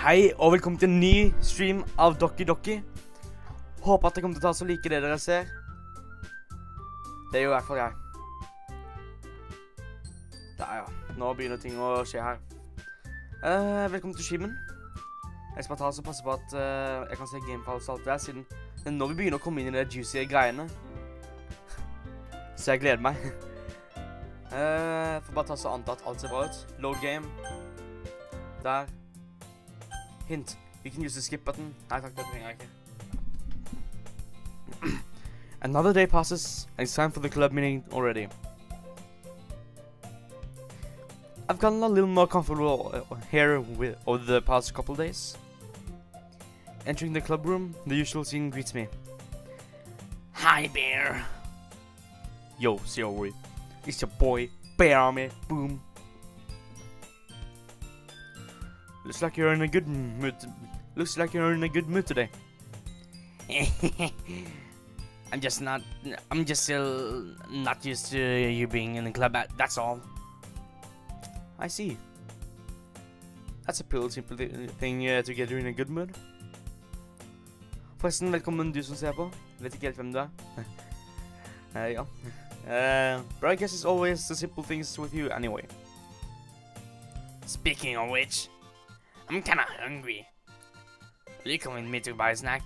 Hei og velkommen til en ny stream av Doki Doki. Håper at det kommer til å ta så like det dere ser. Det gjør i hvert fall jeg. Der ja, nå begynner ting å skje her. Velkommen til streamen. Jeg skal bare ta og passe på at jeg kan se gamefiles og alt det der, siden det er nå vi begynner å komme inn i de juicy greiene. Så jeg gleder meg. Får bare ta så anta at alt ser bra ut. Load game. Der. Hint. You can use the skip button. Nei takk, det trenger jeg ikke. Another day passes, and it's time for the club meeting already. I've gotten a little more comfortable here over the past couple days. Entering the club room, the usual scene greets me. Hi, Bear. Yo, Theory. It's your boy, Bjørnearmeen. Boom. Looks like you're in a good mood. Looks like you're in a good mood today. I'm just still not used to you being in the club. That's all. I see. That's a pretty simple thing to get you in a good mood. Forresten, velkommen du som ser på. Vet ikke helt hvem du er. Ja. But I guess it's always the simple things with you anyway. Speaking of which, I'm kinda hungry. Will you come with me to buy a snack?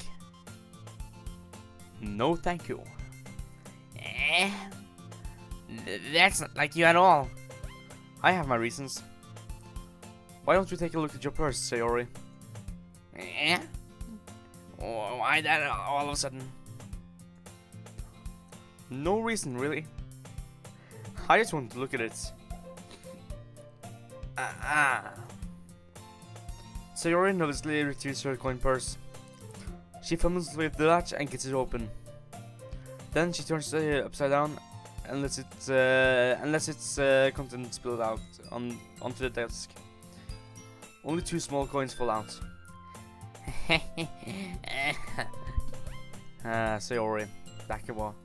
No, thank you. That's not like you at all. I have my reasons. Why don't you take a look at your purse, Sayori? Why that all of a sudden? No reason, really. I just want to look at it. Sayori nervously retrieves her coin purse. She fumbles with the latch and gets it open. Then she turns it upside down and lets its contents spill out onto the desk. Only 2 small coins fall out. Sayori, back you are.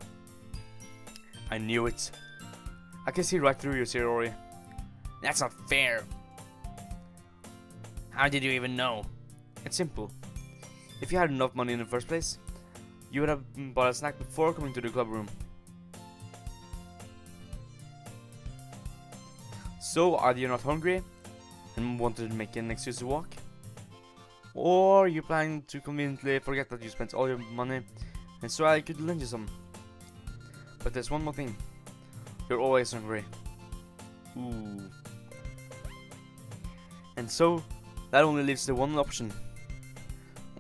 I knew it. I can see right through you, Sayori. That's not fair. How did you even know? It's simple. If you had enough money in the first place, you would have bought a snack before coming to the club room. So, either you're not hungry and wanted to make an excuse to walk, or you plan to conveniently forget that you spent all your money and so I could lend you some. But there's one more thing. You're always hungry. Ooh. And so, that only leaves the one option.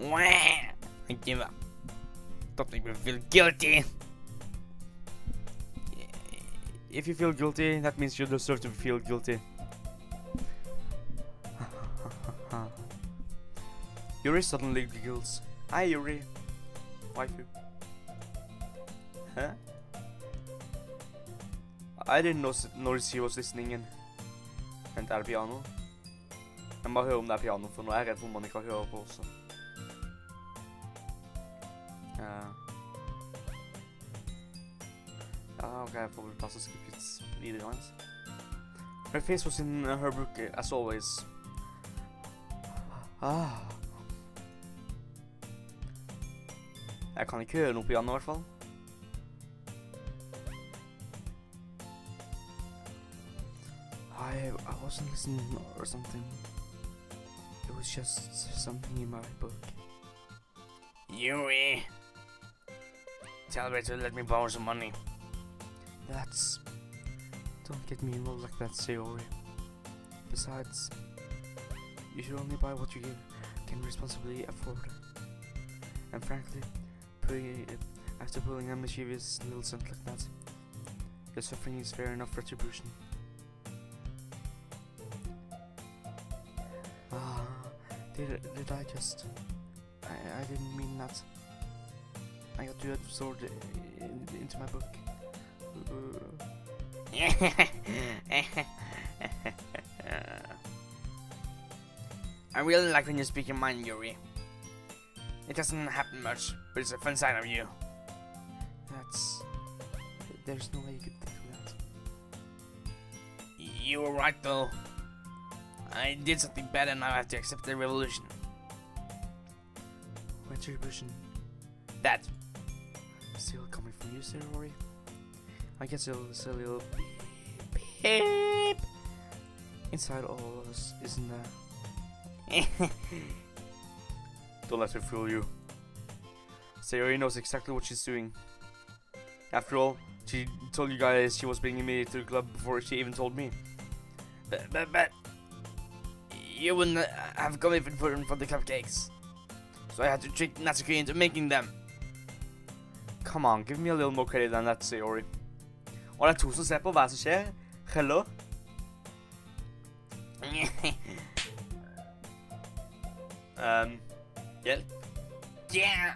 I give up. Don't make me feel guilty. If you feel guilty, that means you deserve to feel guilty. Yuri suddenly giggles. Hi, Yuri. Waifu. Huh? I didn't notice he was listening in. Vent, er det piano? Jeg må høre om det er piano, for nå er jeg redd for om man ikke har hørt på også. Ja, ok, jeg får vel plass å skippe litt videre. Her face was in her book, as always. Jeg kan ikke høre noe piano i hvert fall. I wasn't listening or something. It was just something in my book. Yuri! Tell her to let me borrow some money. That's... Don't get me involved like that, Sayori. Besides, you should only buy what you can responsibly afford. And frankly, after pulling a mischievous little stunt like that, your suffering is fair enough retribution. Did I just... I didn't mean that. I got too absorbed into my book. I really like when you speak your mind, Yuri. It doesn't happen much, but it's a fun side of you. There's no way you could think of that. You were right though. I did something bad and now I have to accept the revolution. retribution. That still coming from you, Sayori. I guess it'll say a little beep inside all of us, isn't there? Don't let her fool you. Sayori knows exactly what she's doing. After all, she told you guys she was bringing me to the club before she even told me. But you wouldn't have come even for the cupcakes. So I had to trick Natsuki into making them. Come on, give me a little more credit than that, Sayori. Og det er to som ser på hva som skjer. Hello? Hjelp? Yeah!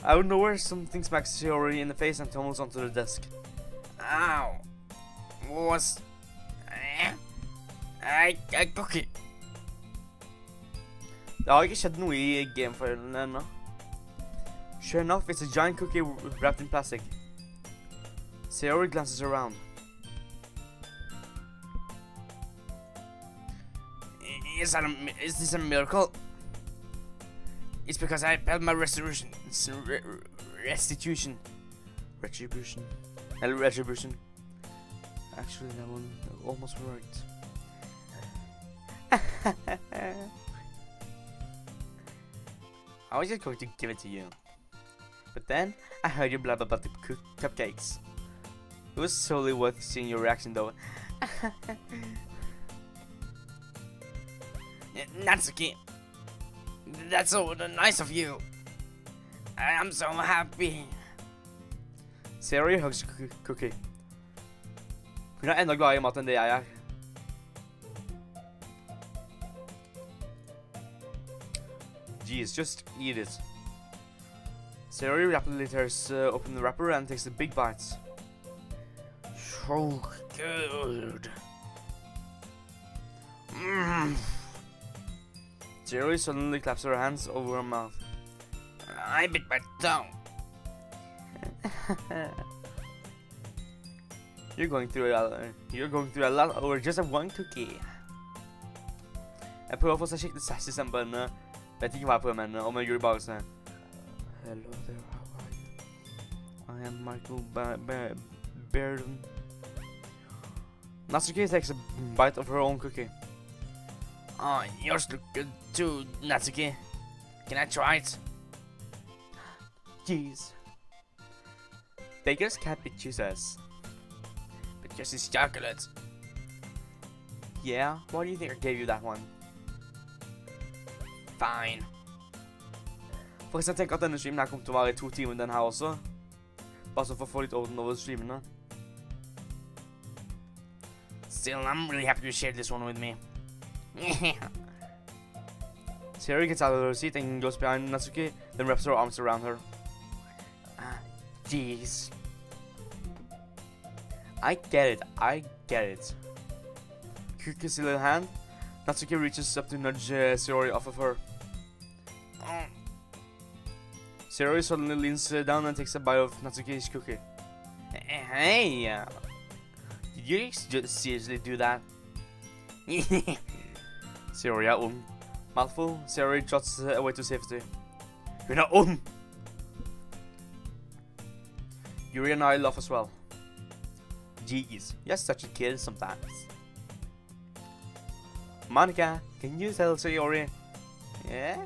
Out of nowhere, something smacks Sayori in the face and tumbles onto the desk. Ow! What was... Cookie! Det har ikke skjedd noe i gamefilen ennå. Sure enough, it's a giant cookie wrapped in plastic. Sayori glances around. Is this a miracle? It's because I held my retribution. Actually, that one almost worked. I was just going to give it to you. But then, I heard you blab about the cupcakes. It was solely worth seeing your reaction though. Natsuki, that's so nice of you. I'm so happy. Sayori hugs Cookie. Hun er enda glad i mat enn det jeg er. Jeez, just eat it. Sayori rapidly tears open the wrapper and takes the big bites. So good. Sayori suddenly claps her hands over her mouth. I bit my tongue. You're going through a lot over just one cookie. Jeg prøver å få seg skikkelig sass i stemmebåndene. Vet ikke hva jeg prøver med henne, og jeg gjør bare sånn. Hello there, how are you? I am Michael Bjørnen. Natsuki takes a bite of her own cookie. Oh, yours look good too, Natsuki. Can I try it? Jeez. Bakers can't be choosers. But just is chocolate. Yeah, why do you think I gave you that one? Fine. Forresten, jeg tenker at denne streamen her kommer til å vare i 2 timer den her også. Bare så for å få litt orden over streamene. Still, I'm really happy you shared this one with me. Sayori gets out of her seat and goes behind Natsuki, then wraps her arms around her. Jeez. I get it. Cookie's little hand. Natsuki reaches up to nudge Sayori off of her. Sayori suddenly leans down and takes a bite of Natsuki's cookie. Hey! Did you seriously do that? Sayori er ond. Mouthful, Sayori trots away to safety. Hun er ond! Yuri and I laugh as well. Jeez, you're such a kid sometimes. Monica, can you tell Sayori? Yeah?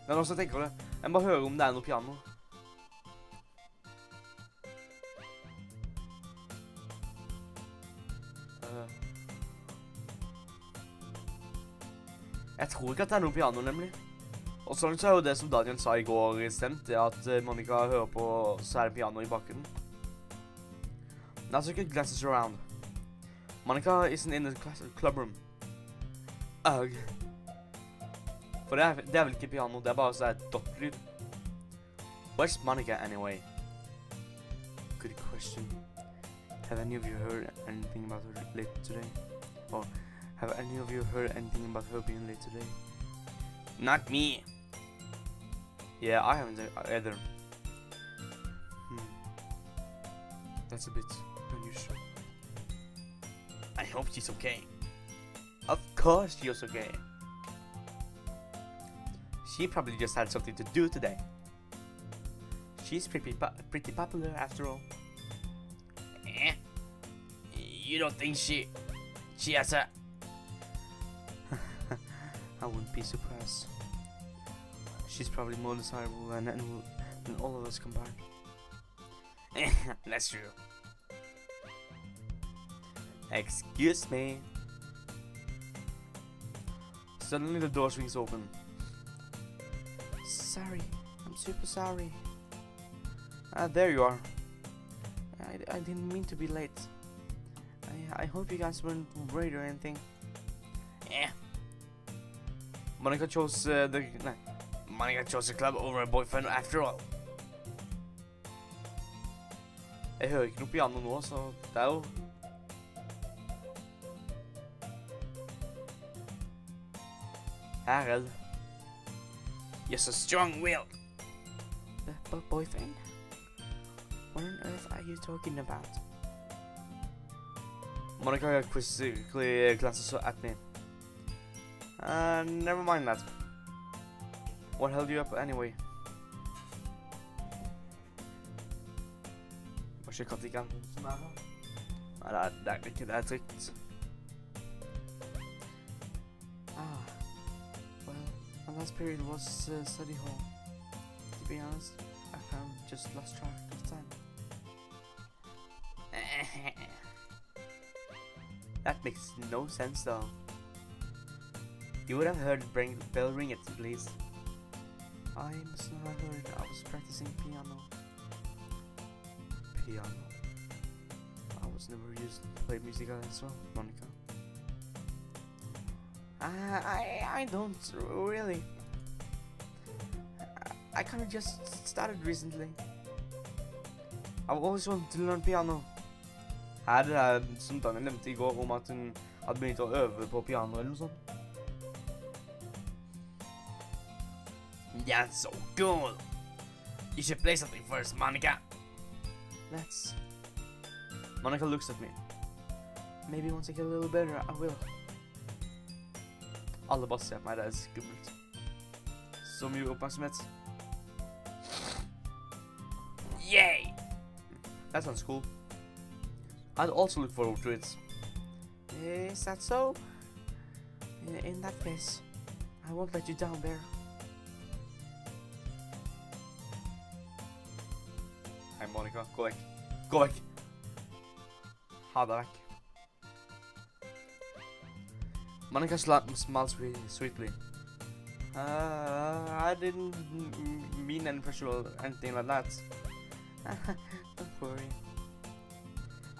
Det er noen som tenker det. Jeg må bare høre om det er noe piano. Jeg tror ikke at det er noe piano, nemlig. Og sånn så er jo det som Daniel sa i går stemt, det at Monica hører på, så er det piano i bakgrunnen. Natsuki glances around. Monica isn't in the clubroom. Ugh. For det er vel ikke piano, det er bare sånn et dottlyd. Where's Monica anyway? Good question. Have any of you heard anything about her late today? Or have any of you heard anything about her being late today? Not me. Yeah, I haven't either. That's a bit unusual. I hope she's okay. Of course she was okay. She probably just had something to do today. She's pretty popular after all. Eh? You don't think she has a... I wouldn't be surprised. She's probably more desirable than all of us combined. That's true. Excuse me. Suddenly the door swings open. Sorry, I'm super sorry. There you are. I didn't mean to be late. I hope you guys weren't worried or anything. Yeah. Monica chose the club over a boyfriend after all. Jeg hører ikke noe piano nå, så det er jo... Harald. You're so strong-willed. But boyfriend? What on earth are you talking about? Monica quickly glances at me. Never mind that. What held you up anyway? Var ikke kattikan som her? Nei, det er ikke det trygt. Well, my last period was study hall. To be honest, I kind of just lost track of time. That makes no sense though. You would have heard the bell ring at least. I must not have heard. I was practicing piano. Piano? I was never used to play music as well, Monica. I don't really. I kind of just started recently. I've always wanted to learn piano. Her som Daniel nevnte I går om at hun hadde begynt å øve på piano eller noe sånt. That's so cool. You should play something first, Monica. Let's. Monica looks at me. Maybe once I get a little better, I will. Alle bare ser på meg, det skummelt. Så mye oppmerksomhet. Yay! That sounds cool. I'd also look forward to it. Is that so? In that case, I won't let you down, Bear. Hei, Monica. Gå vekk. Gå vekk. Ha deg vekk. Monica smiles sweetly. I didn't mean any pressure or anything like that. Don't worry.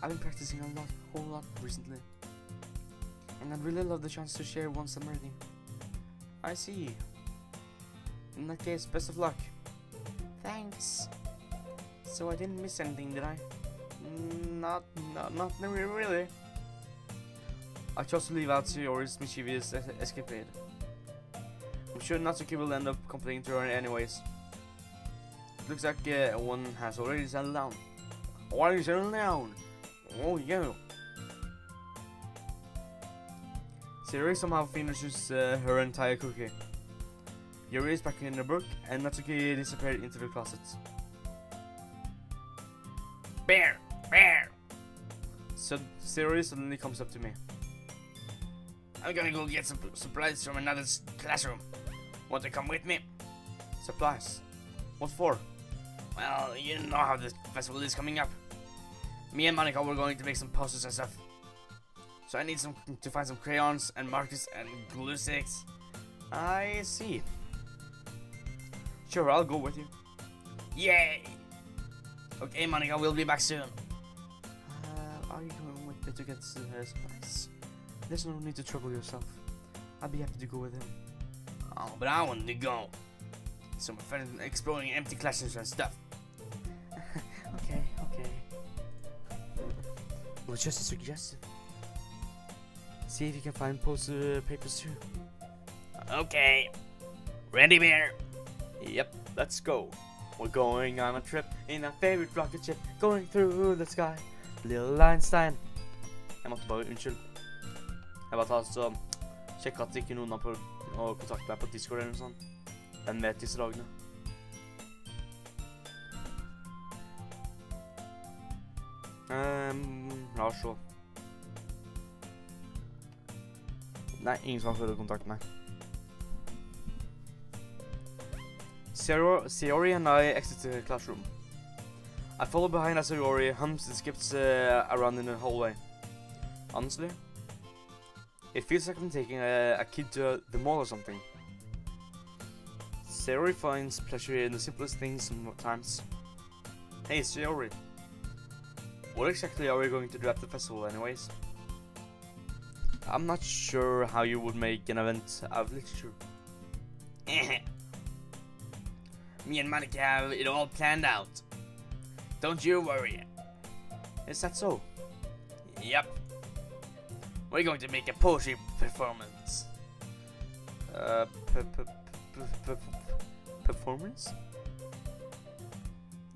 I've been practicing a whole lot recently. And I'd really love the chance to share once I'm ready. I see. In that case, best of luck. Thanks. So I didn't miss anything, did I? Not really. I chose to leave out Sayori's mischievous escapade. I'm sure Natsuki will end up complaining to her anyways. It looks like one has already settled down. Already settled down? Oh yeah. Sayori somehow finishes her entire cookie. Yuri is back in the book and Natsuki disappeared into the closet. Bear! Bear! So Sayori suddenly comes up to me. I'm gonna go get some supplies from another classroom. Want to come with me? Supplies? What for? Well, you know how the festival is coming up. Me and Monica were going to make some posters and stuff. So I need to find some crayons and markers and glue sticks. I see. Sure, I'll go with you. Yay! Okay, Monica, we'll be back soon. Are you going with me to get supplies? There's no need to trouble yourself. I'll be happy to go with him. Oh, but I wanted to go. So my friend exploring empty classrooms and stuff. Okay. It was just a suggestion. See if you can find poster papers too. Okay. Ready, Bear? Yep, let's go. We're going on a trip in our favorite rocket ship, going through the sky. Little Einstein. Jeg måtte bare, unnskyld. Jeg bare tar så Sjekk at ikke noen har prøvd å kontakte meg på Discord eller noe sånt. Den vet disse dagene. La oss se. Nei, ingen som har prøvd å kontakte meg. Sayori and I exit the classroom. I follow behind as Sayori hums and skips around in the hallway. Honestly, it feels like I'm taking a kid to the mall or something. Sayori finds pleasure in the simplest things sometimes. Hey Sayori, what exactly are we going to do at the festival anyways? I'm not sure how you would make an event out of literature. Me and Monica have it all planned out. Don't you worry. Is that so? Yep. We're going to make a poetry performance. Performance?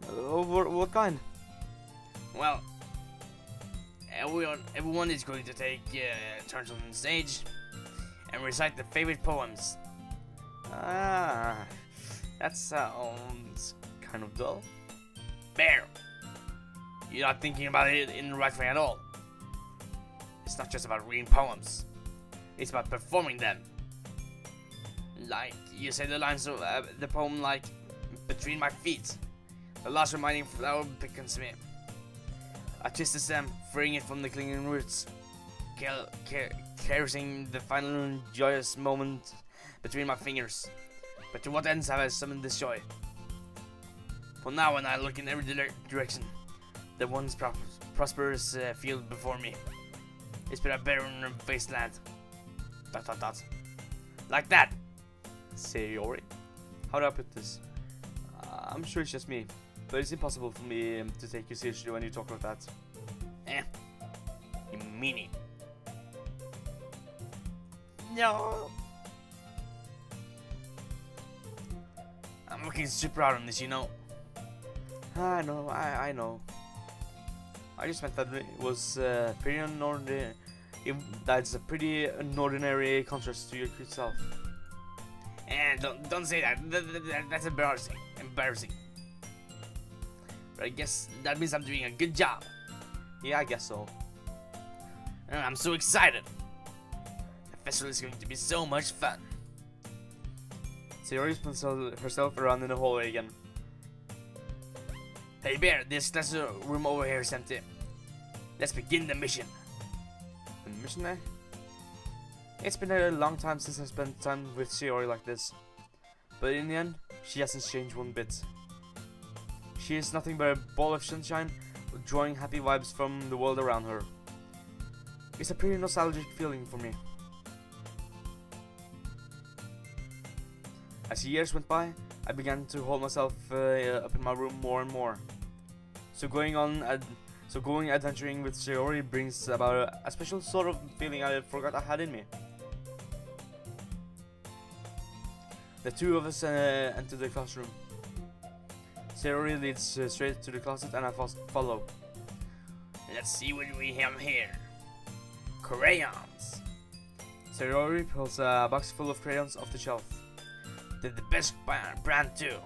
What kind? Well, everyone is going to take turns on stage and recite their favorite poems. Ah, that sounds kind of dull. Bear, you're not thinking about it in the right way at all. It's not just about reading poems. It's about performing them. Like, you say the lines of the poem like, between my feet, the last reminding flower beckons me. I twist the stem, freeing it from the clinging roots, caressing the final joyous moment between my fingers. But to what ends have I summoned this joy? For now, when I look in every direction, the once prosperous field before me. It's been a barren wasteland. ... Like that. Sayori. How do I put this? I'm sure it's just me, but it's impossible for me to take you seriously when you talk like that. You mean it? No. I'm looking super out on this, you know. I know, I know. I just meant that it was pretty unordinary. That's a pretty unordinary contrast to your cute self. And don't say that. That's embarrassing. But I guess that means I'm doing a good job. Yeah, I guess so. And I'm so excited. The festival is going to be so much fun. Sayori spins herself around in the hallway again. Hey Bear, this classroom over here is empty. Let's begin the mission. The mission, eh? It's been a long time since I spent time with Sayori like this. But in the end, she hasn't changed one bit. She is nothing but a ball of sunshine, drawing happy vibes from the world around her. It's a pretty nostalgic feeling for me. As the years went by, I began to hold myself up in my room more and more. So going adventuring with Sayori brings about a special sort of feeling I forgot I had in me. The two of us enter the classroom. Sayori leads straight to the closet and I follow. Let's see what we have here. Crayons. Sayori pulls a box full of crayons off the shelf. They're the best brand too.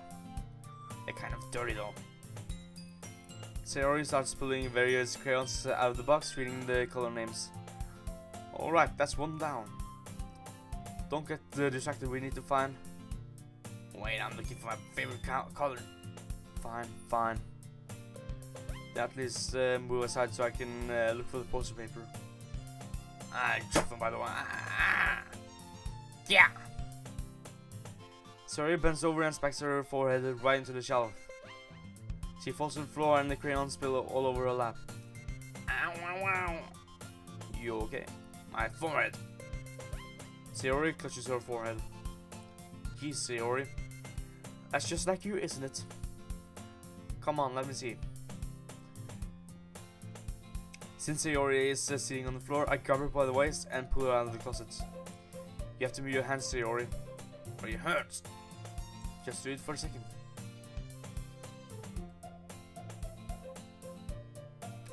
They're kind of dirty though. Sayori starts pulling various crayons out of the box, reading the color names. Alright, that's one down. Don't get distracted, we need to find... Wait, I'm looking for my favorite color. Fine. At least move aside so I can look for the poster paper. I dropped them by the way. Yeah! Sayori bends over and smacks her forehead right into the shelf. She falls to the floor and the crayons spill all over her lap. Ow. You okay? My forehead. Sayori clutches her forehead. Geez, Sayori. That's just like you, isn't it? Come on, let me see. Since Sayori is sitting on the floor, I grab her by the waist and pull her out of the closet. You have to move your hands, Sayori, or it hurts. Just do it for a second.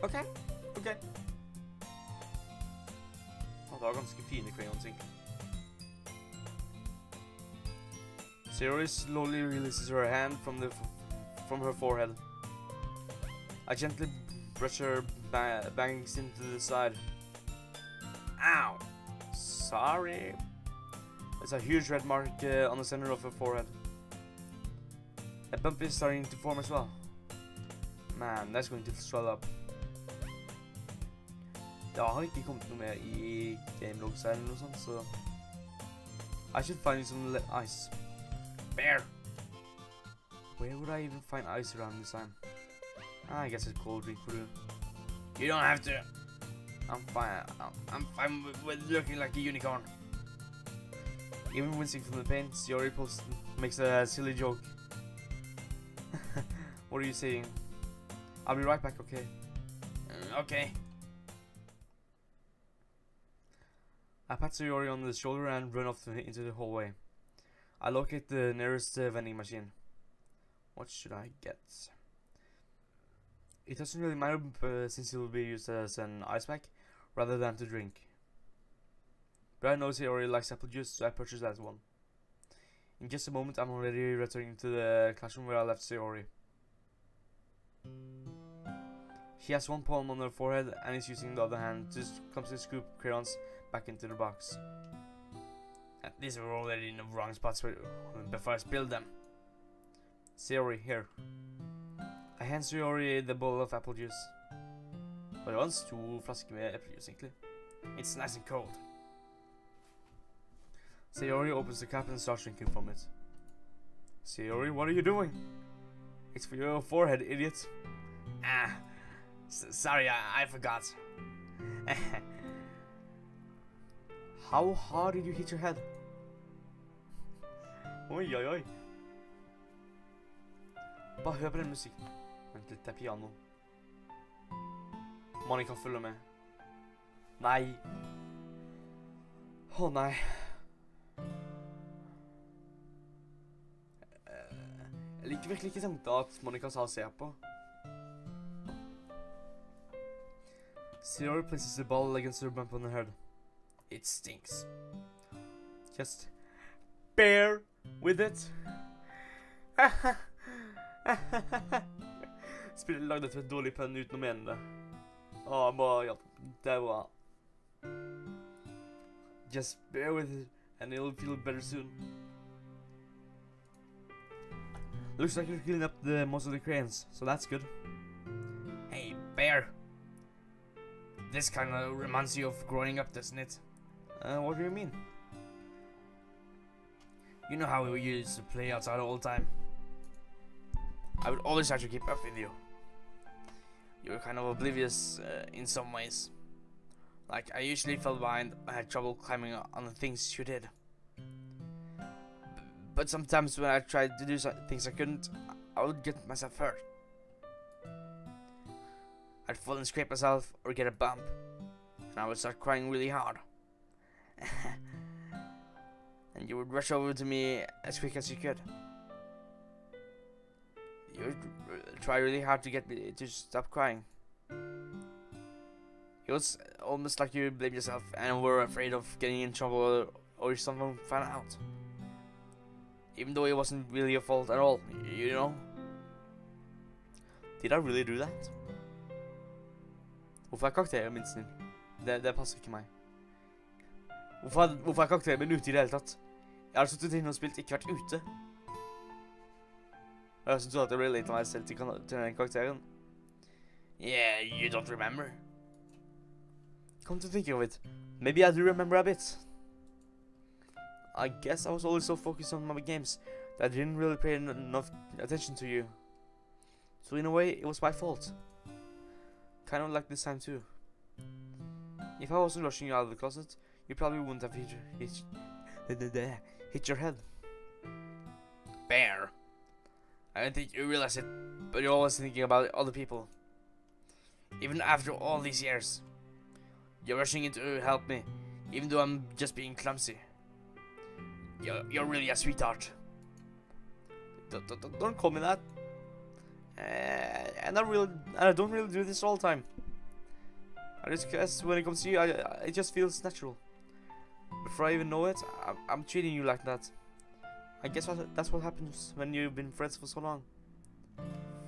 Okay. Det var ganske fine crayons, egentlig. Sayori slowly releases her hand from her forehead. I gently brush her bangs into the side. Ow! Sorry. There's a huge red mark on the center of her forehead. A bump is starting to form as well. Man, that's going to swell up. Det har ikke kommet noe mer i gamelogs eller noe sånt, så I should find some ice. Bear! Where would I even find ice around this time? I guess a cold drink would do. You don't have to. I'm fine. I'm fine with looking like a unicorn. Even wincing from the pain, Sayori makes a silly joke. What are you saying? I'll be right back, okay? Okay. I pat Sayori on the shoulder and run off into the hallway. I locate the nearest vending machine. What should I get? It doesn't really matter since it will be used as an ice pack rather than to drink. But I know Sayori likes apple juice, so I purchase that one. In just a moment, I'm already returning to the classroom where I left Sayori. She has one palm on her forehead and is using the other hand to clumsily scoop crayons back into the box. These were already in the wrong spots before I spilled them. Sayori, here. I hand Sayori the bowl of apple juice. But det var en stor flaske med eplejuice egentlig. It's nice and cold. Sayori opens the cap and starts drinking from it. Sayori, what are you doing? It's for your forehead, idiot. Ah, sorry, I forgot. How hard did you hit your head? Oi, oi, oi. Bare hør på den musikken. Vent litt, det er piano. Man kan følge med. Nei. Å nei. Jeg liker virkelig ikke tenkt at Monica sa se på. Sayori places the ball against her bump on her head. It stinks. Just bear with it. Spille lagde et dårlig penn uten å mene det. Bare, ja, det er bra. Just bear with it and it'll feel better soon. Looks like you're cleaning up most of the crayons, so that's good. Hey, Bear. This kind of reminds you of growing up, doesn't it? What do you mean? You know how we used to play outside all the time? I would always try to keep up with you. You were kind of oblivious in some ways. Like, I usually fell behind, I had trouble climbing on the things you did. But sometimes when I tried to do things I couldn't, I would get myself hurt. I'd fall and scrape myself or get a bump, and I would start crying really hard. And you would rush over to me as quick as you could. You would try really hard to get me to stop crying. It was almost like you blamed yourself and were afraid of getting in trouble or someone found out. Even though it wasn't really your fault at all, you know? Did I really do that? Hvorfor er karakteren min snill? Det passer ikke meg. Hvorfor er karakteren min ute i det hele tatt? Jeg har suttet inne og spilt, ikke vært ute. Jeg synes at jeg relater meg selv til den karakteren. Yeah, you don't remember? Come to think of it, maybe I do remember a bit. I guess I was always so focused on my games that I didn't really pay enough attention to you. So in a way, it was my fault. Kind of like this time too. If I wasn't rushing you out of the closet, you probably wouldn't have hit your head. Bear. I don't think you realize it, but you're always thinking about other people. Even after all these years. You're rushing in to help me, even though I'm just being clumsy. You're really a sweetheart. Don't call me that. And I don't really do this all the time. I just guess when it comes to you, it just feels natural. Before I even know it, I'm treating you like that. I guess that's what happens when you've been friends for so long.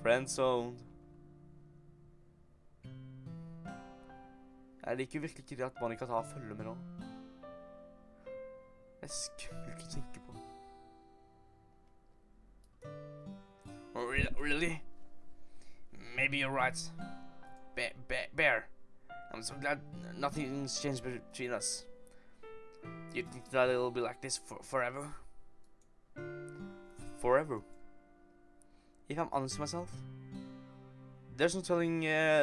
Friendzoned. Jeg liker virkelig ikke det at man ikke kan følge med nå. Det er skummelt å tenke på. Really? Maybe you're right. Bear. I'm so glad nothing's changed between us. Do you think that it'll be like this forever? Forever? If I'm honest with myself, there's no telling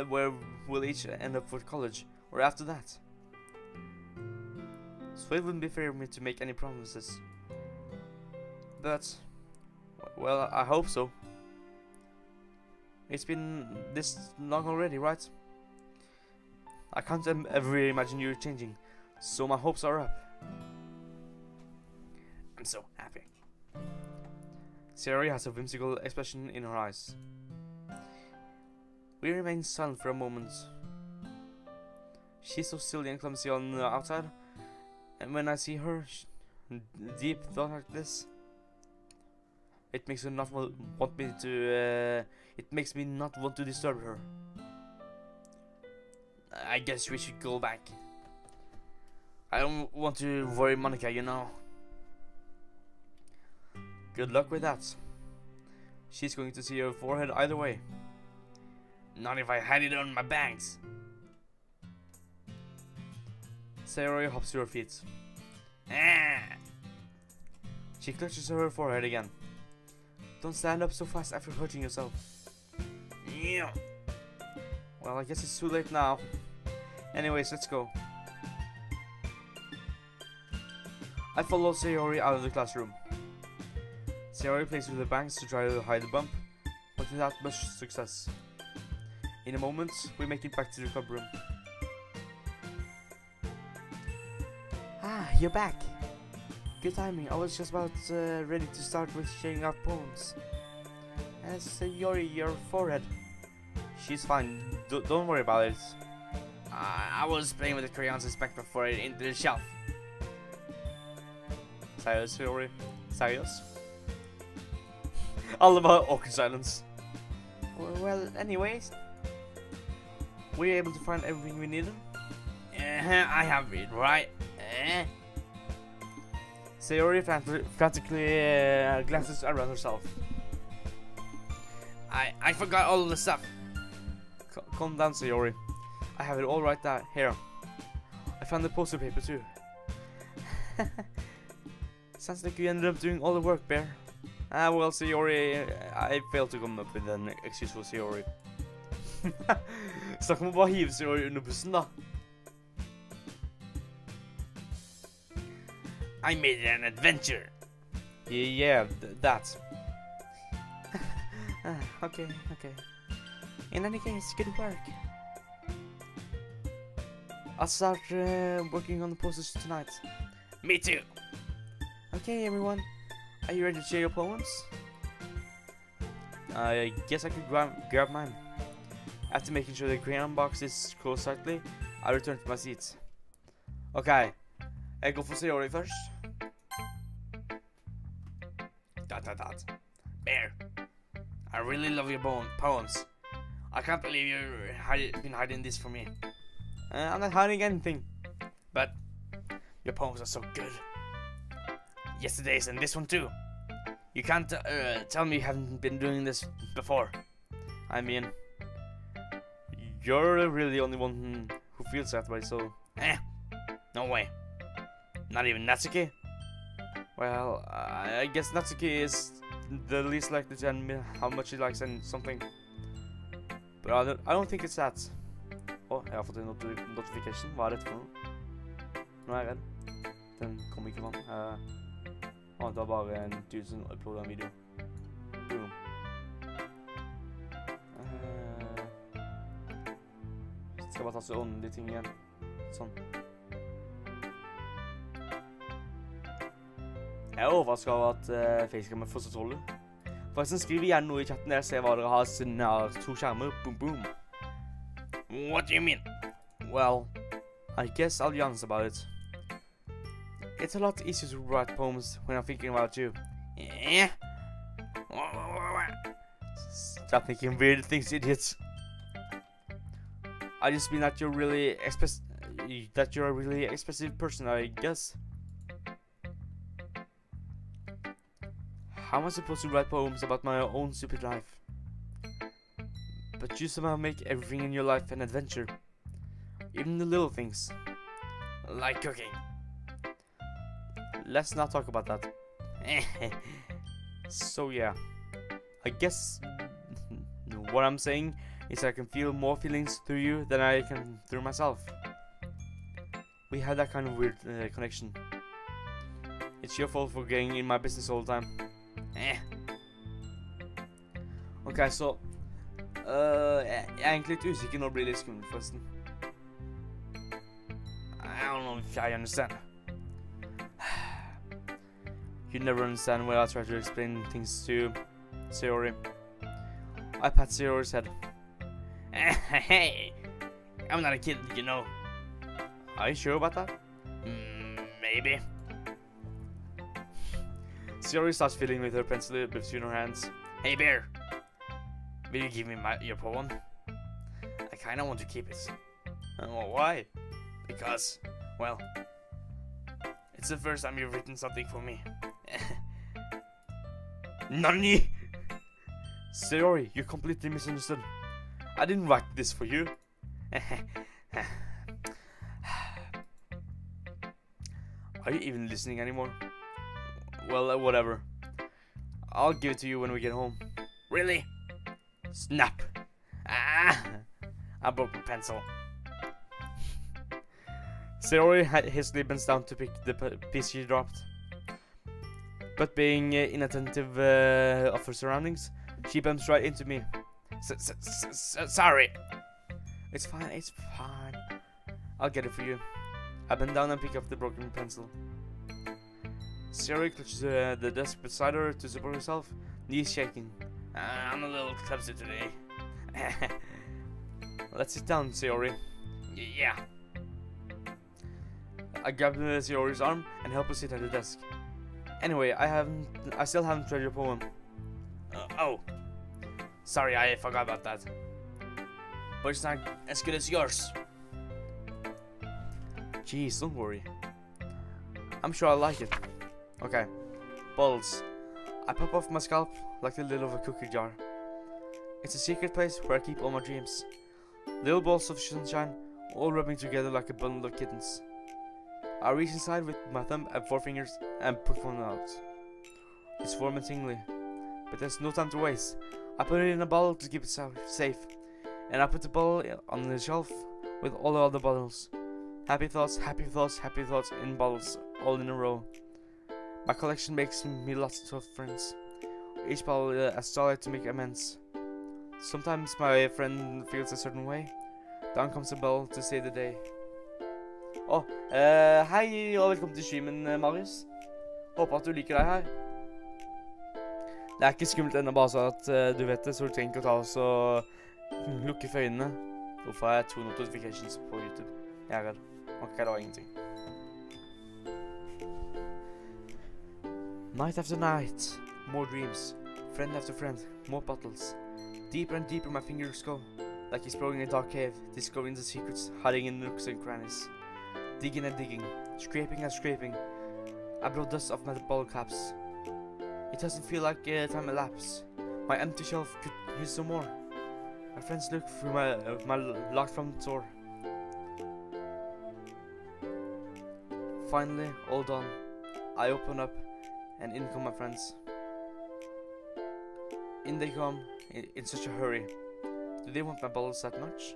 where we'll each end up for college or after that. So it wouldn't be fair of me to make any promises. But, well, I hope so. It's been this long already, right? I can't ever imagine you changing, so my hopes are up. I'm so happy. Sayori has a whimsical expression in her eyes. We remain silent for a moment. She's so silly and clumsy on the outside, and when I see her deep thought like this, it makes her not want me to. It makes me not want to disturb her. I guess we should go back. I don't want to worry Monica, you know. Good luck with that. She's going to see your forehead either way. Not if I had it on my bangs. Sayori hops to her feet. Ah! She clutches her forehead again. Don't stand up so fast after hurting yourself. Yeah. Well, I guess it's too late now. Anyways, let's go. I follow Sayori out of the classroom. Sayori plays with the bangs to try to hide the bump, but without much success. In a moment, we make it back to the club room. Ah, you're back. Good timing. I was just about ready to start with sharing out poems. Sayori, your forehead. She's fine. Don't worry about it. I was playing with the crayons and spec before it into the shelf. Serious, Sayori? Serious? All about awkward silence. Well, anyways, were you able to find everything we needed? I have it, right? Sayori frantically glances around herself. I forgot all of the stuff. Calm down, Sayori. I have it all right here. I found the poster paper too. Sounds like you ended up doing all the work, Bear. Well, Sayori, I failed to come up with an excuse for Sayori. Snakk om å bare hive Sayori under bussen, da. I made an adventure. Yeah, that. Okay. In any case, good work. I'll start working on the posters tonight. Me too. Okay, everyone. Are you ready to share your poems? I guess I could grab mine. After making sure the crayon box is closed tightly, I return to my seat. Okay, jeg går for Sayori først. Bear, I really love your poems. I can't believe you've been hiding this from me. I'm not hiding anything, but your poems are so good. Yesterday's and this one too. You can't tell me you haven't been doing this before. I mean, you're really the only one who feels that way, so no way. Not even Natsuki? Well, I guess Natsuki is the least likely to admit how much he likes something. But I don't think it's that. Å, jeg har fått en notification. Hva er dette for noe? Nå er jeg redd. Den kom ikke fram. Det var bare en dude som uploadet en video. Boom. Skal bare ta så åndelige ting igjen. Sånn. Jeg er overrasket av at Facecam får så trolig. Forresten, skriv gjerne noe i chatten der, se hva dere har siden jeg har 2 skjermer. Boom, boom. What do you mean? Well, I guess I'll be honest about it. It's a lot easier to write poems when I'm thinking about you, Yeah. Stop thinking weird things, idiots. I just mean that you're a really expressive person, I guess. How am I supposed to write poems about my own stupid life? But you somehow make everything in your life an adventure. Even the little things. Like cooking. Let's not talk about that. So yeah. I guess what I'm saying is I can feel more feelings through you than I can through myself. We have that kind of weird connection. It's your fault for getting in my business all the time. Ok, så jeg er egentlig litt usikker når det blir litt skummelt, forresten. I don't know if I understand. You never understand when I try to explain things to Sayori. I pat Sayori's head. Hey, I'm not a kid, you know. Are you sure about that? Maybe. Sayori starts fiddling with her pencil between her hands. Hey bear, will you give me your poem? I kinda want to keep it. Well, why? Because, well, it's the first time you've written something for me. Nani? Sayori, you completely misunderstood. I didn't write this for you. Are you even listening anymore? Well, whatever. I'll give it to you when we get home. Really? Snap! Ah! I broke my pencil. Sayori hastily bends down to pick the piece she dropped. But being inattentive of her surroundings, she bumps right into me. Sorry. It's fine, it's fine. I'll get it for you. I bend down and pick up the broken pencil. Sayori clutches the desk beside her to support herself, knees shaking. I'm a little clumsy today. Let's sit down, Sayori. Yeah. I grab Sayori's arm and help her sit at the desk. Anyway, I still haven't read your poem. Oh. Sorry, I forgot about that. But it's not as good as yours. Jeez, don't worry. I'm sure I'll like it. Okay. Balls. I pop off my scalp like the lid of a cookie jar. It's a secret place where I keep all my dreams. Little balls of sunshine, all rubbing together like a bundle of kittens. I reach inside with my thumb and forefingers and pull one out. It's warm and tingly, but there's no time to waste. I put it in a bottle to keep it safe, and I put the bottle on the shelf with all the other bottles. Happy thoughts, happy thoughts, happy thoughts in bottles, all in a row. My collection makes me lots of friends. Each bottle a starlight to make amends. Sometimes my friend feels a certain way. Down comes a bell to save the day. Hei og velkommen til streamen, Marius. Håper at du liker deg her. Det er ikke skummelt ennå, bare så at du vet det, så du trenger ikke å ta oss og lukke for øynene. Hvorfor har jeg 2 notifications på YouTube? Jeg er redd. Ok, det var ingenting. Night after night, more dreams. Friend after friend, more bottles. Deeper and deeper my fingers go, like exploring a dark cave, discovering the secrets hiding in nooks and crannies. Digging and digging, scraping and scraping. I blow dust off my bottle caps. It doesn't feel like time elapsed. My empty shelf could use some more. My friends look through my locked front door. Finally, all done. I open up, and in come my friends. In they come, in such a hurry. Do they want my bottles that much?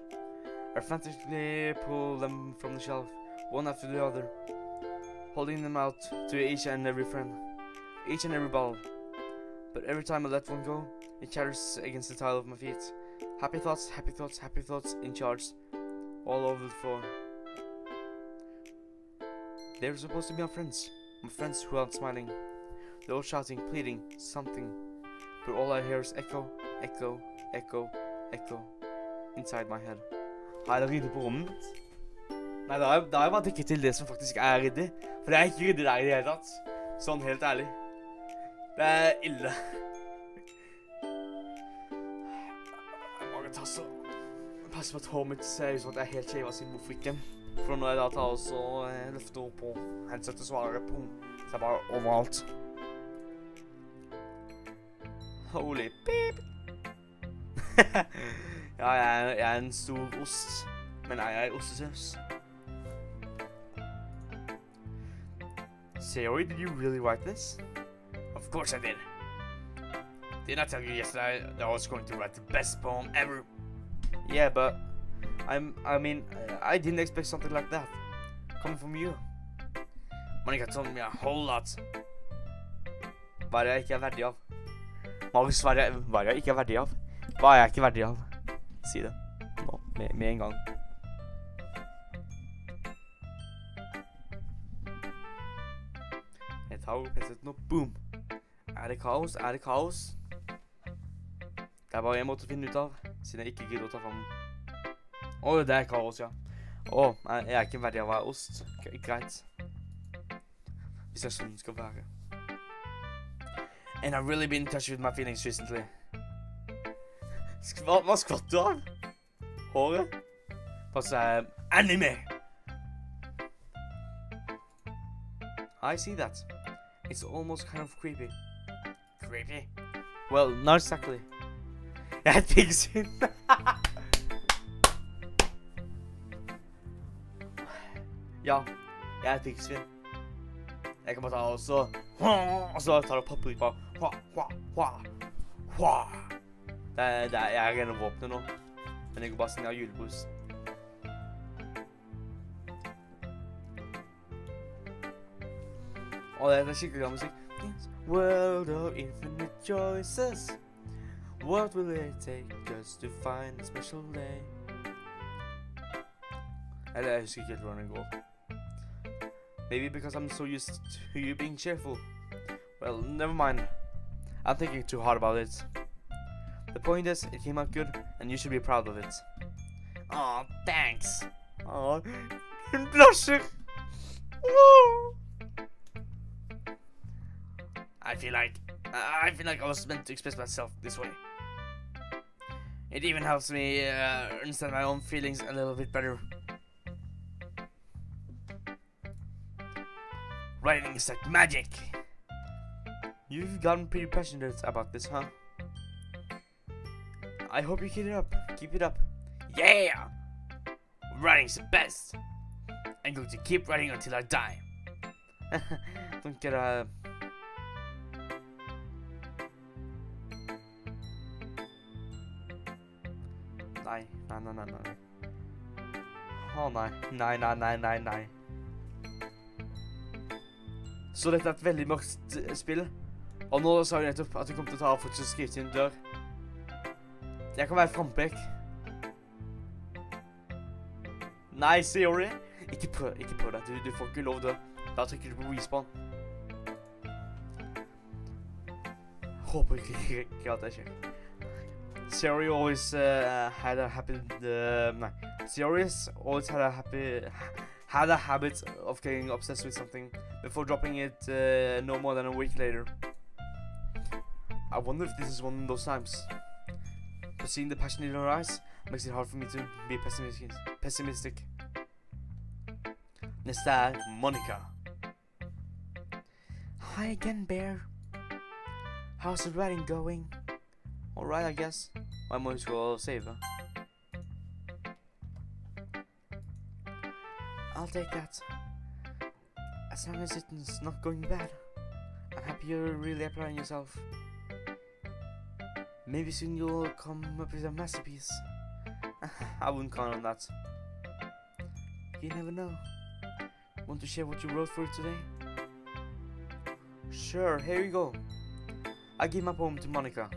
I frantically pull them from the shelf, one after the other, holding them out to each and every friend, each and every bottle. But every time I let one go, it shatters against the tile of my feet. Happy thoughts, happy thoughts, happy thoughts in charge, all over the floor. They were supposed to be my friends who aren't smiling. They're all shouting, pleading, something. But all I hear is echo, echo, echo, echo, inside my head. Har jeg ryddet på rommet mitt? Nei, da har jeg bare dekket til det som faktisk er ryddig. For det er ikke ryddig der i det hele tatt. Sånn helt ærlig. Det er ille. Jeg må passe på at håret mitt ser ut som at jeg er helt skjev av siden hvorfor ikke. For når jeg da tar oss og løfter opp på headsetet, så er det pung. Så det er bare overalt. Holy beep. Ja, jeg er en stor ost. Men er jeg ostesaus? Sayori, did you really write this? Of course I did. Didn't I tell you yesterday that I was going to write the best poem ever? Yeah, but I mean, I didn't expect something like that coming from you. Monica told me a whole lot. Hva er jeg ikke er verdig av? Marius, hva er jeg ikke er verdig av? Hva er jeg ikke verdig av? Si det. Nå, med en gang. Jeg tar opp headsetet nå. Boom! Er det kaos? Er det kaos? Det er bare en måte å finne ut av, siden jeg ikke gidder å ta frem. Åh, det er kaos, ja. Åh, jeg er ikke verdig av å være ost. Greit. Hvis det er sånn det skal være. And I've really been in touch with my feelings recently. Hva skvatt du av? Håret? Pass anime! I see that. It's almost kind of creepy. Creepy? Well, not exactly. Jeg tenker synd. Ja, jeg tenker synd. Jeg kan bare ta og så tar du papper ut bare. Jeg er rene våpnet nå. Men jeg går bare sånn av julebrus. Det er skikkelig glad musikk. World of infinite choices. What will it take us to find a special day? Eller jeg husker ikke helt hvordan det går. Maybe because I'm so used to you being cheerful. Well, never mind. I'm thinking too hard about it. The point is, it came out good, and you should be proud of it. Aw, thanks. Aw, hun blusher. I feel like I was meant to express myself this way. It even helps me understand my own feelings a little bit better. Writing is like magic. You've gotten pretty passionate about this, huh? I hope you keep it up. Keep it up. Yeah! Writing's the best. I'm going to keep writing until I die. Don't get a... Nei. Å nei. Nei. Så dette er et veldig mørkt spill. Og nå sa jeg nettopp at du kom til å ta og fortsatt skrive til en dør. Jeg kan være et frampek. Nei, Sayori. Ikke prøv det. Du får ikke lov til. Da trykker du på respawn. Håper ikke at det skjer. Sayori always had a habit. Sayori's always had a habit of getting obsessed with something before dropping it no more than a week later. I wonder if this is one of those times. But seeing the passion in her eyes makes it hard for me to be pessimistic. Neste er Monica. Hi again, Bear. How's the writing going? Alright, I guess. I må huske å save. I'll take that. As long as it's not going bad. I'm happy you're really applying yourself. Maybe soon you'll come up with a masterpiece. I wouldn't count on that. You never know. Want to share what you wrote for today? Sure, here you go. I give my poem to Monica.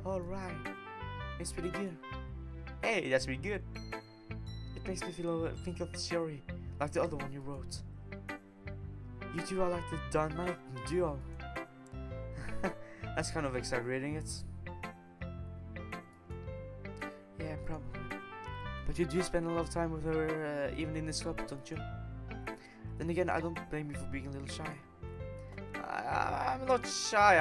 Alright, it's pretty good. Hey, that's pretty good. It makes me think of the story, like the other one you wrote. You two are like the dynamic duo. That's kind of exaggerating it. Yeah, probably. But you do spend a lot of time with her, even in this club, don't you? Then again, I don't blame you for being a little shy. I'm not shy.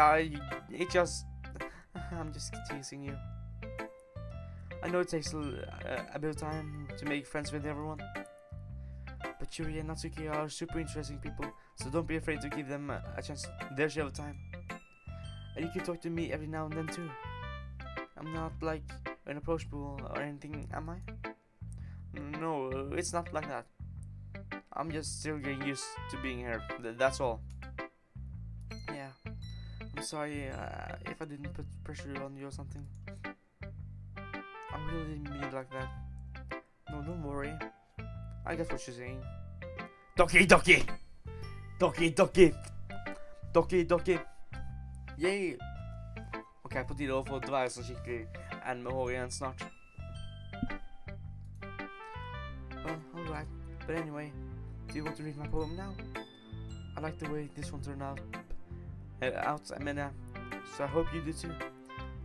I'm just teasing you. I know it takes a bit of time to make friends with everyone, but Yuri and Natsuki are super interesting people, so don't be afraid to give them a chance, their share of time. And you can talk to me every now and then too. I'm not like unapproachable or anything, am I? No, it's not like that. I'm just still getting used to being here, that's all. Yeah, I'm sorry if I didn't put pressure on you or something. I really didn't mean it like that. No, don't worry. I get what you're saying. Doki doki! Doki doki! Doki doki! Yay! Ok, på tide å få dverge sånn skikkelig and med hår igjen snart. Well, alright. But anyway, do you want to read my poem now? I like the way this one turned out. So I hope you do too.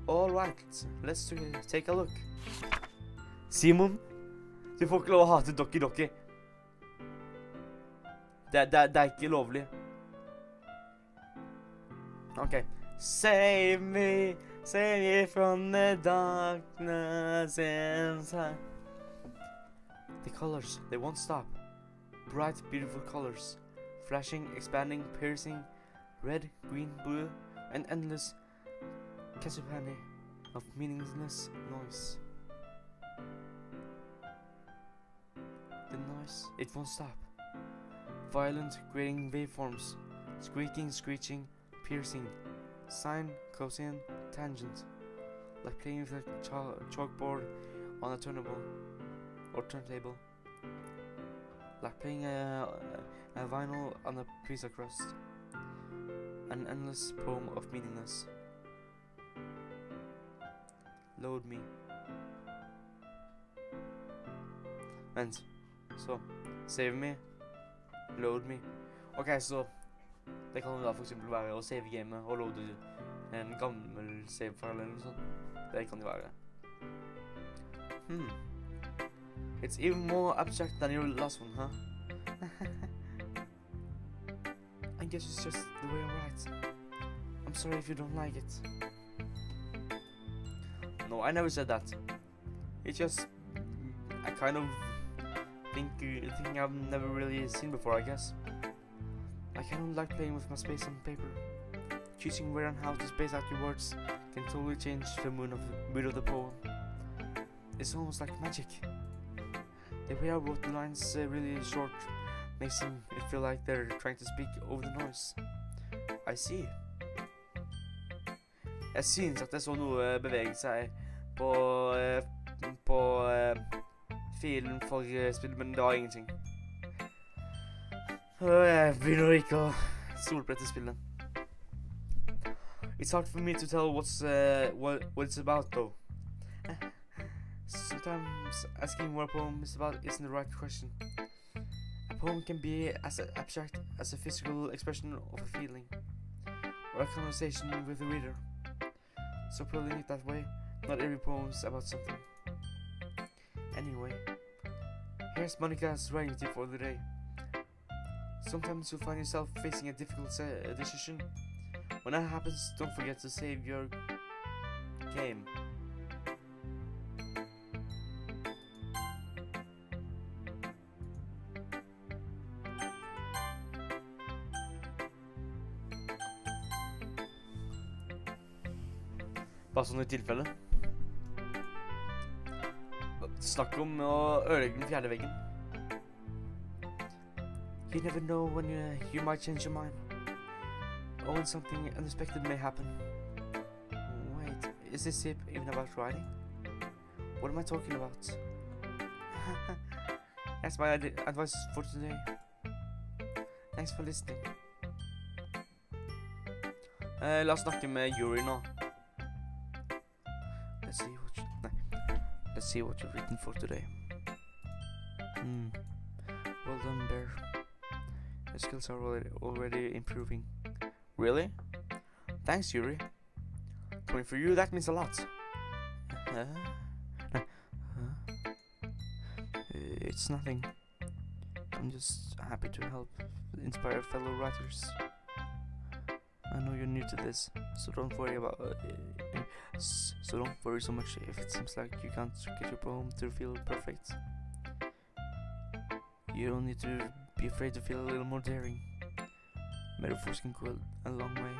Alright, let's take a look. Simon, du får ikke lov å hate Doki Doki. Det er ikke lovlig. Ok. Save me from the darkness inside. The colors, they won't stop. Bright, beautiful colors. Flashing, expanding, piercing. Red, green, blue, and endless cacophony of meaningless noise. The noise, it won't stop. Violent, grating waveforms. Squeaking, screeching, piercing. Sine, cosine, tangent. Like playing with a chalkboard on a turntable. Like playing a vinyl on a pizza crust. An endless poem of meaningless. Load me. Vent. Så. Save me. Load me. Ok, så det kan jo da for eksempel være å save gamet og loade en gammel save-file eller noe sånt. Det kan det være. It's even more abstract than your last one, huh? I guess it's just the way I write. I'm sorry if you don't like it. No, I never said that. It's just a kind of thing I've never really seen before, I guess. I kind of like playing with my space on paper. Choosing where and how to space out your words can totally change the mood of the poem. It's almost like magic. The way I wrote the lines really short makes it feel like they're trying to speak over the noise. I see. Jeg synes at jeg så noe bevege seg på filen for spill, men det var ingenting. Jeg begynner ikke å stole på dette spillet. It's hard for me to tell what it's about though. Sometimes asking what a poem is about isn't the right question. A poem can be as abstract as a physical expression of a feeling, or a conversation with the reader. So putting it that way, not every poem is about something. Anyway, here's Monica's writing tip for the day. Sometimes you'll find yourself facing a difficult decision. When that happens, don't forget to save your game. Bare sånn i tilfelle. Snakk om å ødelegge den fjerde veggen. You never know when you might change your mind. Or when something unexpected may happen. Wait, is this tip even about writing? What am I talking about? That's my advice for today. Thanks for listening. La oss snakke med Yuri nå. Let's see what you've written for today. Well done, Bear. Your skills are already improving. Really? Thanks, Yuri. Coming for you, that means a lot. It's nothing. I'm just happy to help inspire fellow writers. I know you're new to this, so don't worry so much if it seems like you can't get your poem to feel perfect. You don't need to be afraid to feel a little more daring. Metaphors can go a long way.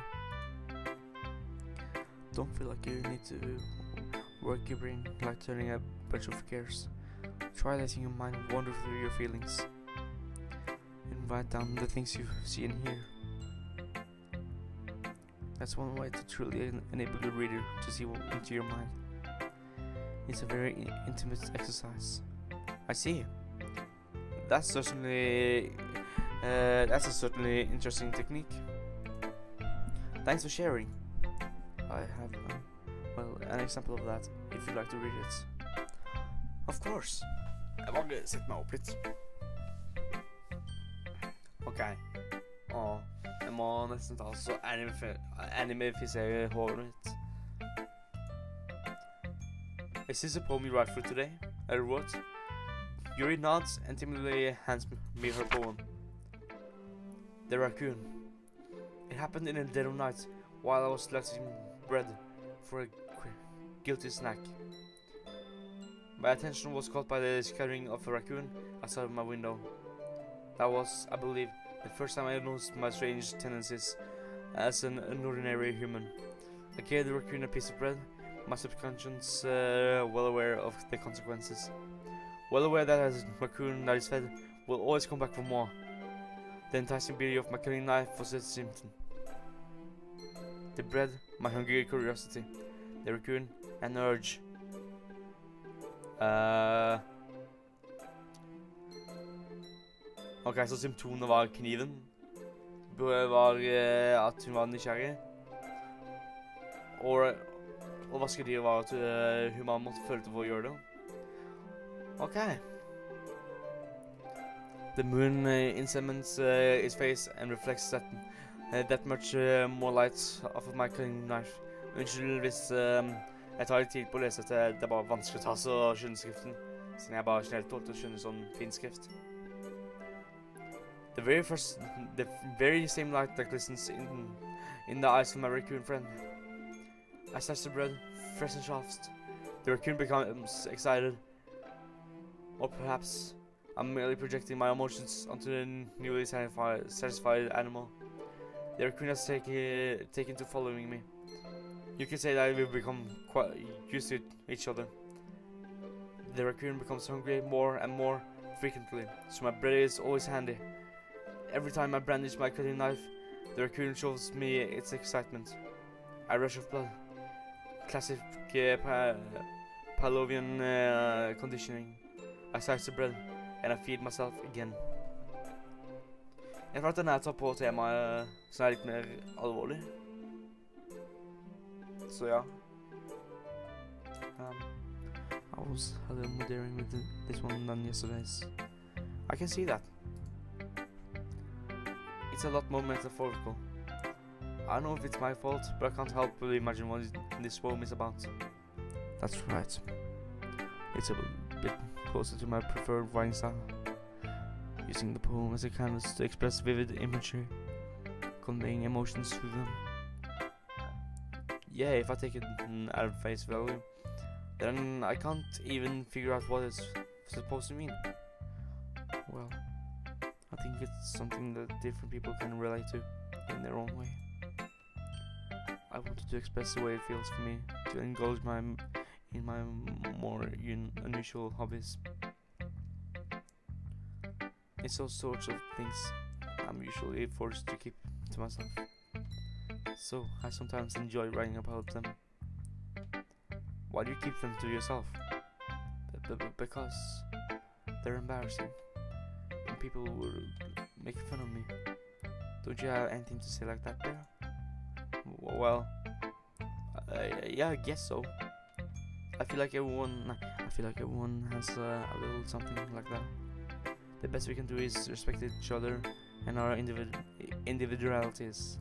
Don't feel like you need to work your brain like turning a bunch of cares. Try letting your mind wander through your feelings and write down the things you see and hear. That's one way to truly enable the reader to see into your mind. It's a very intimate exercise. I see. That's a certainly interesting technique. Thanks for sharing. I have an example of that if you'd like to read it. Of course. Jeg bare setter meg opp litt. Ok. Jeg må nesten ta så animifisere håret mitt. Is this a poem you write for today? I wrote. Yuri nods and timidly hands me her poem. The Raccoon. It happened in the dead of night while I was slicing bread for a guilty snack. My attention was caught by the scattering of a raccoon outside of my window. That was, I believe, the first time I noticed my strange tendencies as an ordinary human. I gave the raccoon a piece of bread, my subconscious well aware of the consequences. Well aware that as a raccoon that is fed will always come back for more. The enticing beauty of my killing knife was its symptom. The bread, my hungry curiosity. The raccoon, an urge. Ok, så symptomene var kniven. Var at hun var nysgjerrig. Og vaskedyret var at hun måtte føle for å gjøre det. Ok. The moon insements its face and reflects that much more light off of my cutting knife. Unnskyld hvis jeg tar litt tid på å lese at det er bare vanskelig å ta så skjønne skriften, siden jeg bare generelt tålt å skjønne sånn fin skrift. The very same light that glistens in the eyes of my raccoon friend. I snatch the bread, fresh and soft. The raccoon becomes excited. Or perhaps I'm merely projecting my emotions onto the newly satisfied animal. The raccoon has taken to following me. You can say that we've become quite used to each other. The raccoon becomes hungry more and more frequently, so my bread is always handy. Every time I brandish my cutting knife, the raccoon shows me its excitement. I rush of blood. Classic Pavlovian conditioning. I slice the bread, and I feed myself again. Jeg føler at denne tar på temaet som litt mer alvorlig. Så ja. I was a little more daring with this one than yesterday's. I can see that. It's a lot more metaphorical. I don't know if it's my fault, but I can't help but imagine what this poem is about. That's right. It's a bit closer to my preferred writing style. Using the poem as a canvas to express vivid imagery, conveying emotions through them. Yeah, if I take it at face value, then I can't even figure out what it's supposed to mean. Well, I think it's something that different people can relate to in their own way. I wanted to express the way it feels for me to indulge in my more unusual hobbies. It's all sorts of things I'm usually forced to keep to myself. So I sometimes enjoy writing about them. Why do you keep them to yourself? Because they're embarrassing. And people will make fun of me. Don't you have anything to say like that, Bear? Well, yeah, I guess so. I feel like everyone has a little something like that. The best we can do is respect each other and our individualities.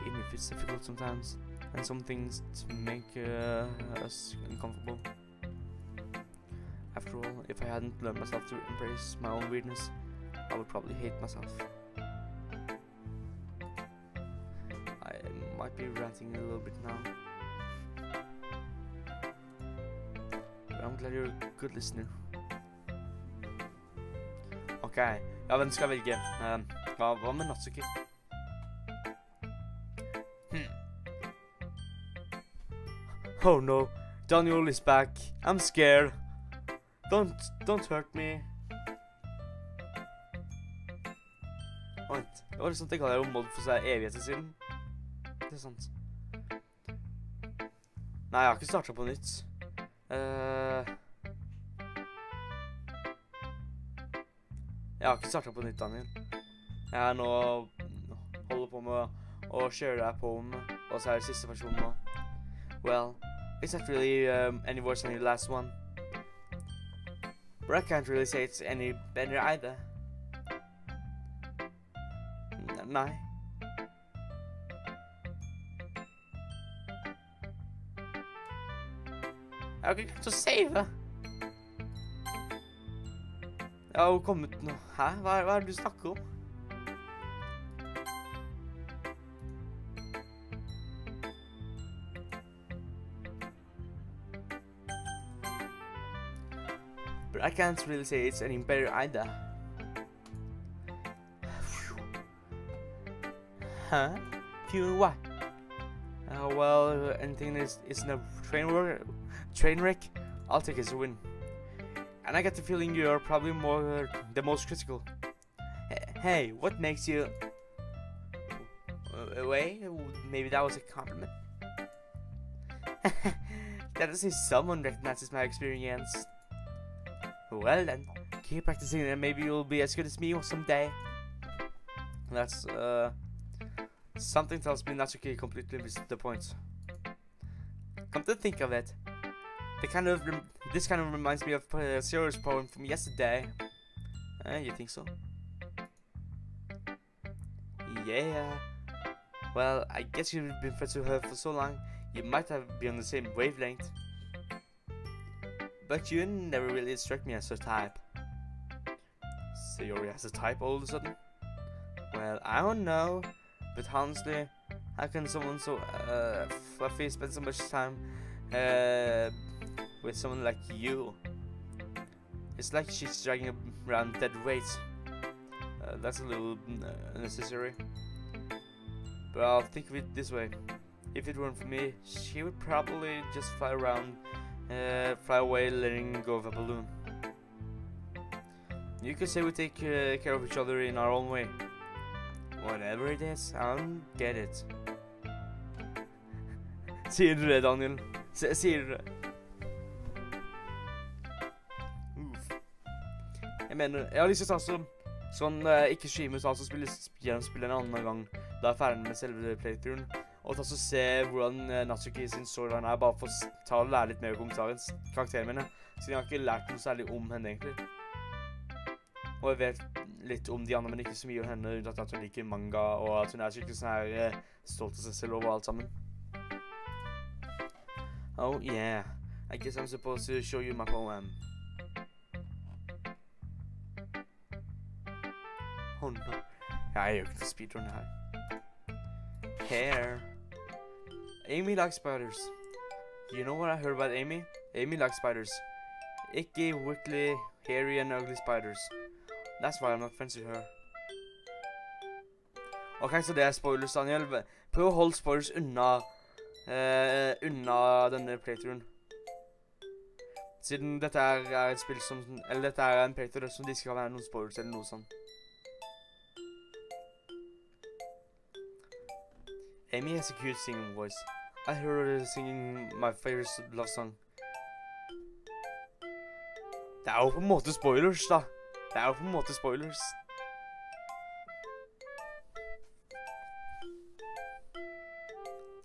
Even if it's difficult sometimes, and some things make us uncomfortable. After all, if I hadn't learned myself to embrace my own weirdness, I would probably hate myself. might be ranting a little bit now. But I'm glad you're a good listener. Ok, ja, hvem skal jeg velge? Hva med Natsuki? Oh no, Daniel is back. I'm scared. Don't hurt me. Vent, det var liksom at jeg hadde jo mod for seg evigheter siden. Det er sant. Nei, jeg har ikke startet på nytt. Jeg har ikke startet på nytt, Daniel. Jeg er nå holder på med å kjøre deg på med, og så er det siste versjon nå. Well, it's not really any worse than your last one. But I can't really say it's any better either. Nei. Jeg har ikke klart å save. Jeg har jo kommet nå. Hæ? Hva er det du snakker om? But I can't really say it's any better either. Huh? What? Well, anything is in a train wreck, I'll take it as a win. And I get the feeling you're probably the most critical. Hey, what makes you... Wait, maybe that was a compliment? That is if someone recognizes my experience. Well then, keep practicing and maybe you'll be as good as me someday. That's, something tells me Natsuki completely missed the point. Come to think of it, this kind of reminds me of Zero's poem from yesterday. You think so? Yeah. Well, I guess you've been friends with her for so long, you might have been on the same wavelength. But you never really struck me as her type. Sayori has a type all of a sudden? Well, I don't know. But honestly, how can someone so fluffy spend so much time with someone like you? It's like she's dragging around dead weight. That's a little unnecessary. But I'll think of it this way. If it weren't for me, she would probably just fly away letting go of a balloon. You could say we take care of each other in our own way. Whatever it is, I don't get it. Sier du det, Daniel? Sier du det? Jeg mener, jeg har lyst til å ta sånn ikke streamer, altså spille en annen gang, da er jeg ferdig med selve playthroughen, og ta så se hvordan Natsuki sin storyline er, bare for å ta og lære litt mer om karakteren mine, siden jeg har ikke lært noe særlig om henne egentlig. Og jeg vet litt om de andre, men ikke så mye om henne, unntatt at hun liker manga, og at hun er skikkelig sånn her stolt av seg selv over alt sammen. Oh yeah, I guess I'm supposed to show you my poem. Oh no, jeg gjør ikke til speedrun her. Hair. Amy likes spiders. You know what I heard about Amy? Amy likes spiders. Icky, wiggly, hairy and ugly spiders. That's why I'm not friends with her. Ok, så det er spoilers, Daniel. Prøv å holde spoilers unna denne playthroughen. Siden dette er et spill som, eller dette er en playthrough som de skal være noen spoilers eller noe sånt. Amy has a cute singing voice. I heard her singing my favorite love song. Det er jo på en måte spoilers, da. Det er jo på en måte spoilers.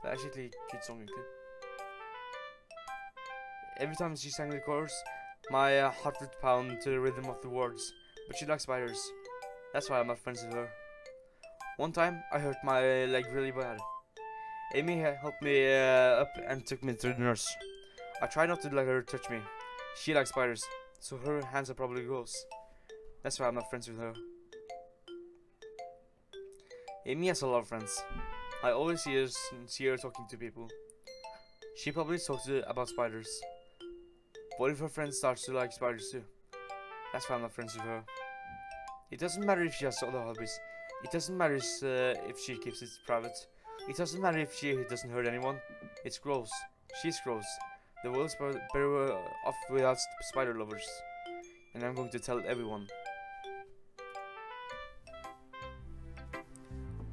Det er skikkelig cute song, egentlig. Every time she sang the chorus, my heart would pound to the rhythm of the words. But she likes spiders. That's why I'm not friends with her. One time, I hurt my leg really bad. Amy helped me up and took me to the nurse. I tried not to let her touch me. She likes spiders, so her hands are probably gross. That's why I'm not friends with her. Amy has a lot of friends. I always see her talking to people. She probably talks about spiders. What if her friend starts to like spiders too? That's why I'm not friends with her. It doesn't matter if she has other hobbies. It doesn't matter if she keeps it private. It doesn't matter if she doesn't hurt anyone. It's gross. She's gross. The world's better off without spider lovers. And I'm going to tell everyone.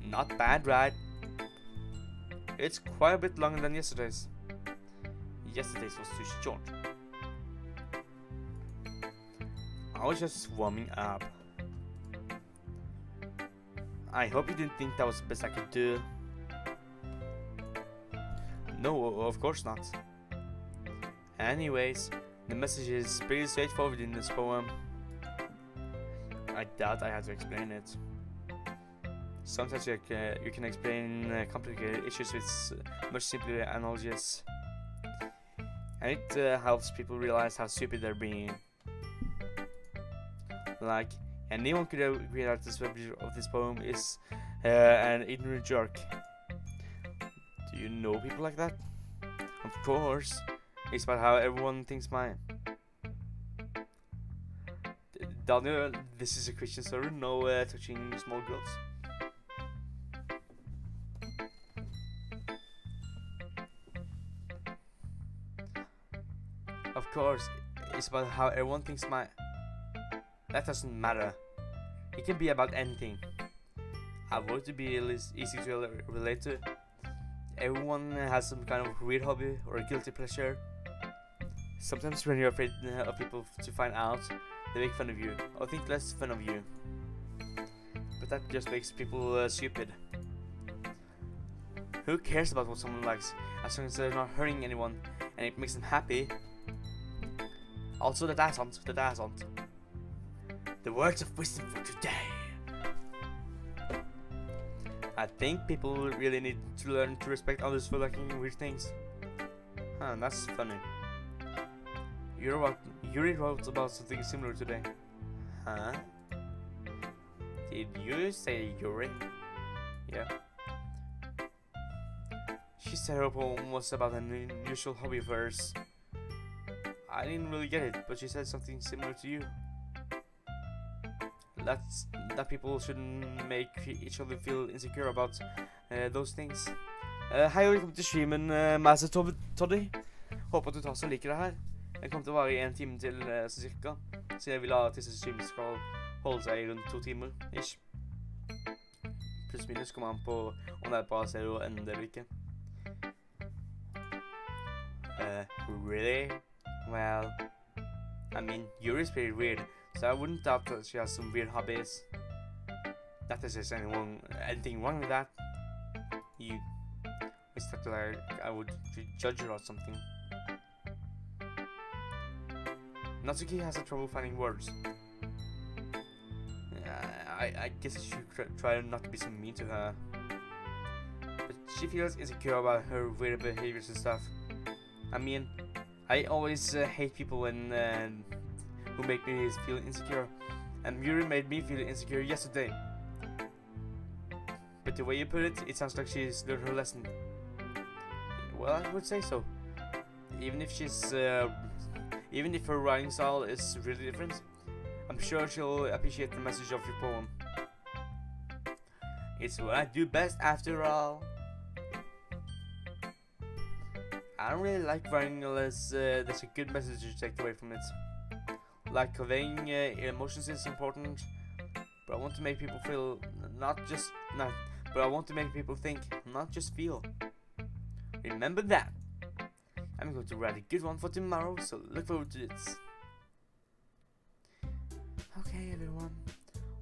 Not bad, right? It's quite a bit longer than yesterday's. Yesterday's was too short. I was just warming up. I hope you didn't think that was the best I could do. No, of course not. Anyways, the message is pretty straightforward in this poem. I doubt I have to explain it. Sometimes you can explain complicated issues with much simpler analogies. And it helps people realize how stupid they're being. Like, anyone could agree that the subject of this poem is an ignorant jerk. Do you know people like that? Of course. It's about how everyone thinks mine. Daniel, this is a Christian server, no touching small girls. Of course, it's about how everyone thinks mine. That doesn't matter. It can be about anything. I want it to be easy to relate to. Everyone has some kind of weird hobby or a guilty pleasure. Sometimes when you're afraid of people to find out, they make fun of you or think less fun of you. But that just makes people stupid. Who cares about what someone likes as long as they're not hurting anyone and it makes them happy? Also the dazzant. The words of wisdom for today. I think people really need to learn to respect others for liking weird things. Huh, that's funny. Yuri wrote about something similar today. Huh? Did you say Yuri? Yeah. She said her poem was about an unusual hobby of hers. I didn't really get it, but she said something similar to you. That people shouldn't make each other feel insecure about those things. Hei og velkommen til streamen Master Toddy. Håper at du tar så liker det her. Den kommer til å vare i 1 time til så cirka. Så jeg vil at disse streamene skal holde seg i rundt 2 timer ish. Pluss minus kommer an på om det er bra serie og ende eller ikke. Really? Well, I mean, Yuri's pretty weird. So I wouldn't doubt that she has some weird hobbies. Not that there's anything wrong with that. It's not like I would judge her or something. Natsuki has a trouble finding words. I guess I should try not to be so mean to her. But she feels insecure about her weird behaviors and stuff. I mean, I always hate people when who make me feel insecure, and Yuri made me feel insecure yesterday. But the way you put it, it sounds like she's learned her lesson. Well, I would say so. Even if her writing style is really different, I'm sure she'll appreciate the message of your poem. It's what I do best after all. I don't really like writing unless there's a good message to take away from it. Like conveying emotions is important, but I want to make people feel but I want to make people think, not just feel. Remember that. I'm going to write a good one for tomorrow, so look forward to it. Okay, everyone,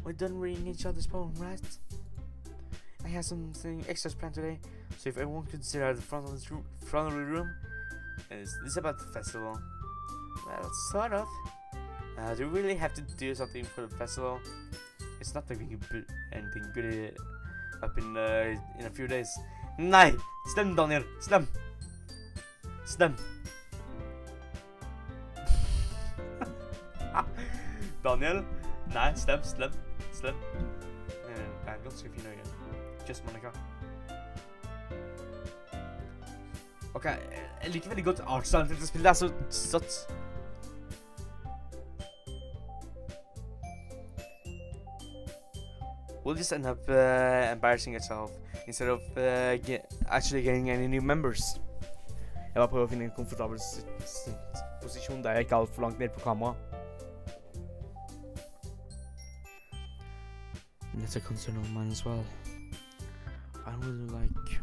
we're done reading each other's poem, right? I have something extra planned today, so if everyone could sit at the front of the room. Is this about the festival? Well, sort of. Do we really have to do something for the festival? It's not like we can put anything good up in a few days. Nei! Stem, Daniel! Stem! Daniel? Nei, stem. Det er ganske fin øye. Just Monica. Ok, jeg liker veldig godt artstyle til dette spillet. Det er så søtt. We'll just end up embarrassing yourself instead of actually getting any new members. Jeg bare prøver å finne en komfortabel posisjon der jeg ikke er alt for langt ned på kamera. That's a concern of mine as well. I don't really like...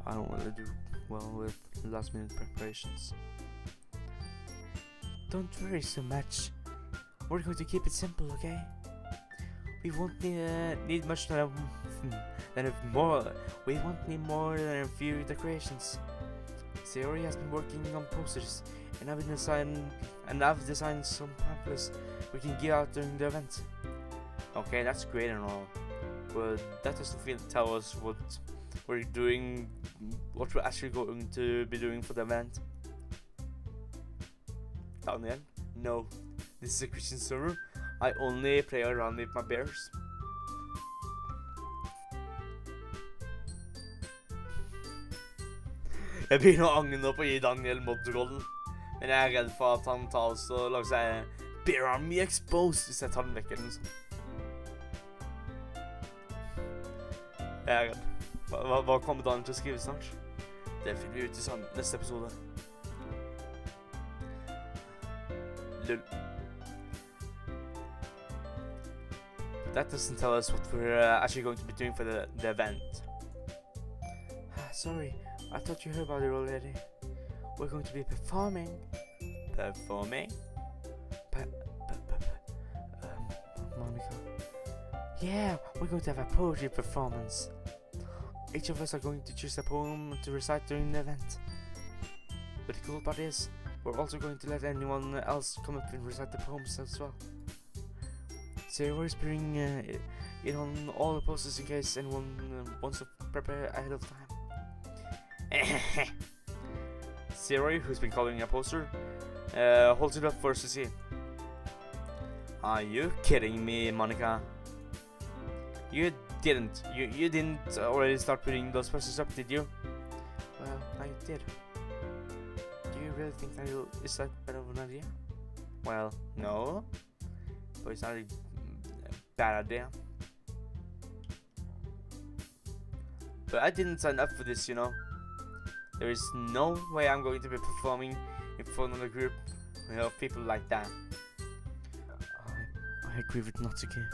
I don't really do well with last minute preparations. Don't worry so much. We're going to keep it simple, okay? We won't need much than we won't need more than a few decorations. Theory has been working on posters, and I've designed some pamphlets we can give out during the event. Okay, that's great and all, but that doesn't tell us what we're doing, what we're actually going to be doing for the event. Daniel, no, this is a Christian server. I only play around with my bears. Jeg begynner å angre nå på å gi Daniel mod-rollen, men jeg er redd for at han tar oss og lager seg Bjørnearmeen exposed hvis jeg tar den vekk eller noe sånt. Jeg er redd. Hva kommer Daniel til å skrive snart? Det finner vi ut i neste episode. Lull. That doesn't tell us what we're actually going to be doing for the event. Sorry, I thought you heard about it already. We're going to be performing. Performing? Monica. Yeah, we're going to have a poetry performance. Each of us are going to choose a poem to recite during the event. But the cool part is, we're also going to let anyone else come up and recite the poems as well. So we're putting it on all the posters in case anyone wants to prepare ahead of time. Siri, who's been coloring a poster, holds it up for us to see. Are you kidding me, Monica? You didn't already start putting those posters up, did you? Well, I did. Do you really think is that better of an idea? Well, no. But it's not a bad idea. But I didn't sign up for this, you know. There is no way I'm going to be performing in front of a group of people like that. I agree with Natsuki.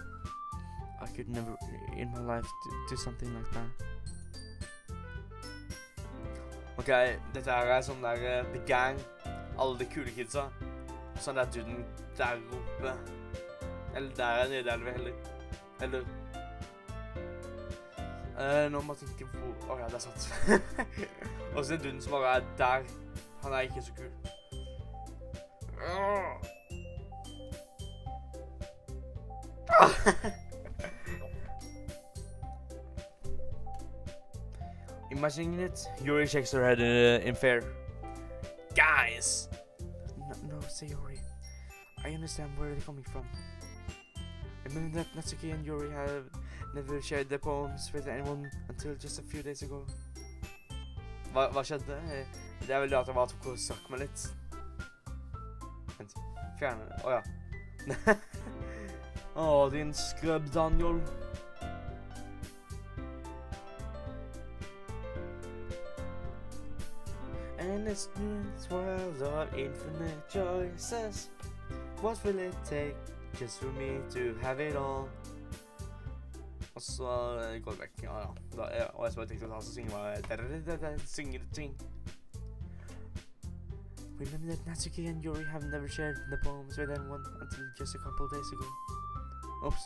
I could never in my life do something like that. Ok, dette her er sånn der The Gang, alle de kule kidsa. Sånn der duden der oppe. Eller der er nede, eller nå må jeg tenke hvor... Åja, det er sant. Og så den duden som bare er der. Han er ikke så kul. Imagining it, Yuri shakes her head in fear. Guys! No, Sayori. I understand where they're coming from. Remember that Natsuki and Yuri have never shared their poems with anyone until just a few days ago. Hva skjedde? Det er vel det at jeg bare tok og søk meg litt. Vent, fjerne det. Åja. Din skrubb, Daniel. And this world of infinite choices. What will it take just for me to have it all? Og så går det vekk. Ja. Og jeg bare tenkte å ta så synger ting. Remember that Natsuki and Yuri have never shared the poems with anyone until just a couple days ago. Oops.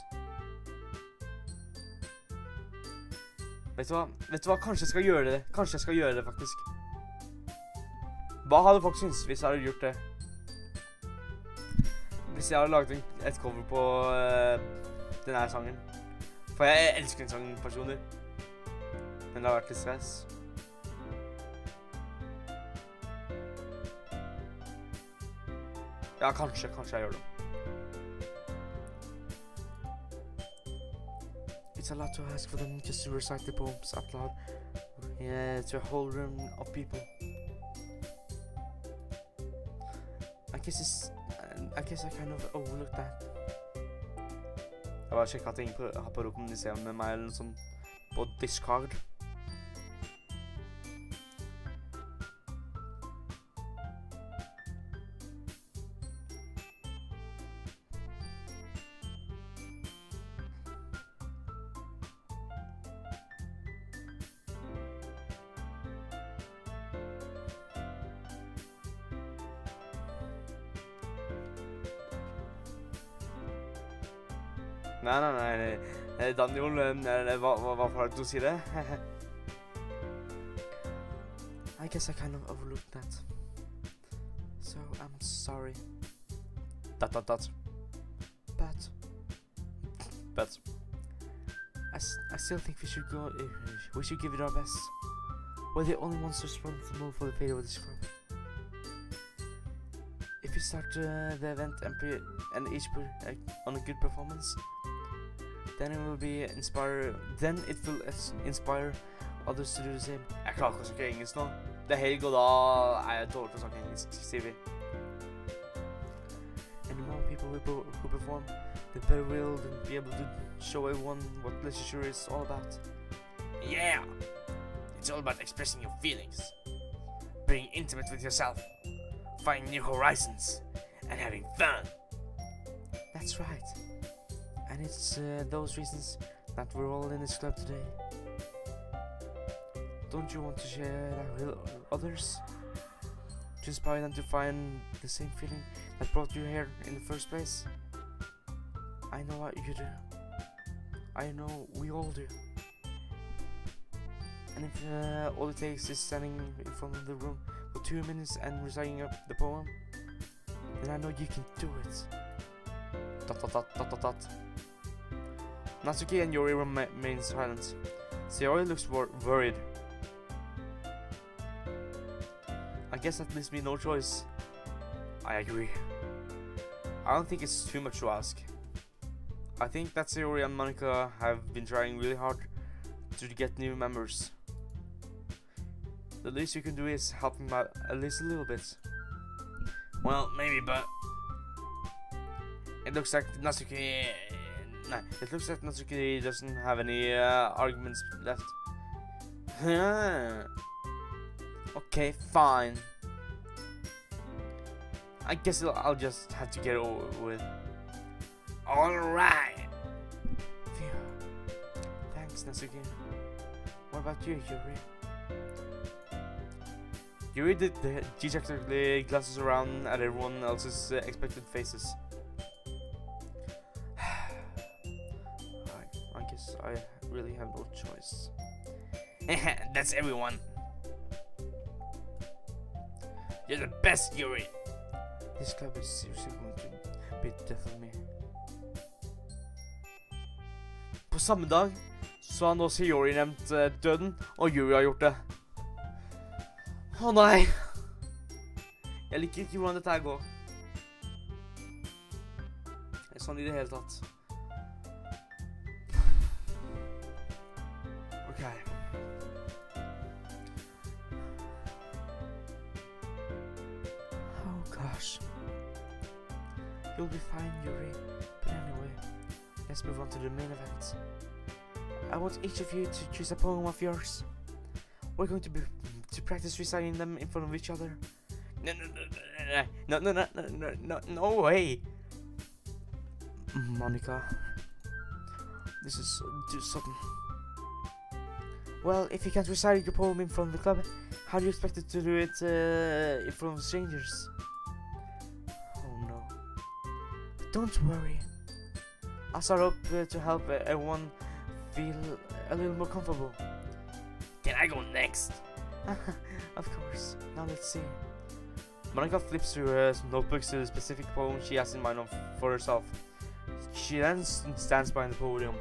Vet du hva? Kanskje jeg skal gjøre det. Kanskje jeg skal gjøre det, faktisk. Hva hadde folk syntes hvis jeg hadde gjort det? Hvis jeg hadde laget et cover på denne sangen. For jeg elsker den sangen, personer. Men det har vært litt stress. Ja, kanskje jeg gjør det. It's a lot to ask for them just to recite the poems out loud to a whole room of people. I guess I kind of overlooked that. Jeg bare sjekket at ingen har prøvd å kommunisere med meg eller noe sånt på Discord. Nei, Daniel, hva får du å si det? I guess I kind of overlooked that. So, I'm sorry. But I still think we should give it our best. We're the only ones responsible for the fate of this group. If we start the event and each on a good performance, then it will inspire others to do the same. Jeg klarer ikke å snakke engelsk nå. Det er helg, og da er jeg dårlig til å snakke engelsk, sier vi. And the more people who perform, the better we'll be able to show everyone what literature is all about. Yeah! It's all about expressing your feelings, being intimate with yourself, finding new horizons, and having fun. That's right. And it's those reasons that we're all in this club today. Don't you want to share that with others? To inspire them to find the same feeling that brought you here in the first place? I know what you do. I know we all do. And if all it takes is standing in front of the room for 2 minutes and reciting the poem, then I know you can do it. Natsuki and Yuri remain silent. Sayori looks worried. I guess that leaves me no choice. I agree. I don't think it's too much to ask. I think that Sayori and Monica have been trying really hard to get new members. The least you can do is help them out at least a little bit. Well, maybe, but it looks like Natsuki doesn't have any arguments left. Okay, fine. I guess I'll just have to get over with. Alright! Thanks, Natsuki. What about you, Yuri? Yuri dejectedly glances around at everyone else's expected faces. I guess I really have no choice. That's everyone. You're the best, Yuri. This club is seriously going to beat the death of me. På samme dag så har nå Sayori nevnt døden, og Yuri har gjort det. Å nei! Jeg liker ikke hvordan dette her går. Det er sånn i det hele tatt. Ok. Oh gosh. You'll be fine, Yuri. But anyway, let's move on to the main event. I want each of you to choose a poem of yours. We're going to practice reciting them in front of each other. No way! Monica, this is too sudden. Well, if you can't recite your poem in front of the club, how do you expect it to do it in front of strangers? Oh no. But don't worry. I'll start up to help everyone feel a little more comfortable. Can I go next? Of course. Now let's see. Monica flips through her notebooks to the specific poem she has in mind for herself. She then stands behind the podium.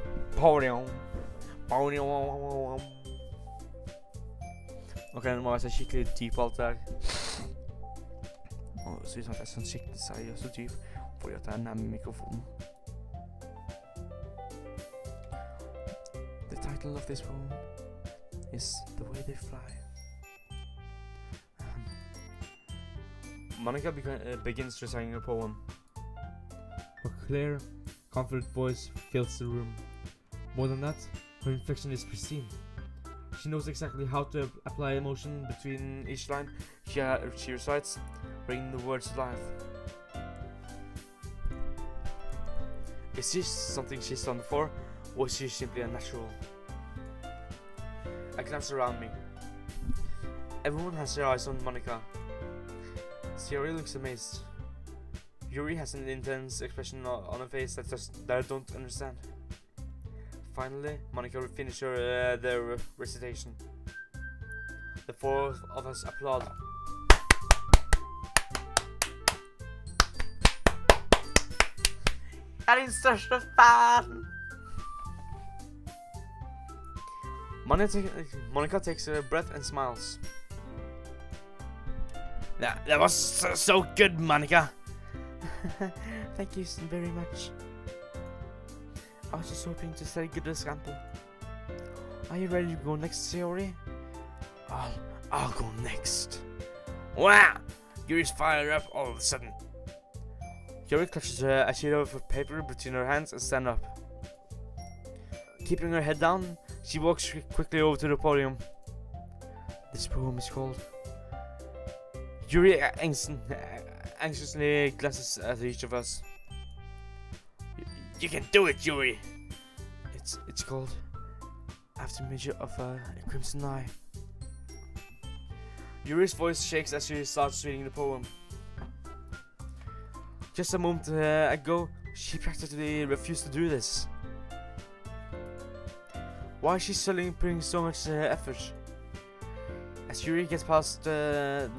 Okay, nå må jeg se skikkelig dyp på alt det her. Nå synes jeg at jeg er sånn skikkelig seriøs og dyp, fordi at jeg er nærmere mikrofonen. The title of this poem is The Way They Fly. Monica begins reciting her poem. Her clear, confident voice fills the room. More than that, her inflection is pristine. She knows exactly how to apply emotion between each line she recites, bringing the words to life. Is this something she's done before, or is she simply a natural? I glance around me. Everyone has their eyes on Monica. Sayori looks amazed. Yuri has an intense expression on her face that I don't understand. Finally, Monica finishes their recitation. The four of us applaud. Jag är din största fan! Monica takes a breath and smiles. That was so good, Monica. Thank you very much. I was just hoping to set a good example. Are you ready to go next, Sayori? I'll go next. Wow! Yuri's fired up all of a sudden. Yuri clutches a sheet of paper between her hands and stands up. Keeping her head down, she walks quickly over to the podium. This poem is called... Yuri anxiously glances at each of us. You can do it, Yuri! It's called... After Midget of a Crimson Eye. Yuri's voice shakes as she starts reading the poem. Just a moment ago, she practically refused to do this. Why is she suddenly putting so much effort? As Yuri gets past the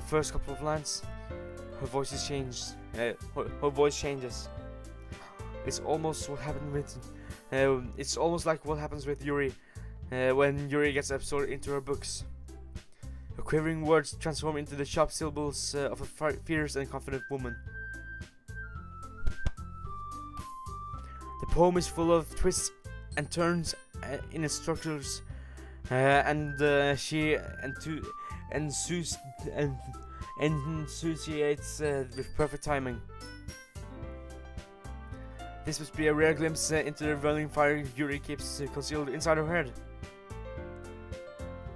first couple of lines, her voice changes. Her voice changes. It's almost what happened with. It's almost like what happens with Yuri when Yuri gets absorbed into her books. Her quivering words transform into the sharp syllables of a fierce and confident woman. The poem is full of twists and turns in its structures, and she enthusiates with perfect timing. This must be a rare glimpse into the running fire Yuri keeps concealed inside her head.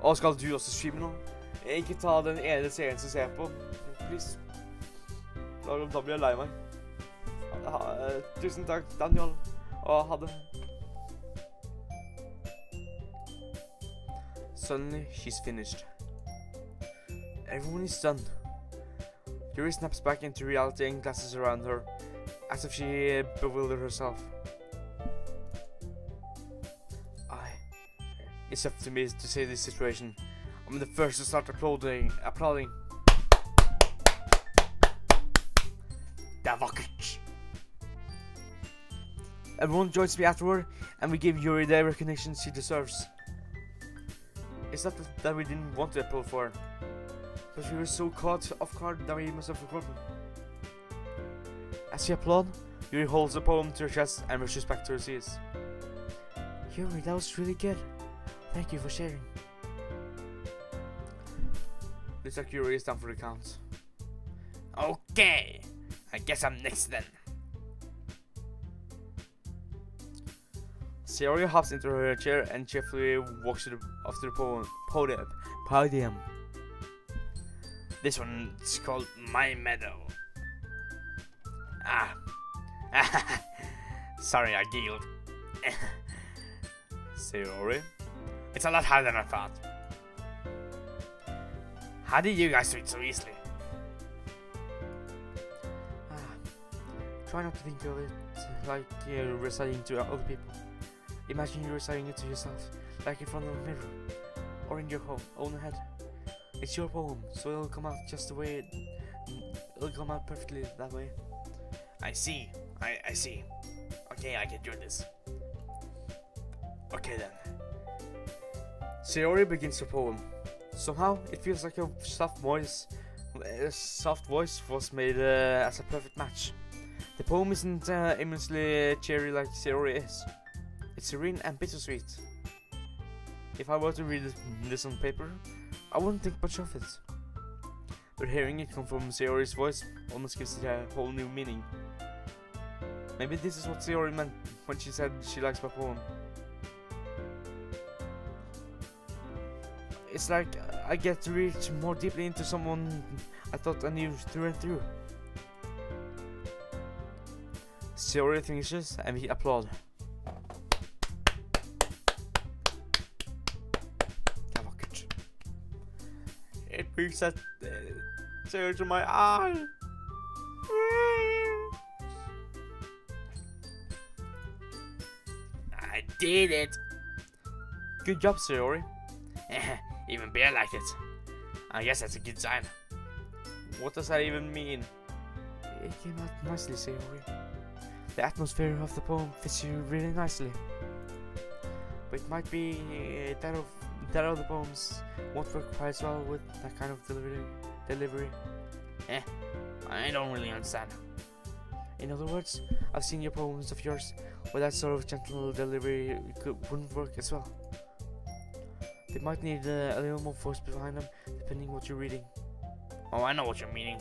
Og skal du også streame nå? Ikke ta den ene serien som ser på, please. Da blir jeg lei meg. Tusen takk, Daniel, og ha det. Suddenly, she's finished. Everyone is done. Yuri snaps back into reality and glances around her, as if she bewildered herself. It's up to me to save this situation. I'm the first to start applauding. Det vakkert. Everyone joins me afterward, and we give Yuri the recognition she deserves. It's not that we didn't want to applaud for her, but we were so caught off guard that we must have forgotten. As she applauds, Yuri holds the poem to her chest and rushes back to her seats. Yuri, that was really good. Thank you for sharing. Looks like Yuri is down for the count. Okay, I guess I'm next then. Sayori hops into her chair and cheerfully walks off to the podium. This one's called My Meadow. Sorry, I giggled. Sayori, it's a lot harder than I thought. How did you guys do it so easily? Try not to think of it like you're reciting to other people. Imagine you're reciting it to yourself, like in front of a mirror, or in your own head. It's your poem, so it'll come out just the way it'll come out perfectly that way. I see. I see. Okay, I can do this. Okay then. Sayori begins her poem. Somehow, it feels like her soft voice was made as a perfect match. The poem isn't immensely cheery like Sayori is. It's serene and bittersweet. If I were to read this on paper, I wouldn't think much of it. but hearing it come from Sayori's voice almost gives it a whole new meaning. Maybe this is what Sayori meant when she said she likes my poem. It's like I get to reach more deeply into someone I thought I knew through and through. Sayori finishes and we applaud. Det er vakkert. It brings that tear to my eye. I did it. Good job, Sayori. Even Bear liked it. I guess that's a good sign. What does that even mean? It came out nicely, Sayori. The atmosphere of the poem fits you really nicely. But it might be that other poems won't work quite as well with that kind of delivery. I don't really understand. In other words, I've seen your poems of yours where that sort of gentle delivery wouldn't work as well. They might need a little more force behind them, depending what you're reading. Oh, I know what you're meaning.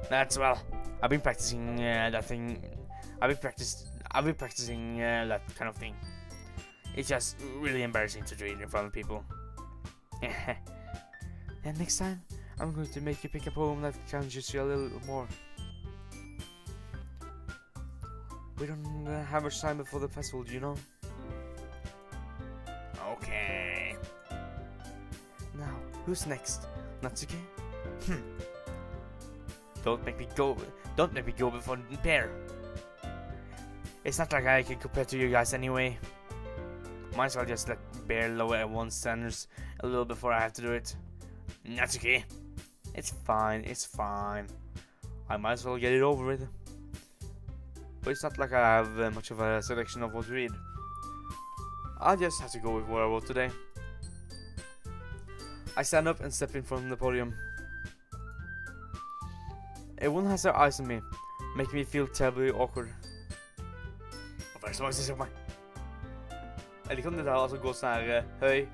That's well. I've been practicing that thing. I've been practicing that kind of thing. It's just really embarrassing to read in front of people. And next time, I'm going to make you pick a poem that challenges you a little more. We don't have much time before the festival, do you know? Okay. Now, who's next? Natsuki? Don't make me go before the pair. It's not like I can compare to you guys anyway. Might as well just let Bear lower everyone's standards a little before I have to do it. Natsuki. It's fine. I might as well get it over with. But it's not like I have much of a selection of what to read. I just have to go with what I wrote today. I stand up and step in from the podium. Everyone has their eyes on me, making me feel terribly awkward. Hva er det som faktisk ser på meg? Jeg liker om det der altså går sånn her høy,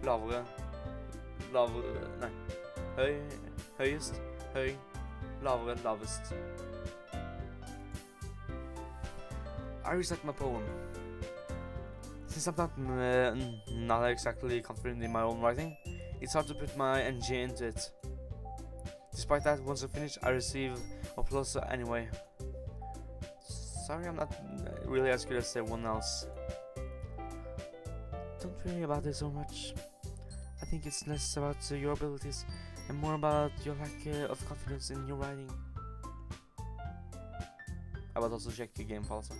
lavere, nei, høy, høyest, høy, lavere, lavest. I recite my poem. Since I'm not exactly confident in my own writing, it's hard to put my energy into it. Despite that, once I finish, I receive applause anyway. Sorry, I'm not really as good as everyone else. Don't worry about it so much. I think it's less about your abilities and more about your lack of confidence in your writing. Jeg vil også sjekke game altså.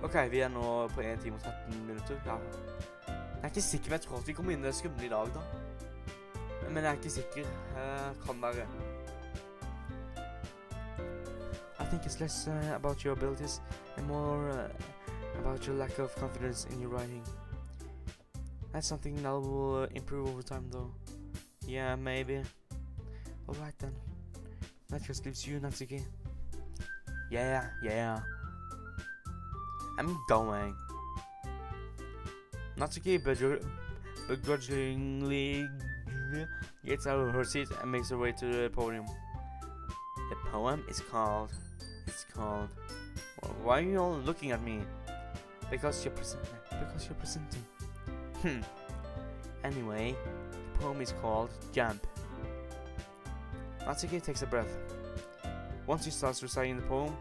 Ok, vi er nå på 1 time og 13 minutter. Ja. Jeg er ikke sikker, men jeg tror at vi kommer inn i det skumle i dag da. Men jeg er ikke sikker. Kan være. I think it's less about your abilities and more about your lack of confidence in your writing. That's something that will improve over time though. Yeah, maybe. Alright then. That just leaves you, Natsuki. Yeah. I'm going. Natsuki begrudgingly gets out of her seat and makes her way to the podium. The poem is called... Why are you all looking at me? Because you're presenting. Anyway, the poem is called Jump. Natsuki takes a breath. Once she starts reciting the poem,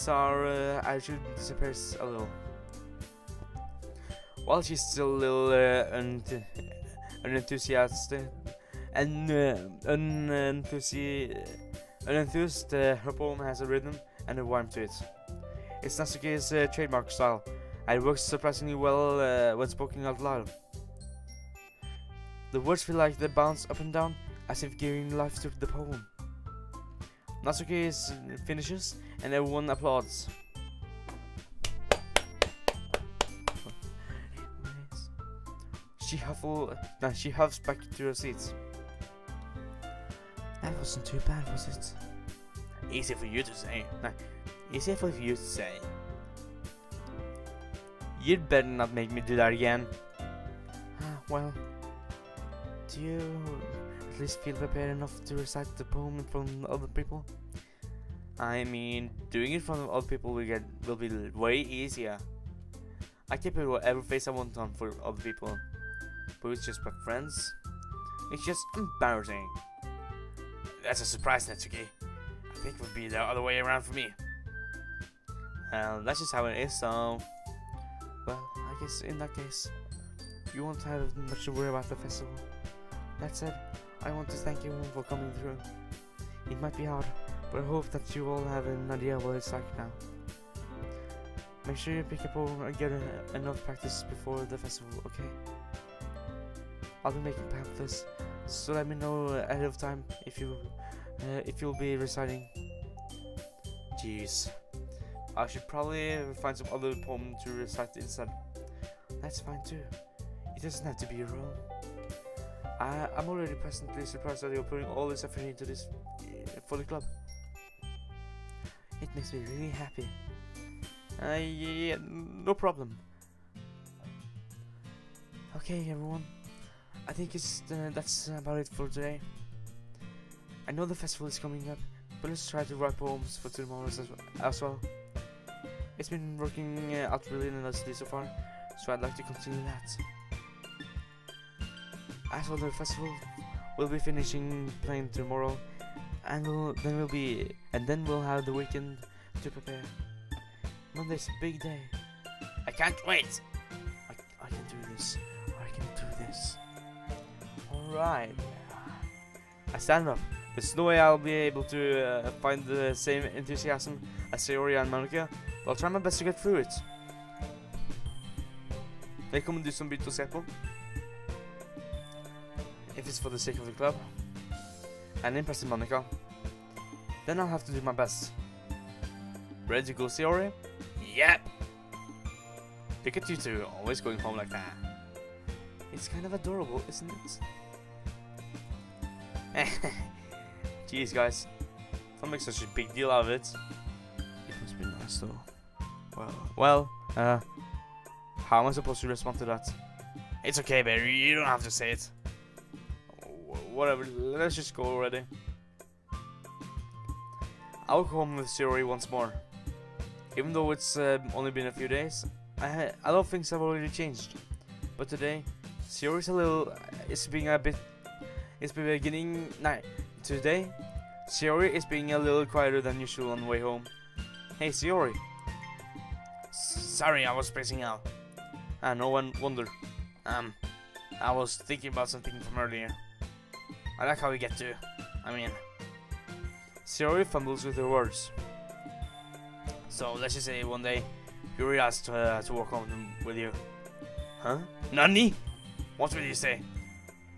our attitude disappears a little. While she's still a little unenthused, her poem has a rhythm and a warmth to it. It's Natsuki's trademark style, and it works surprisingly well when spoken out loud. The words feel like they bounce up and down, as if giving life to the poem. Natsuki finishes, and everyone applauds. She huffs back to her seat. That wasn't too bad, was it? Easy for you to say. Easy for you to say. You'd better not make me do that again. Well, do you at least feel prepared enough to recite the poem in front of other people? I mean, doing it in front of other people will be way easier. I can put whatever face I want on for other people, but it's just my friends. It's just embarrassing. That's a surprise, Netsuki. I think it would be the other way around for me. Well, that's just how it is, so... Well, I guess in that case, you won't have much to worry about the festival. That said, I want to thank you for coming through. It might be hard, but I hope that you all have an idea what it's like now. Make sure you pick up and get enough practice before the festival, okay? I'll be making pamphlets, so let me know ahead of time if you'll be reciting. Jeez, I should probably find some other poem to recite instead. That's fine too. It doesn't have to be your own. I'm already pleasantly surprised that you're putting all this effort into this for the club. It makes me really happy. Yeah, no problem. Okay, everyone. I think that's about it for today. I know the festival is coming up, but let's try to write poems for tomorrow as well. It's been working out really nicely so far, so I'd like to continue that. As for the festival, we'll be finishing playing tomorrow, and then we'll have the weekend to prepare. Monday's a big day. I can't wait. I can do this. I can do this. Alright. I stand up. There's no way I'll be able to find the same enthusiasm as Sayori and Manuka, but I'll try my best to get through it. Velkommen du som begynte å se på. If it's for the sake of the club and impressing Manuka, then I'll have to do my best. Ready to go, Sayori? Yep! Look at you two, always going home like that. It's kind of adorable, isn't it? Jeez, guys. Don't make such a big deal out of it. It must be nice, though. Well, how am I supposed to respond to that? It's okay, baby, you don't have to say it. Whatever, let's just go already. I'll go home with Sayori once more. Even though it's only been a few days, a lot of things have already changed. But today, Sayori's today, Sayori is being a little quieter than usual on the way home. Hey, Sayori. Sorry, I was spacing out. No one wonder. I was thinking about something from earlier. I like how we get to. Sayori fumbles with her words. So let's just say one day, Yuri asked to walk home with you. Huh? Nani? What will you say?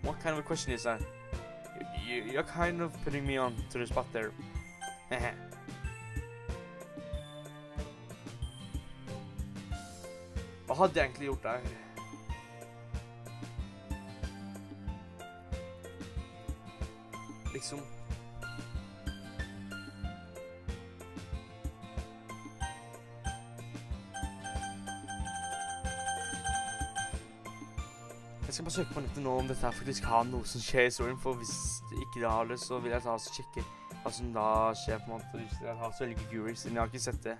What kind of a question is that? You're kind of putting me on to the spot there. Hva hadde jeg egentlig gjort der? Liksom. Jeg skal bare søke på nettet nå om dette faktisk har noe som skjer i historien, for hvis ikke det har det, så vil jeg ta og sjekke hva som da skjer på en måte. Jeg har så veldig curious, siden jeg har ikke sett det.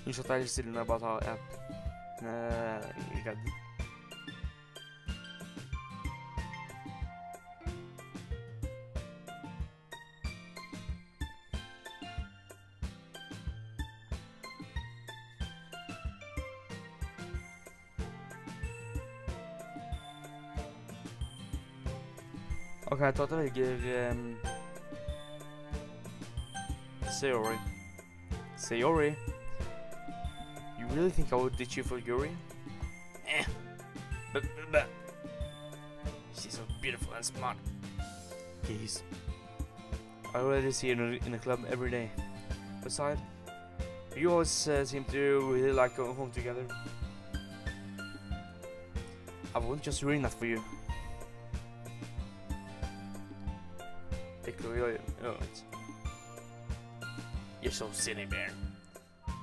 Unnskyld at jeg er litt stille når jeg bare tar redden. Ok, jeg tror at jeg velger Sayori. Sayori? You really think I would ditch you for Yuri? But she's so beautiful and smart. Jeez. I already see her in the club every day. Besides, You always seem to really like going home together. I won't just ruin that for you. You're so silly, Bear.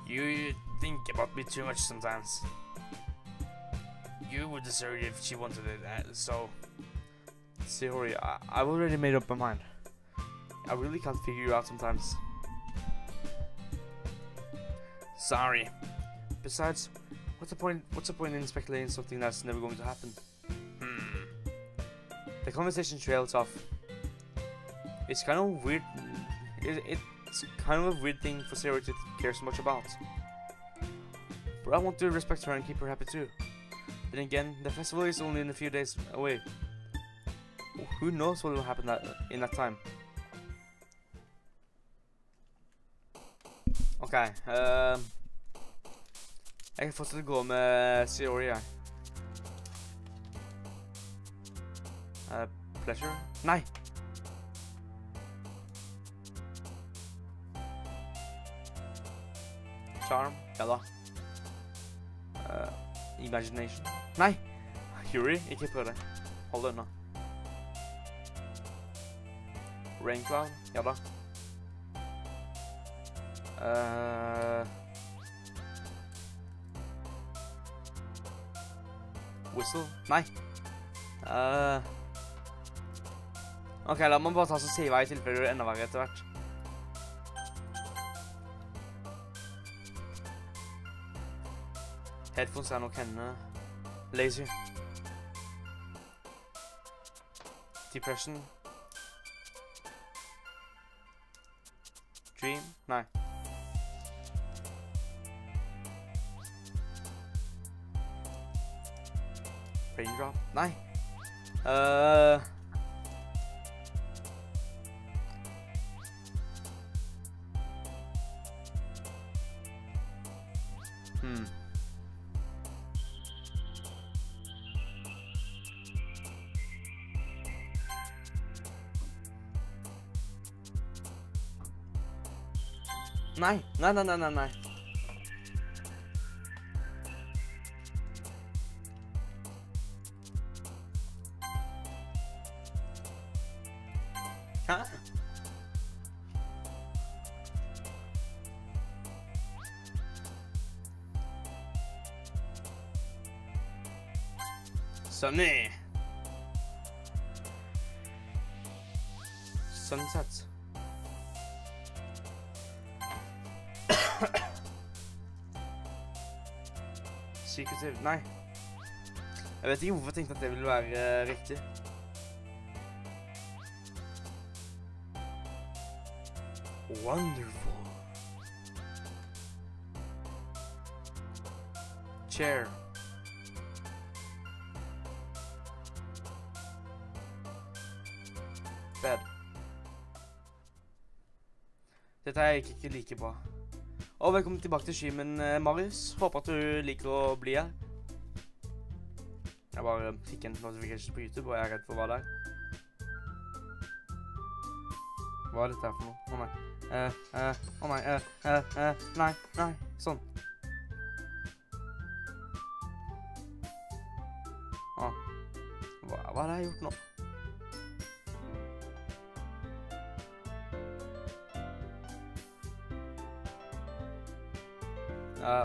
You think about me too much sometimes. You would desert it if she wanted it, so... Sorry, I've already made up my mind. I really can't figure you out sometimes. Sorry. Besides, what's the point in speculating something that's never going to happen? The conversation trails off. It's kind of weird. It's kind of a weird thing for Sarah to care so much about. But I want to respect her and keep her happy too. Then again, the festival is only in a few days away. Who knows what will happen in that time? Ok, jeg kan fortsette å gå med Theory, jeg. Pleasure? Nei! Charm? Ja da. Imagination? Nei! Fury? Ikke prøv det. Hold det unna. Raincloud? Ja da. Whistle? Nei. Ok, la meg bare ta så save i tilfelle det er enda verre etter hvert. Headphones er nok henne. Lazy. Depression. Dream? Nei. Raindrop? Nei. Nei, nei, nei, nei, nei, nei. Hæ? Sunny. Sunset. Secretive, nei. Jeg vet ikke hvorfor jeg tenkte at det ville være riktig. Wonderful. Chair. Bed. Dette er ikke like bra. Og velkommen tilbake til streamen, Marius. Håper at du liker å bli her. Jeg bare fikk en notification på YouTube, og jeg er redd for hva det er. Hva er dette her for noe? Å nei. Nei, nei. Sånn. Hva er det jeg har gjort nå?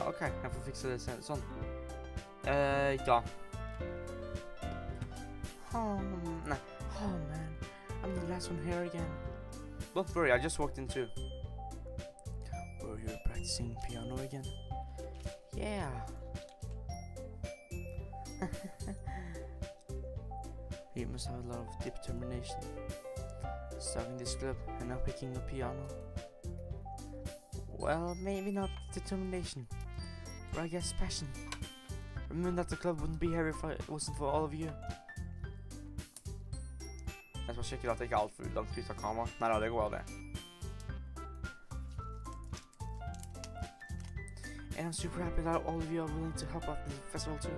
Ok, jeg får fikse det senere. Sånn. Ja. Oh, nei. Oh, man. I'm the last one here again. Don't worry, I just walked in too. Were you practicing piano again? Yeah. You must have a lot of determination. Starting this club and now picking a piano. Well, maybe not determination, but I guess passion. Remember that the club wouldn't be here if it wasn't for all of you. Jeg skal sjekke at jeg ikke er alt for langt ut av kamera. Nei da, det går det. And I'm super happy that all of you are willing to help out the festival too.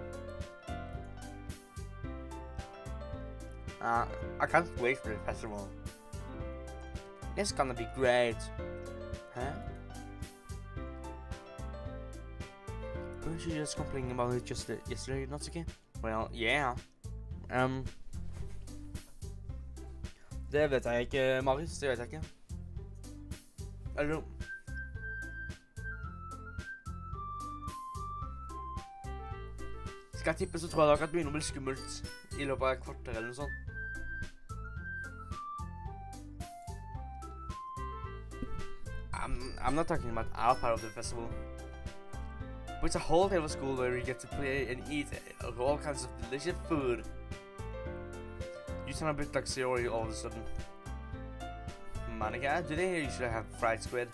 I can't wait for the festival. It's gonna be great. Huh? weren't you just complaining about it just yesterday, Natsuki? Well, yeah. Det vet jeg ikke, Marius. Det vet jeg ikke. Eller... Skal jeg tippe, så tror jeg det akkurat begynner å bli skummelt i løpet av et kvarter eller noe sånt. I'm not talking about our part of the festival. But it's a whole day of school where you get to play and eat all kinds of delicious food. You sound a bit like Sayori all of a sudden. Monica, do they usually have fried squid?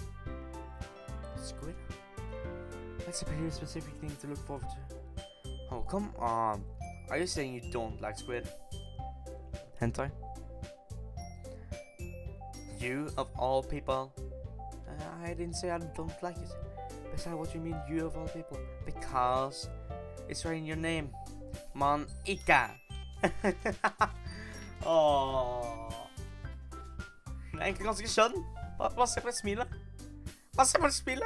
Squid? That's a pretty specific thing to look forward to. Oh, come on. Are you saying you don't like squid? Hentai? You, of all people? I didn't say I don't like it. Besides, what do you mean, you of all people? Because it's right in your name. Man, ikke. Åh. Det er egentlig ganske skjønn. Hva skal jeg på et smile? Hva skal jeg på et smile?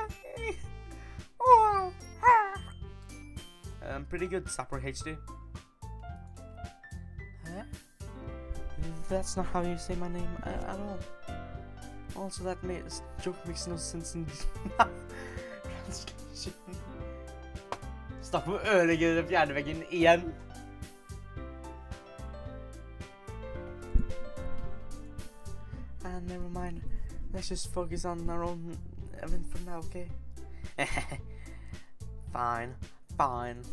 Pretty good, Sapper HD. Huh? That's not how you say my name at all. Also, that joke makes no sense in translation. Snakk om å ødelegge den fjerde veggen igjen. Never mind. Let's just focus on our own event for now, okay? Fine. Fine.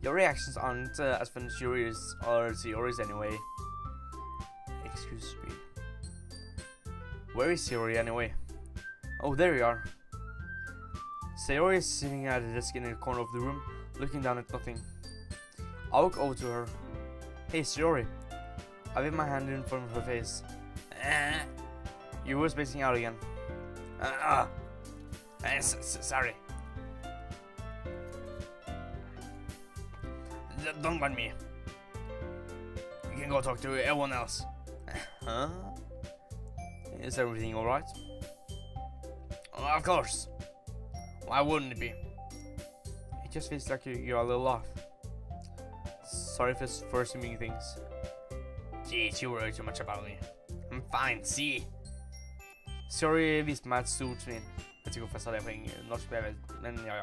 Your reactions aren't as fun as yours or Sayori's anyway. Excuse me. Where is Sayori anyway? Oh, there you are. Sayori is sitting at a desk in the corner of the room, looking down at nothing. I walk over to her. Hey, Sayori. I wave my hand in front of her face. You were spacing out again. Sorry. Don't mind me. You can go talk to everyone else. Huh? Is everything alright? Oh, of course. Why wouldn't it be? It just feels like you're a little off. Sorry for assuming things. Jeez, you worry too much about me. I'm fine, see? Sorry, viste meg et stort svin. Vet ikke hvorfor jeg sa det på norsk, men ja.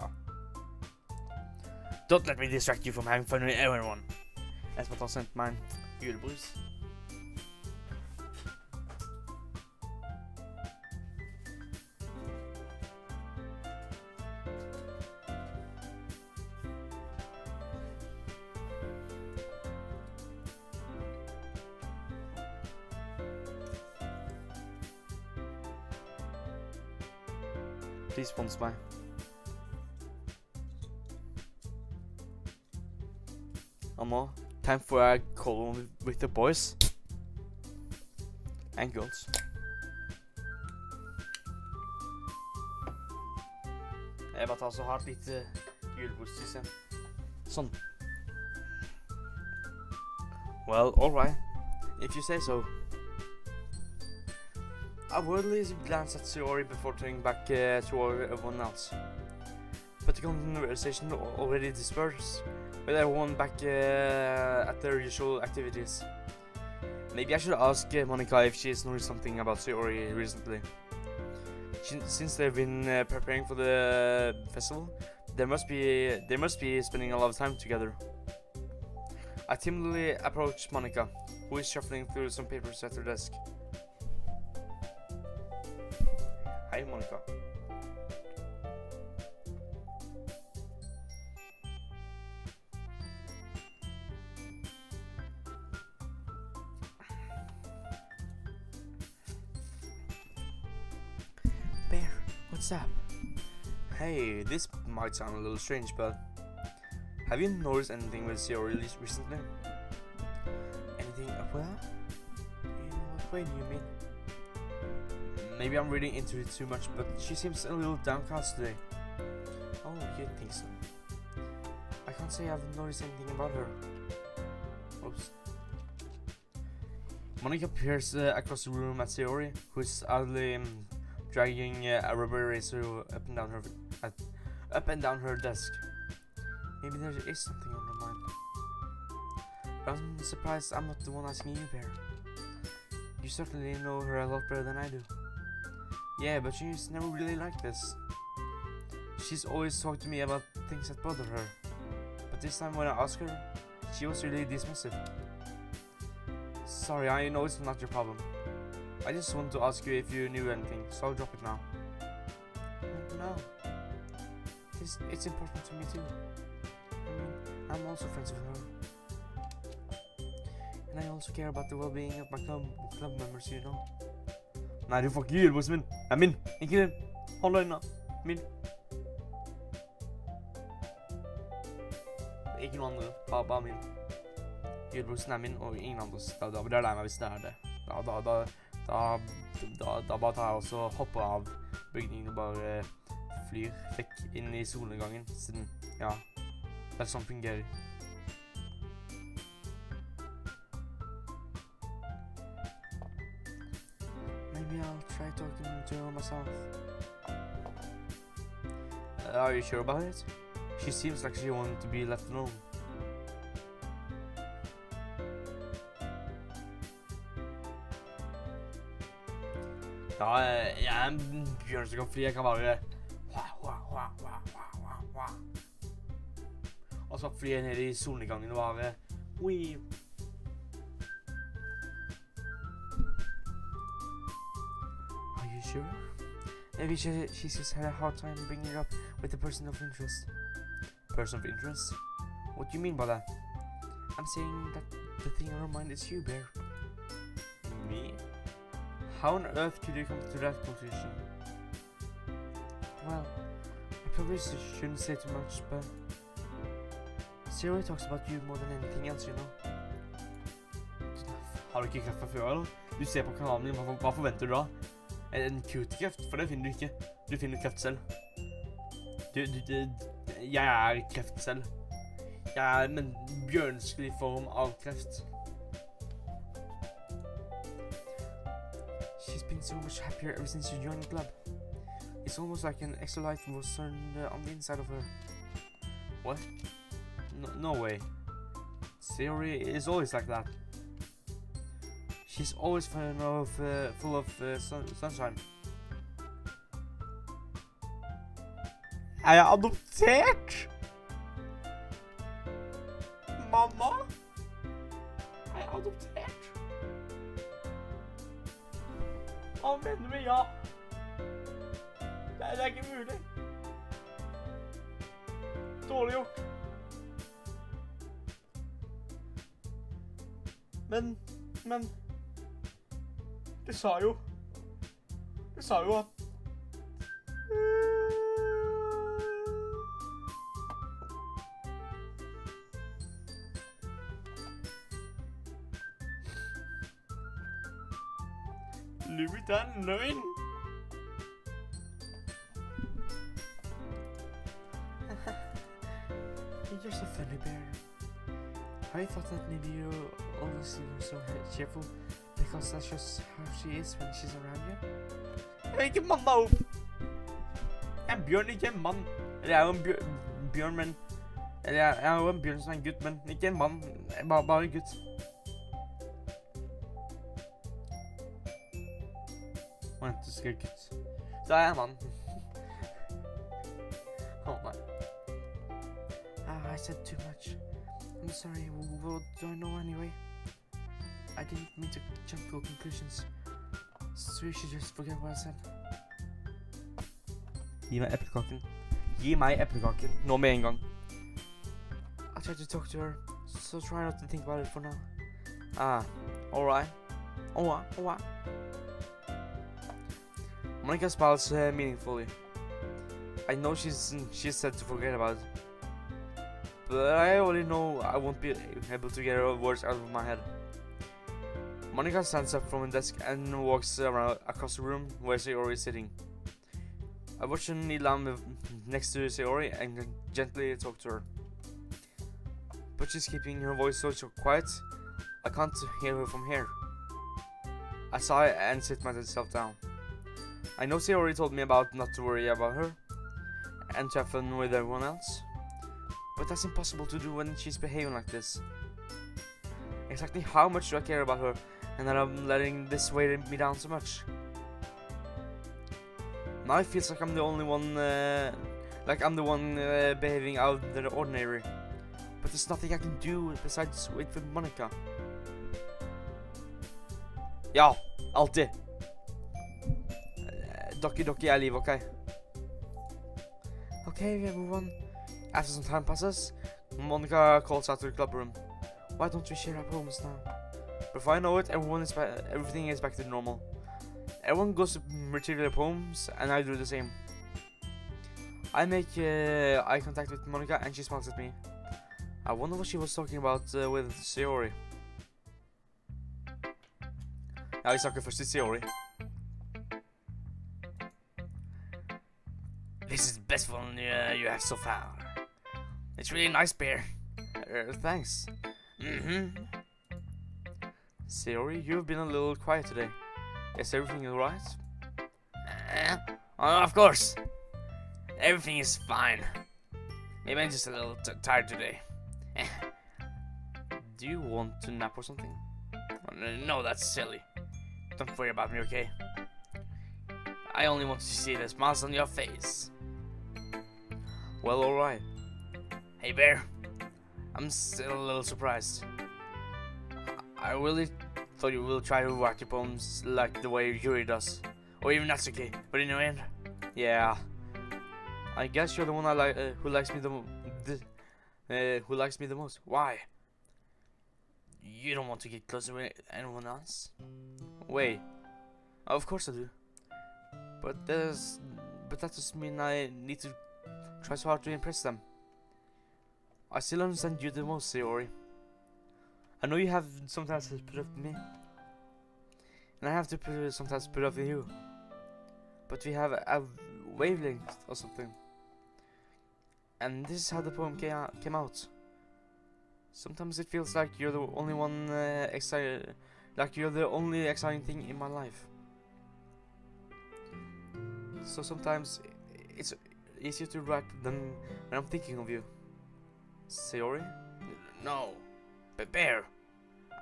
Don't let me distract you from having fun with everyone. Jeg som at han sendte meg en julebrus. Please sponsor me. Now, time for a call with the boys and girls. Jeg bare tar så hardt litt julebrus igjen. Sånn. Well, alright. If you say so. I worldly glance at Sayori before turning back to everyone else. But the conversation already dispersed, with everyone back at their usual activities. Maybe I should ask Monica if she's noticed something about Sayori recently. Since they've been preparing for the festival, they must be spending a lot of time together. I timidly approach Monica, who is shuffling through some papers at her desk. Hi, Monica. Bear, what's up? Hey, this might sound a little strange, but have you noticed anything with Sayori recently? Anything up with her? In what way do you mean? Maybe I'm reading into it too much, but she seems a little downcast today. Oh, you think so? I can't say I've noticed anything about her. Oops. Monica peers across the room at Sayori, who is idly dragging a rubber razor up and down up and down her desk. Maybe there is something on her mind. But I'm surprised I'm not the one asking you, Bear. You certainly know her a lot better than I do. Yeah, but she's never really like this. She's always talked to me about things that bother her. But this time when I asked her, she was really dismissive. Sorry, I know it's not your problem. I just want to ask you if you knew anything, so I'll drop it now. No. It's important to me too. I mean, I'm also friends with her. And I also care about the well-being of my club members, you know. Nei, du får ikke julebuksen min. Det er min, ikke din. Hold deg unna. Min. Ikke noen andre, bare min. Julebuksen er min, og ingen andres. Da blir jeg lei meg hvis det er det. Da bare tar jeg også og hopper av bygningen og bare flyr vekk inn i solnedgangen, siden, ja, det er sånn fungerer. Maybe I'll try talking to her myself. Are you sure about it? She seems like she wanted to be left alone. Ja, jeg er en bjørn som kan fly. Jeg kan bare og så fly jeg ned i solnedgangen og bare Are you sure? Maybe she's just had a hard time bringing it up with a person of interest. Person of interest? What do you mean by that? I'm saying that the thing on her mind is you, Bear. Me? How on earth could you come to that conclusion? Well, I probably shouldn't say too much, but Zero talks about you more than anything else, you know. Har du ikke kreft fra før, eller? Du ser på kanalen din, hva forventer du da? En kutekreft? For det finner du ikke. Du finner kreft selv. Jeg er kreft selv. Jeg er en bjørnskelig form av kreft. She's been so much happier ever since you joined the club. It's almost like an extra light was turned on the inside of her. What? No way. Theory is always like that. She's always full of sunshine. Er jeg adoptert? Mamma? Er jeg adoptert? Hva mener du med ja? Det er ikke mulig. Dårlig gjort. Men det sa jo at Louis, det er en løgn. You're so funny, Bear. I thought that maybe you always seem so cheerful because that's just how she is when she's around you. Jeg er ikke mann da opp. Jeg er en bjørn, ikke en mann. Eller jeg er jo en bjørn, men... Eller jeg er jo en bjørn som er en gutt, men ikke en mann. Bare en gutt. Vent, du skal gutt. Så er jeg en mann. Nei. I said too much. I'm sorry, what do I know anyway? I didn't mean to jump to conclusions, so you should just forget what I said. Gi meg eplekaken. Gi meg eplekaken. Nå med en gang. I'll try to talk to her, so try not to think about it for now. Alright. Alright. Monica smiles meaningfully. I know she's said to forget about it. But I already know I won't be able to get her words out of my head. Monica stands up from the desk and walks around across the room where Sayori is sitting. I watch her kneel down next to Sayori and gently talk to her. But she's keeping her voice so quiet, I can't hear her from here. I sigh and sit myself down. I know Sayori told me about not to worry about her, and to have fun with everyone else. But that's impossible to do when she's behaving like this. Exactly how much do I care about her, and that I'm letting this weigh me down so much? Now it feels like I'm the only one, behaving out of the ordinary. But there's nothing I can do besides wait for Monica. Ja, alltid. Doki doki live, okay? Okay, everyone. After some time passes, Monica calls out to the club room. Why don't we share our poems now? Before I know it, everything is back to normal. Everyone goes to retrieve their poems, and I do the same. I make eye contact with Monica, and she smiles at me. I wonder what she was talking about with Sayori. Ja, vi snakker først til Sayori. This is the best one you have so far. It's really nice beer. Thanks. Sayori, you've been a little quiet today. Is everything alright? Of course. Everything is fine. Maybe I'm just a little tired today. Do you want to nap or something? No, that's silly. Don't worry about me, okay? I only want to see the smiles on your face. Well, alright. Hey, Bear. I'm still a little surprised. I really thought you will try to write your poems like the way Yuri does. Or even Natsuki, but in the end... Yeah. I guess you're the one who likes me the most. Why? You don't want to get closer with anyone else? Wait. Of course I do. But that doesn't mean I need to try so hard to impress them. I still understand you the most, Sayori. I know you have sometimes to put up with me. And I have to sometimes put up with you. But we have a wavelength or something. And this is how the poem came out. Sometimes it feels like you're the only one excited, like you're the only exciting thing in my life. So sometimes it's easier to write than when I'm thinking of you. Sayori? No, but Bear,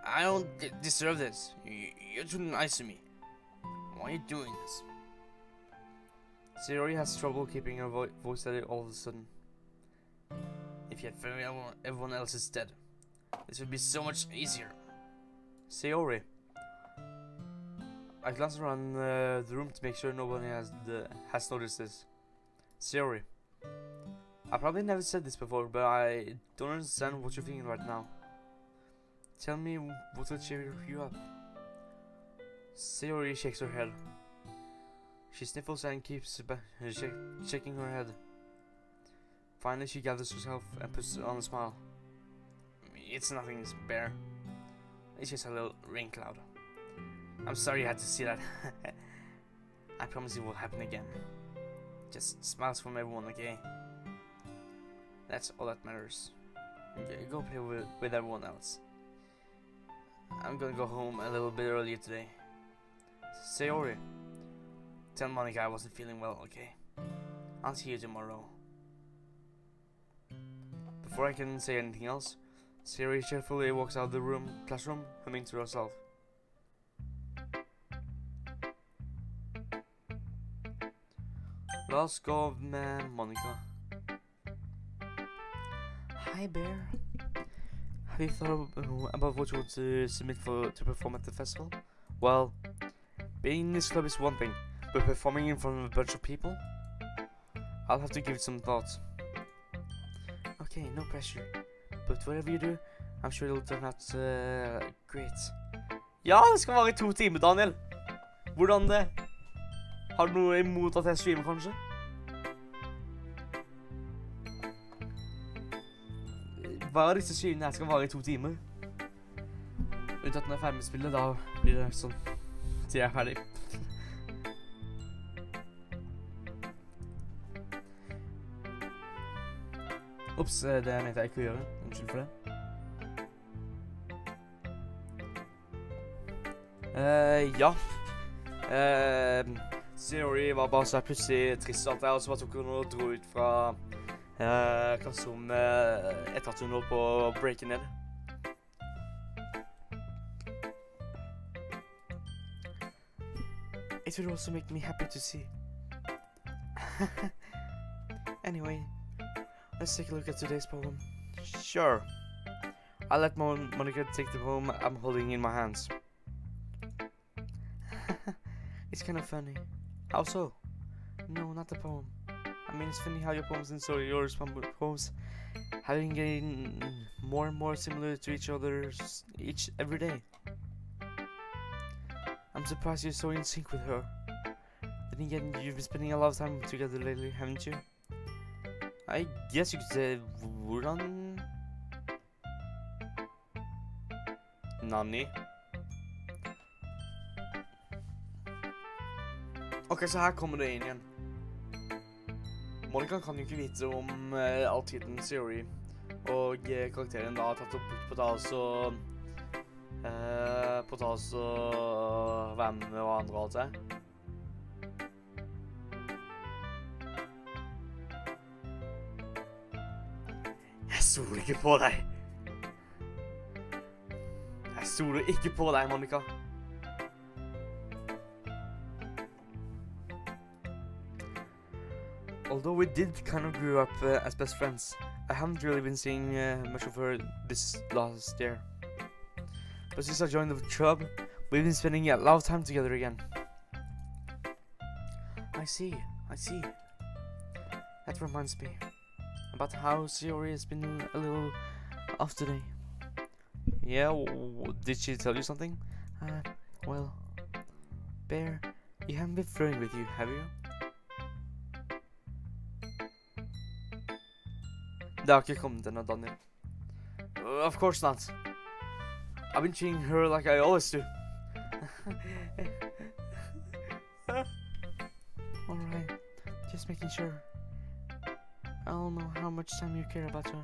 I don't deserve this. You're too nice to me. Why are you doing this? Sayori has trouble keeping her voice steady all of a sudden. If you had everyone else instead, this would be so much easier. Sayori. I glance around the room to make sure nobody has noticed this. Sayori. I probably never said this before, but I don't understand what you're thinking right now. Tell me what will cheer you up. Sayori shakes her head. She sniffles and keeps shaking her head. Finally, she gathers herself and puts on a smile. It's nothing, Bear. It's just a little rain cloud. I'm sorry you had to see that. I promise it won't happen again. Just smiles from everyone, okay? That's all that matters. Okay, go play with everyone else. I'm gonna go home a little bit earlier today. Sayori. Tell Monica I wasn't feeling well, okay? I'll see you tomorrow. Before I can say anything else, Sayori cheerfully walks out of the classroom, humming to herself. Let's go, Monica. Hi, Bear. Have you thought about what you want to submit to perform at the festival? Well, being in this club is one thing, but performing in front of a bunch of people? I'll have to give it some thought. Okay, no pressure. But whatever you do, I'm sure it'll turn out great. Ja, det skal vare 2 timer, Daniel. Hvordan det? Har du noe imot at jeg streamer, kanskje? Hva er disse streamene her skal vare i 2 timer? Unntatt når jeg er ferdig med spillet, da blir det sånn til jeg er ferdig. Ops, det mente jeg ikke å gjøre. Unnskyld for det. Ja. Theory var bare så plutselig trist alt der, og så bare tok hun og dro ut fra klasserommet etter at hun holdt på å breake ned. It would also make me happy to see. Anyway, let's take a look at today's poem. Sure. I'll let Monica take the poem I'm holding in my hands. It's kind of funny. How so? No, not the poem. I mean, it's funny how your poems and so yours poems have been getting more and more similar to each other every day. I'm surprised you're so in sync with her. Then again, you've been spending a lot of time together lately, haven't you? I guess you could say hvordan? Nani? Ok, så her kommer det inn igjen. Monica kan jo ikke vite om alltiden Theory, og karakteren da har tatt opp på tas og hvem og andre alt seg. Jeg stoler ikke på deg. Jeg stoler ikke på deg, Monica. Although we did kind of grew up as best friends, I haven't really been seeing much of her this last year. But since I joined the club, we've been spending a lot of time together again. I see. That reminds me about how Theory has been a little off today. Yeah, did she tell you something? Well, Bear, you haven't been flirting with you, have you? Det har ikke kommet ennå, Daniel. Of course not. I've been treating her like I always do. Alright, just making sure. I don't know how much time you care about her.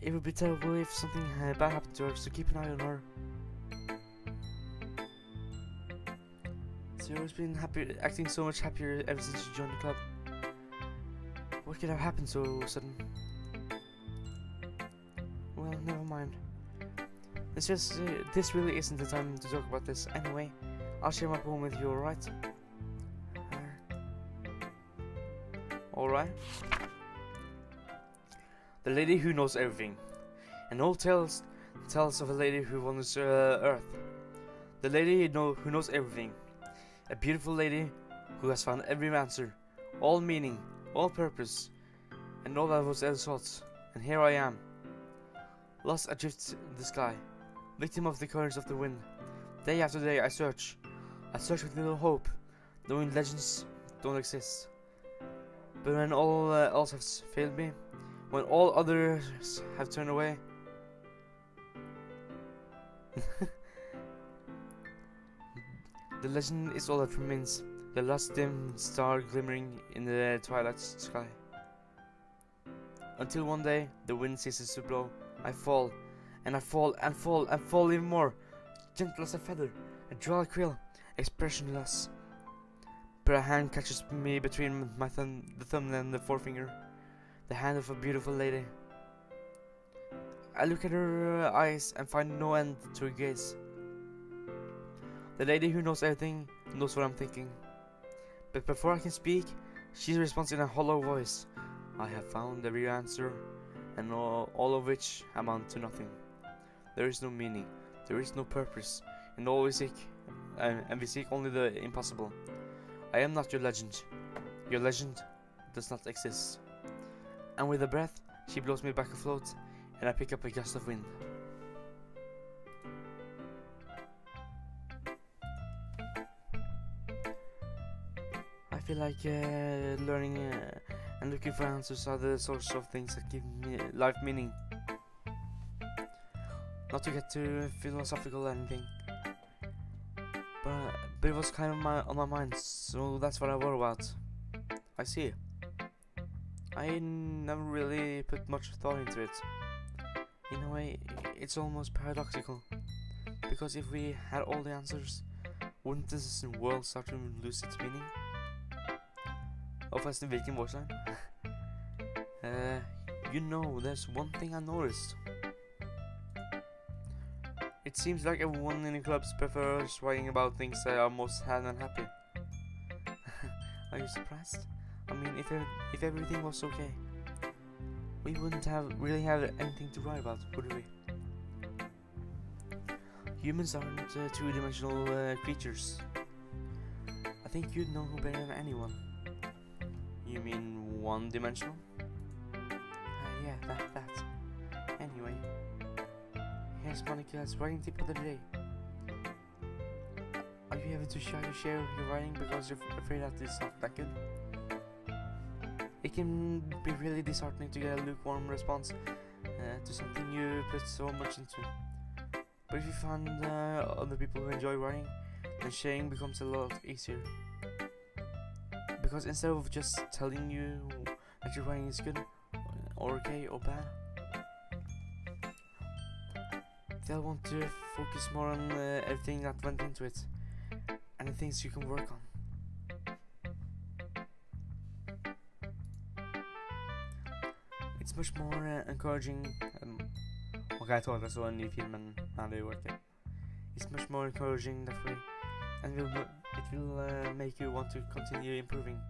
It would be terrible if something bad happened to her, so keep an eye on her. Zero's been acting so much happier ever since she joined the club. What could have happened so sudden? Well, never mind. This really isn't the time to talk about this. Anyway, I'll share my poem with you, alright? Alright? The lady who knows everything. An old tale tells of a lady who wanders Earth. The lady who knows everything. A beautiful lady who has found every answer, all meaning, all purpose, and all that was ever sought. And here I am, lost adrift in the sky, victim of the currents of the wind. Day after day I search with little hope, knowing legends don't exist. But when all else has failed me, when all others have turned away, the legend is all that remains, the last dim star glimmering in the twilight sky. Until one day, the wind ceases to blow, I fall, and I fall, and fall, and fall even more, gentle as a feather, a dry quill, expressionless. But a hand catches me between the thumb and the forefinger, the hand of a beautiful lady. I look at her eyes and find no end to her gaze. The lady who knows everything knows what I'm thinking. But before I can speak, she responds in a hollow voice. I have found every answer, and all of which amount to nothing. There is no meaning, there is no purpose, and all we seek, and we seek only the impossible. I am not your legend. Your legend does not exist. And with a breath, she blows me back afloat, and I pick up a gust of wind. I feel like learning and looking for answers are the sorts of things that give me life meaning. Not to get too philosophical or anything, but it was kind of on my mind, so that's what I wrote about. I see. I never really put much thought into it. In a way, it's almost paradoxical. Because if we had all the answers, wouldn't this world start to lose its meaning? Og forresten, hvilken voice line? You know, there's one thing I noticed. It seems like everyone in the clubs prefers writing about things that are most sad and happy. Are you surprised? I mean, if everything was okay, we wouldn't really have anything to write about, would we? Humans aren't two-dimensional creatures. I think you'd know better than anyone. You mean one-dimensional? Yeah, that. Anyway, here's Monica's writing tip of the day. Are you ever too shy to share your writing because you're afraid that it's not that good? It can be really disheartening to get a lukewarm response to something you put so much into. But if you find other people who enjoy writing, then sharing becomes a lot easier. Because instead of just telling you that your writing is good, or okay, or bad, they'll want to focus more on everything that went into it, and the things you can work on. It's much more encouraging. Okay, I thought I saw a new film and now they work it. It's much more encouraging that way, and it will make you want to continue improving.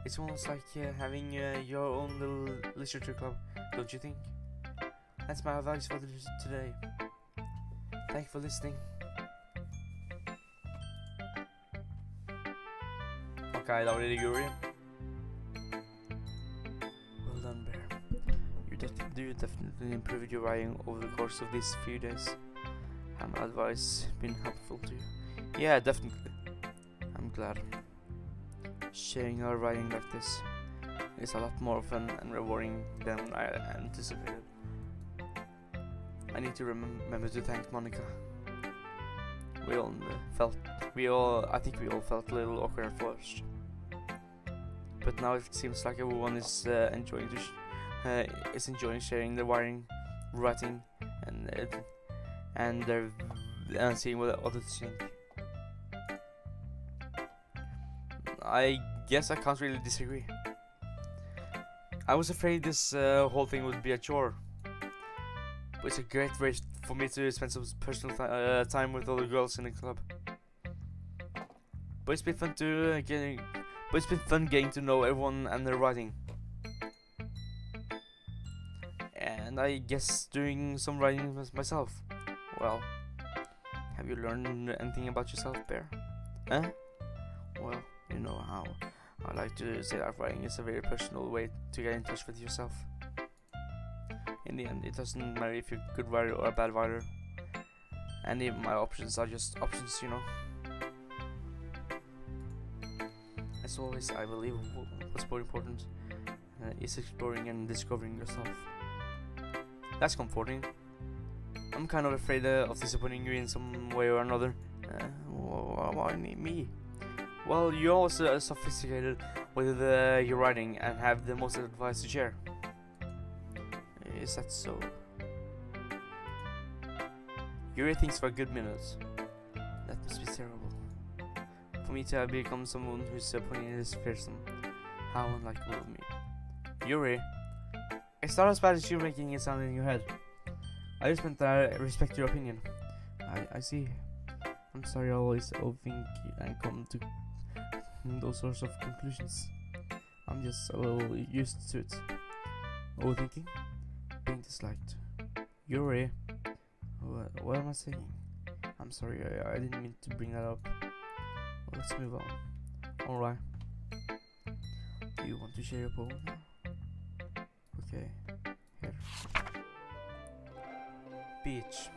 It's almost like having your own little literature club, don't you think? That's my advice for today. Thank you for listening. Okay, da var det jury. Well done, Bear. You definitely improved your writing over the course of these few days. Has my advice been helpful to you? Yeah, definitely. I'm glad. Sharing our writing like this is a lot more fun and rewarding than I anticipated. I need to remember to thank Monica. I think we all felt a little awkward at first, but now it seems like everyone is enjoying sharing their writing, and seeing what others think. I guess I can't really disagree. I was afraid this whole thing would be a chore, but it's a great way for me to spend some personal time with other girls in the club. But it's been fun getting to know everyone and their writing. And I guess doing some writing myself. Well, have you learned anything about yourself, Bear? Huh? Well, you know how I like to say that writing is a very personal way to get in touch with yourself. In the end, it doesn't matter if you're a good writer or a bad writer. Any of my options are just options, you know. As always, I believe what's more important is exploring and discovering yourself. That's comforting. I'm kind of afraid of disappointing you in some way or another. Why me? Well, you're also sophisticated with your writing and have the most advice to share. Is that so? You read things for a good minute. That must be terrible. For me to have become someone who's pointing his fearsome. How unlikable of me. Yuri, it's not as bad as you're making it sound in your head. I just meant that I respect your opinion. I see. I'm sorry I always overthink and come to those sorts of conclusions. I'm just a little used to it. Overthinking? Being disliked. Yuri, what am I saying? I'm sorry, I didn't mean to bring that up. Well, let's move on. Alright. Do you want to share your poem now? Okay, here. Beach.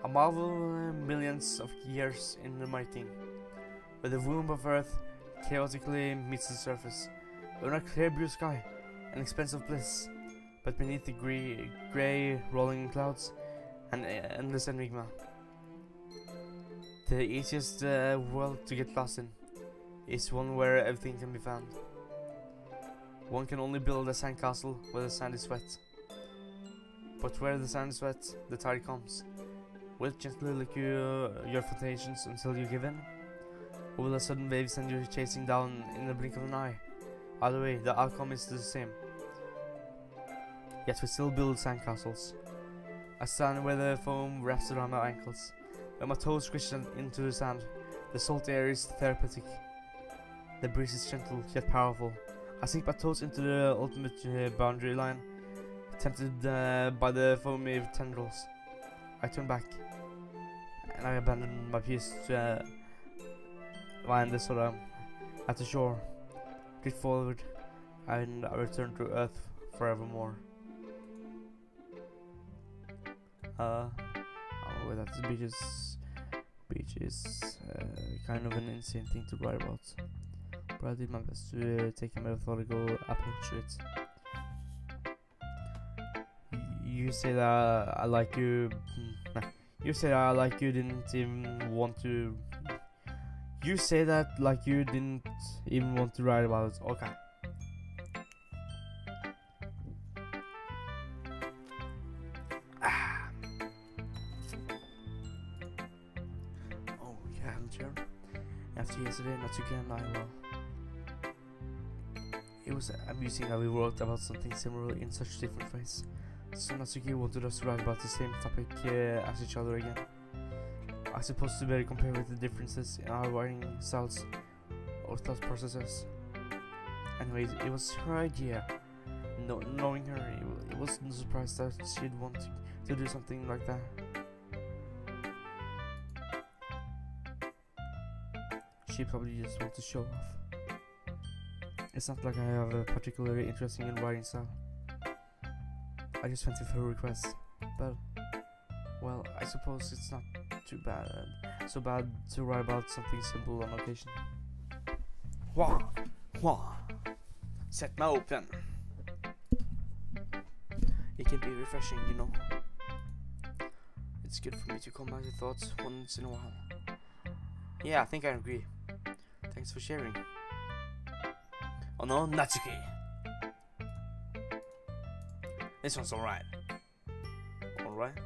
A marvel millions of years in the making, where the womb of Earth chaotically meets the surface, under a clear blue sky, an expansive bliss, but beneath the grey rolling clouds, an endless enigma. The easiest world to get lost in is one where everything can be found. One can only build a sandcastle where the sand is wet. But where the sand is wet, the tide comes. Will it gently lick your foundations until you give in? Or will a sudden wave send you chasing down in the blink of an eye? Either way, the outcome is the same. Yet we still build sandcastles. I stand where the foam wraps around my ankles. When my toes squish into the sand, the salty air is therapeutic. The breeze is gentle yet powerful. I sink my toes into the ultimate boundary line, tempted by the foamy tendrils. I turn back, and I abandon my piece to find the soda at the shore, drift forward, and I return to Earth forevermore. I don't know that the beach is kind of an insane thing to write about, but I did my best to take a methodical approach to it. You say that I like you. You say that I like you didn't even want to. You say that like you didn't even want to write about it. Okay. Oh yeah, sure. After yesterday, Natsuki and I, well, it was amusing that we wrote about something similar in such different ways. So Natsuki wanted us to write about the same topic as each other again. I suppose to better compare with the differences in our writing styles or thought processes. Anyways, it was her idea. Knowing her, it wasn't a surprise that she'd want to do something like that. She probably just wants to show off. It's not like I have a particularly interesting in writing style. I just went with her request, but, well, I suppose it's not too bad, so bad to write about something simple on occasion. Wah. Set meg open. It can be refreshing, you know. It's good for me to come back to thoughts once in a while. Yeah, I think I agree. Thanks for sharing. Oh no, Natsuki. This one's alright. Alright?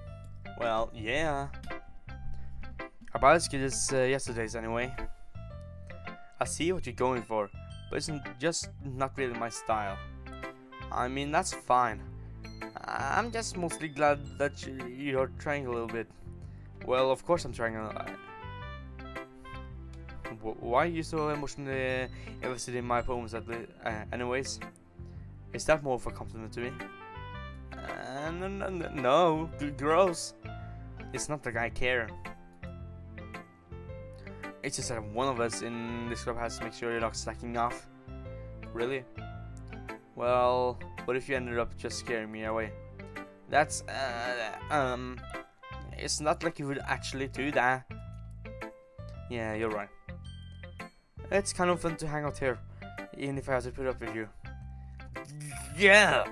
Well, yeah. About as good as yesterday's anyway. I see what you're going for, but it's just not really my style. I mean, that's fine. I'm just mostly glad that you're trying a little bit. Well, of course I'm trying a... Why are you so emotionally invested in my poems anyways? Is that more of a compliment to me? No, gross. It's not like I care. It's just that one of us in this club has to make sure you're not slacking off. Really? Well, what if you ended up just scaring me away? That's, it's not like you would actually do that. Yeah, you're right. It's kind of fun to hang out here, even if I have to put up with you. Yeah!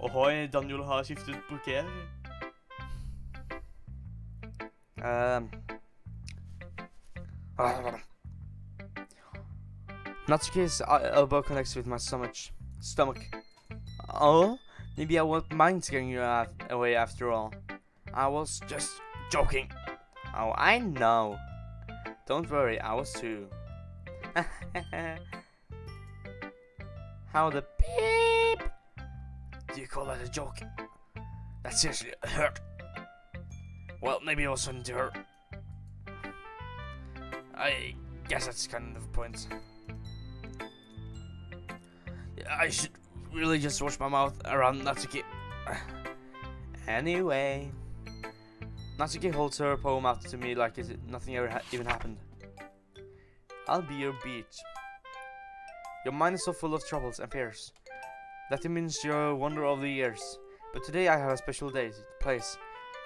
Ohoi, Daniel har skiftet bouquet. Natsuki's elbow connects with my stomach. Oh, maybe I won't mind scaring you away after all. I was just joking. Oh, I know. Don't worry, I was too. How the beep? Do you call that a joke? That seriously hurt. Well, maybe it was something to hurt. I guess that's kind of the point. I should really just wash my mouth around Natsuki. Anyway, Natsuki holds her poem out to me like nothing ever even happened. I'll be your beach. Your mind is so full of troubles and fears that it means your wonder of the years. But today I have a special place,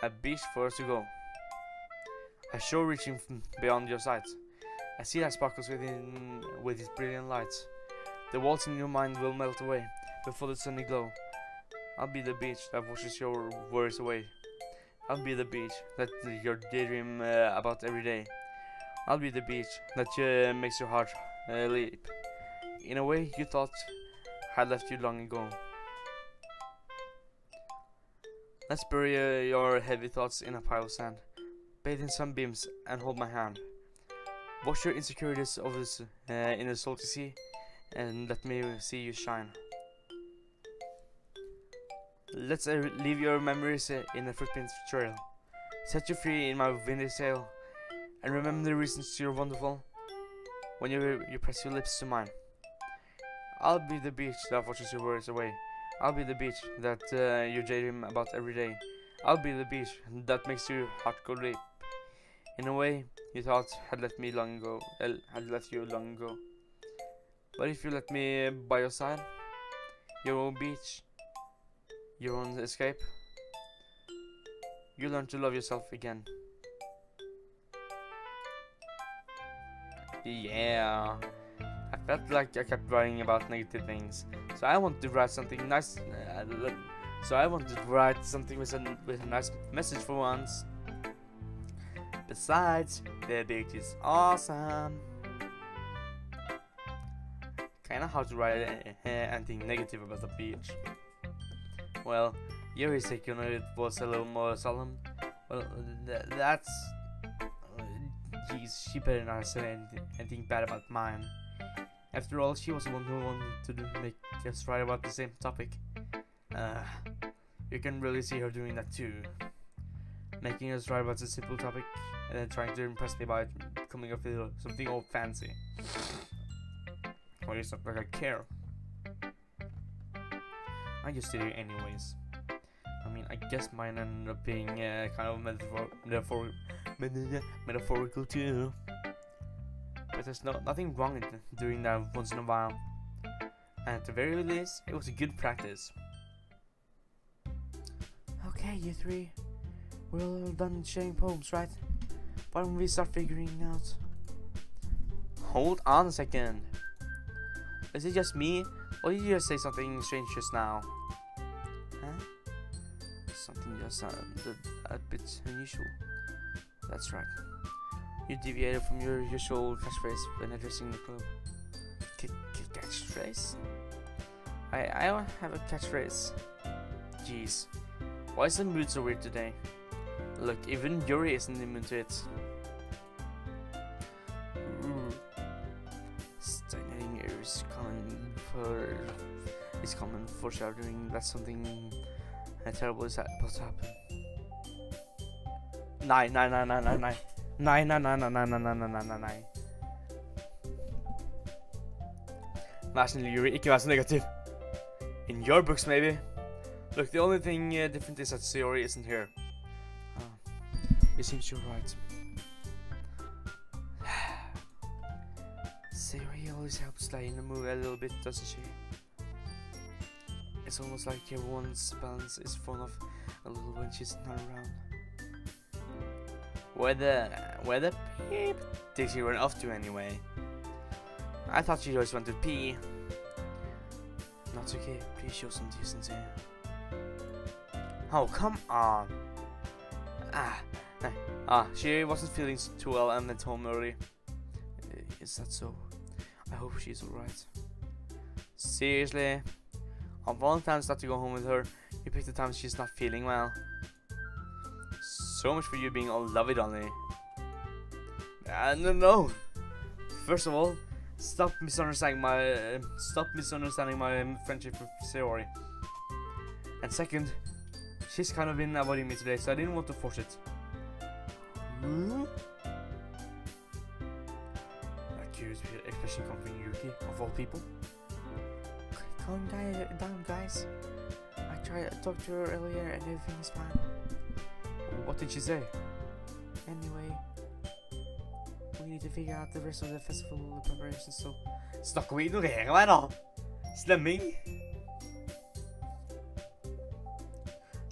a beach for us to go. A shore reaching beyond your sight. I see that sparkles within with its brilliant lights. The walls in your mind will melt away before the sunny glow. I'll be the beach that washes your worries away. I'll be the beach that you daydream about every day. I'll be the beach that makes your heart leap. In a way, you thought had left you long ago. Let's bury your heavy thoughts in a pile of sand. Bathe in sunbeams and hold my hand. Wash your insecurities over this, in the salty sea, and let me see you shine. Let's leave your memories in the footprint trail. Set you free in my windy sail, and remember the reasons you're wonderful when you press your lips to mine. I'll be the beach that washes your worries away. I'll be the beach that you dream about every day. I'll be the beach that makes your heart go leap. In a way you thought had left me long ago, had left you long ago. But if you let me by your side, your own beach, your own escape, you learn to love yourself again. Yeah, I felt like I kept writing about negative things, so I wanted to write something nice. With a nice message for once. Besides, the beach is awesome. Kinda hard to write anything negative about the beach. Well, Yuri's take on it was a little more solemn. Well, that's... Geez, she better not say anything bad about mine. After all, she was the one who wanted to make us write about the same topic. You can really see her doing that too. Making us write about a simple topic and then trying to impress me by coming up with something all fancy. Well, it's not like I care. I just did it anyways. I mean, I guess mine ended up being kind of metaphorical too. But there's nothing wrong in doing that once in a while. And at the very least, it was a good practice. Okay, you three. We're all done sharing poems, right? Why don't we start figuring out? Hold on a second. Is it just me, or did you just say something strange just now? Huh? Something just sounded a bit unusual. That's right. You deviated from your usual catchphrase when addressing the club. Catchphrase? I don't have a catchphrase. Jeez. Why is the mood so weird today? Look, even Yuri isn't immune to it. Stagnating is common for shouting that something terrible is about to happen. Nei. Vær snill, Yuri, ikke vær så negativ. In your books, maybe. Look, the only thing different is that Sayori isn't here. It seems you're right. Sayori always helps lighten the mood a little bit, doesn't she? It's almost like everyone's balance is thrown off a little when she's not around. Where the beep did she run off to anyway? I thought she always wanted to pee. Not okay, please show some decency. Oh, come on. She wasn't feeling too well and went home early. Is that so? I hope she's alright. Seriously? On Valentine's not to go home with her, you picked the time she's not feeling well. So much for you being all lovey-dovey. No. First of all, stop misunderstanding my friendship with Sayori. And second, she's kind of been avoiding me today, so I didn't want to force it. That curious expression coming from Yuki, of all people. Calm down, guys. I tried to talk to her earlier and everything is fine. What did she say? Anyway, we need to figure out the rest of the festival preparations, so... Snakker vi ignorere meg da? Slemming?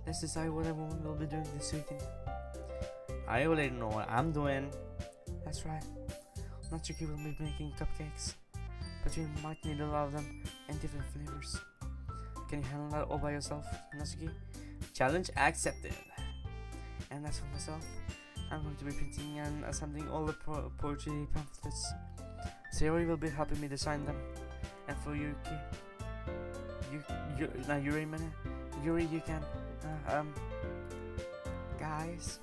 Let's decide what everyone will be doing this weekend. I already know what I'm doing. That's right. Natsuki will be making cupcakes, but you might need a lot of them and different flavors. Can you handle that all by yourself, Natsuki? Challenge accepted. And as for myself, I'm going to be printing and assembling all the poetry pamphlets. Sayori will be helping me design them. And for Yuki, Yuri, man. Yuri, you can. Guys,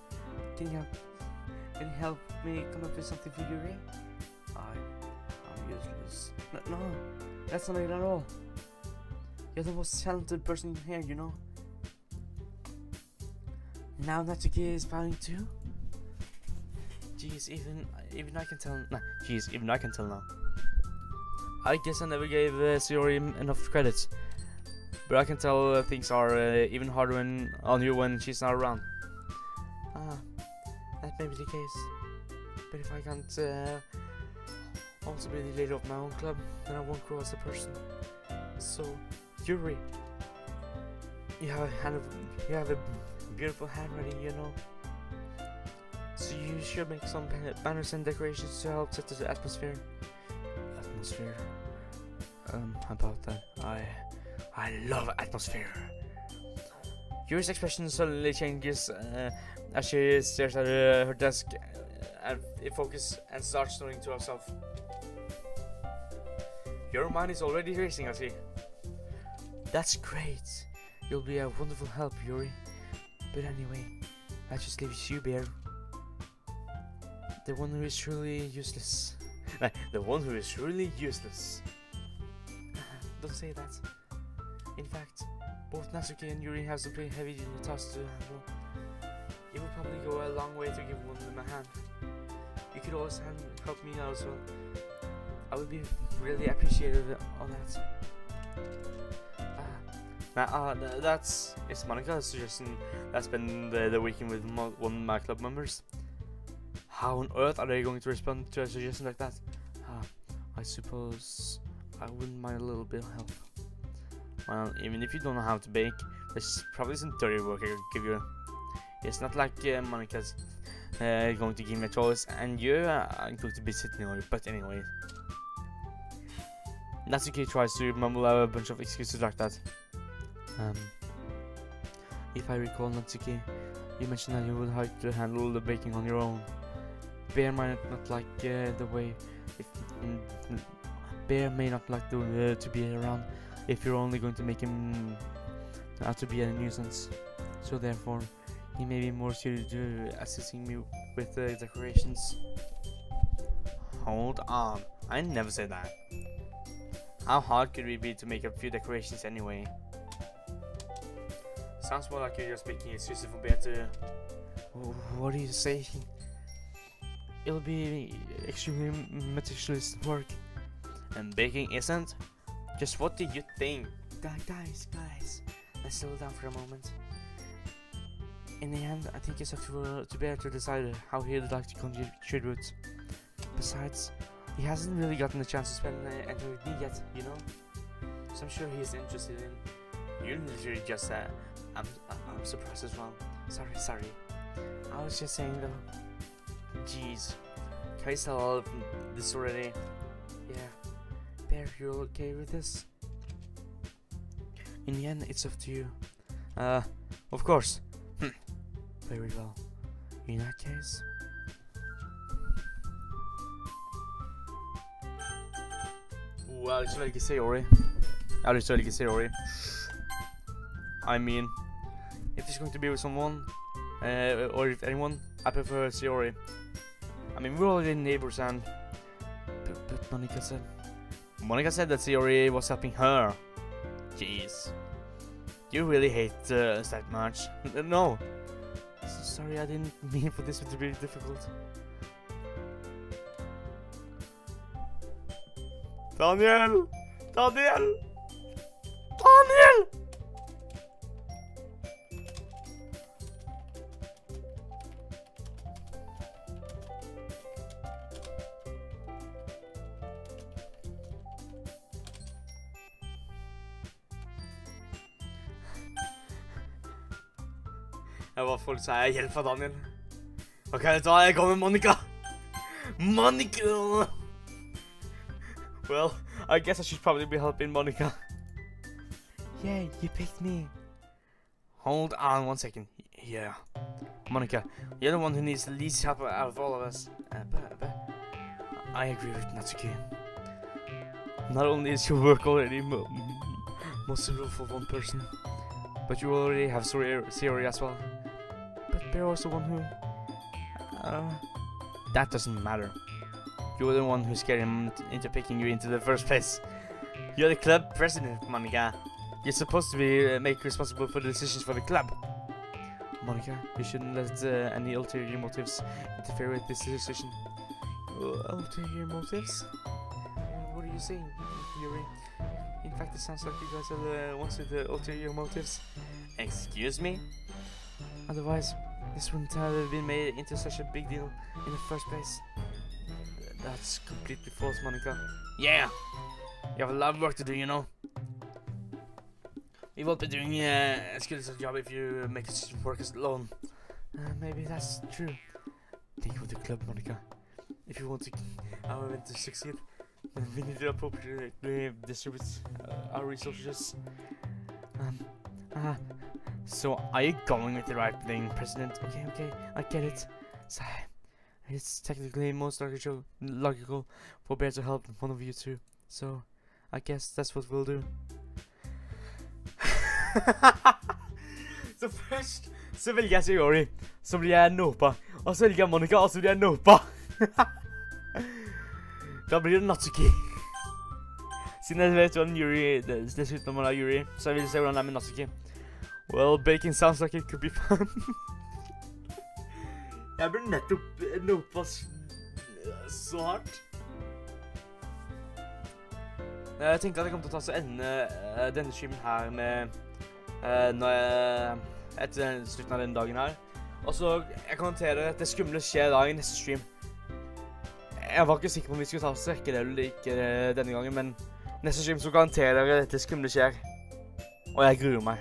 can you help me come up with something for Yuri? I'm useless. No, that's not it at all. You're the most talented person here, you know. Now Natsuki is bowing too. Jeez, even I can tell. Nah, jeez, even I can tell now. I guess I never gave Sayori enough credit, but I can tell things are even harder on you when she's not around. That may be the case, but if I can't also be the leader of my own club, then I won't grow as a person. So, Yuri, you have a beautiful handwriting, you know. So you should make some banners and decorations to help set the atmosphere. About that, I love atmosphere. Yuri's expression suddenly changes as she stares at her desk and focuses and starts snoring to herself. Your mind is already racing, I see. That's great. You'll be a wonderful help, Yuri. But anyway, that just leaves you, Bear. The one who is truly useless. The one who is truly useless. Don't say that. In fact, both Natsuki and Yuri have some pretty heavy tasks to handle. It would probably go a long way to give one of them a hand. You could always help me out as well. I would be really appreciative of that. That's Monica's suggestion. That's been the weekend with one of my club members. How on earth are they going to respond to a suggestion like that? I suppose I wouldn't mind a little bit of help. Well, even if you don't know how to bake, there's probably some dirty work I could give you. It's not like Monica's going to give me a choice, and you are going to be sitting on your butt anyway. Natsuki tries to mumble a bunch of excuses like that. If I recall, Natsuki, you mentioned that you would like to handle the baking on your own. Bear might not like the way. Bear may not like to be around if you're only going to make him out to be a nuisance. So therefore, he may be more suited to assisting me with the decorations. Hold on, I never said that. How hard could it be to make a few decorations anyway? Sounds more like you're just making excuses for Bear to. What are you saying? It'll be extremely meticulous work. And baking isn't? Just what do you think? Guys, let's slow down for a moment. In the end, I think it's up to Bear to decide how he'd like to contribute. Besides, he hasn't really gotten the chance to spend any with me yet, you know? So I'm sure he's interested in. You literally just said, I'm surprised as well. Sorry. I was just saying though. Jeez. Can I tell all of this already? Yeah. Bear, you're okay with this? In the end, it's up to you. Of course. Very well. In that case. Jeg har lyst til å velge Sayori. I mean, if it's going to be with someone, or if anyone, I prefer Sayori. I mean, we're already neighbors and... But Monica said that Sayori was helping her. Jeez. You really hate us that much. No. Sorry, I didn't mean for this to be difficult. Daniel! Jeg var folk sier hjelp fra Daniel. Ok, jeg kommer Monica. Well, I guess I should probably be helping Monica. Yay, you picked me. Hold on 1 second. Yeah. Monica, you're the one who needs the least help out of all of us. But I agree with Natsuki. Not only is your work already most suitable for one person. But you already have Sayori as well. But they're also one who... that doesn't matter. You're the one who scared him into picking you into the first place. You're the club president, Monica. You're supposed to be made responsible for the decisions for the club. Monica, you shouldn't let any ulterior motives interfere with this decision. Ulterior motives? What are you saying, Yuri? In fact, it sounds like you guys are the ones with the ulterior motives. Excuse me? Otherwise, this wouldn't have been made into such a big deal in the first place. That's completely false, Monica. Yeah! You have a lot of work to do, you know. You won't be doing as good as a job if you make it work alone. Maybe that's true. Think of the club, Monica. If you want our event to succeed, then we need to appropriately distribute our resources. So are you going with the right thing, President? Okay, I get it. So, it's technically most logical for Bear to help one of you two. So, I guess that's what we'll do. Så først så velger jeg Sayori, så blir jeg Nopa, og så velger jeg Monica, og så blir jeg Nopa. Da blir det Natsuki. Siden jeg vet hvordan Yuri, dessuten man er Yuri, så jeg vil se hvordan det er med Natsuki. Well, baking sounds like it could be fun. Jeg blir nettopp Nopa så hardt. Jeg tenker at jeg kommer til å ta så ende denne streamen her med etter slutten av denne dagen her. Og så jeg kommenterer at det skumle skjer da i neste stream. Jeg var ikke sikker på om vi skulle ta strekke det eller ikke denne gangen, men neste stream så garanterer jeg at det skumle skjer. Og jeg gruer meg.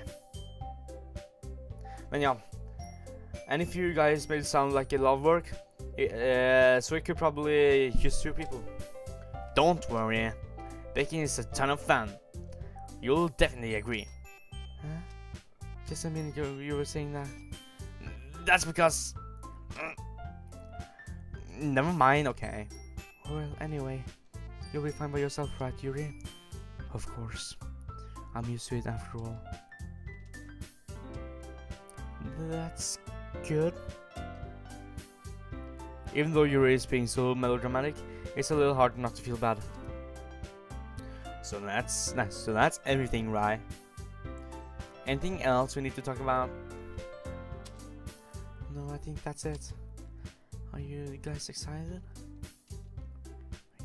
Men ja. And if you guys made it sound like a lot of work, so we could probably use 2 people. Don't worry. Baking is a ton of fun. You'll definitely agree. Huh? Just a minute ago you were saying that. That's because... never mind, okay. Well, anyway. You'll be fine by yourself, right, Yuri? Of course. I'm used to it after all. That's good. Even though Yuri is being so melodramatic, it's a little hard not to feel bad. So that's everything, right? Anything else we need to talk about? No, I think that's it. Are you guys excited?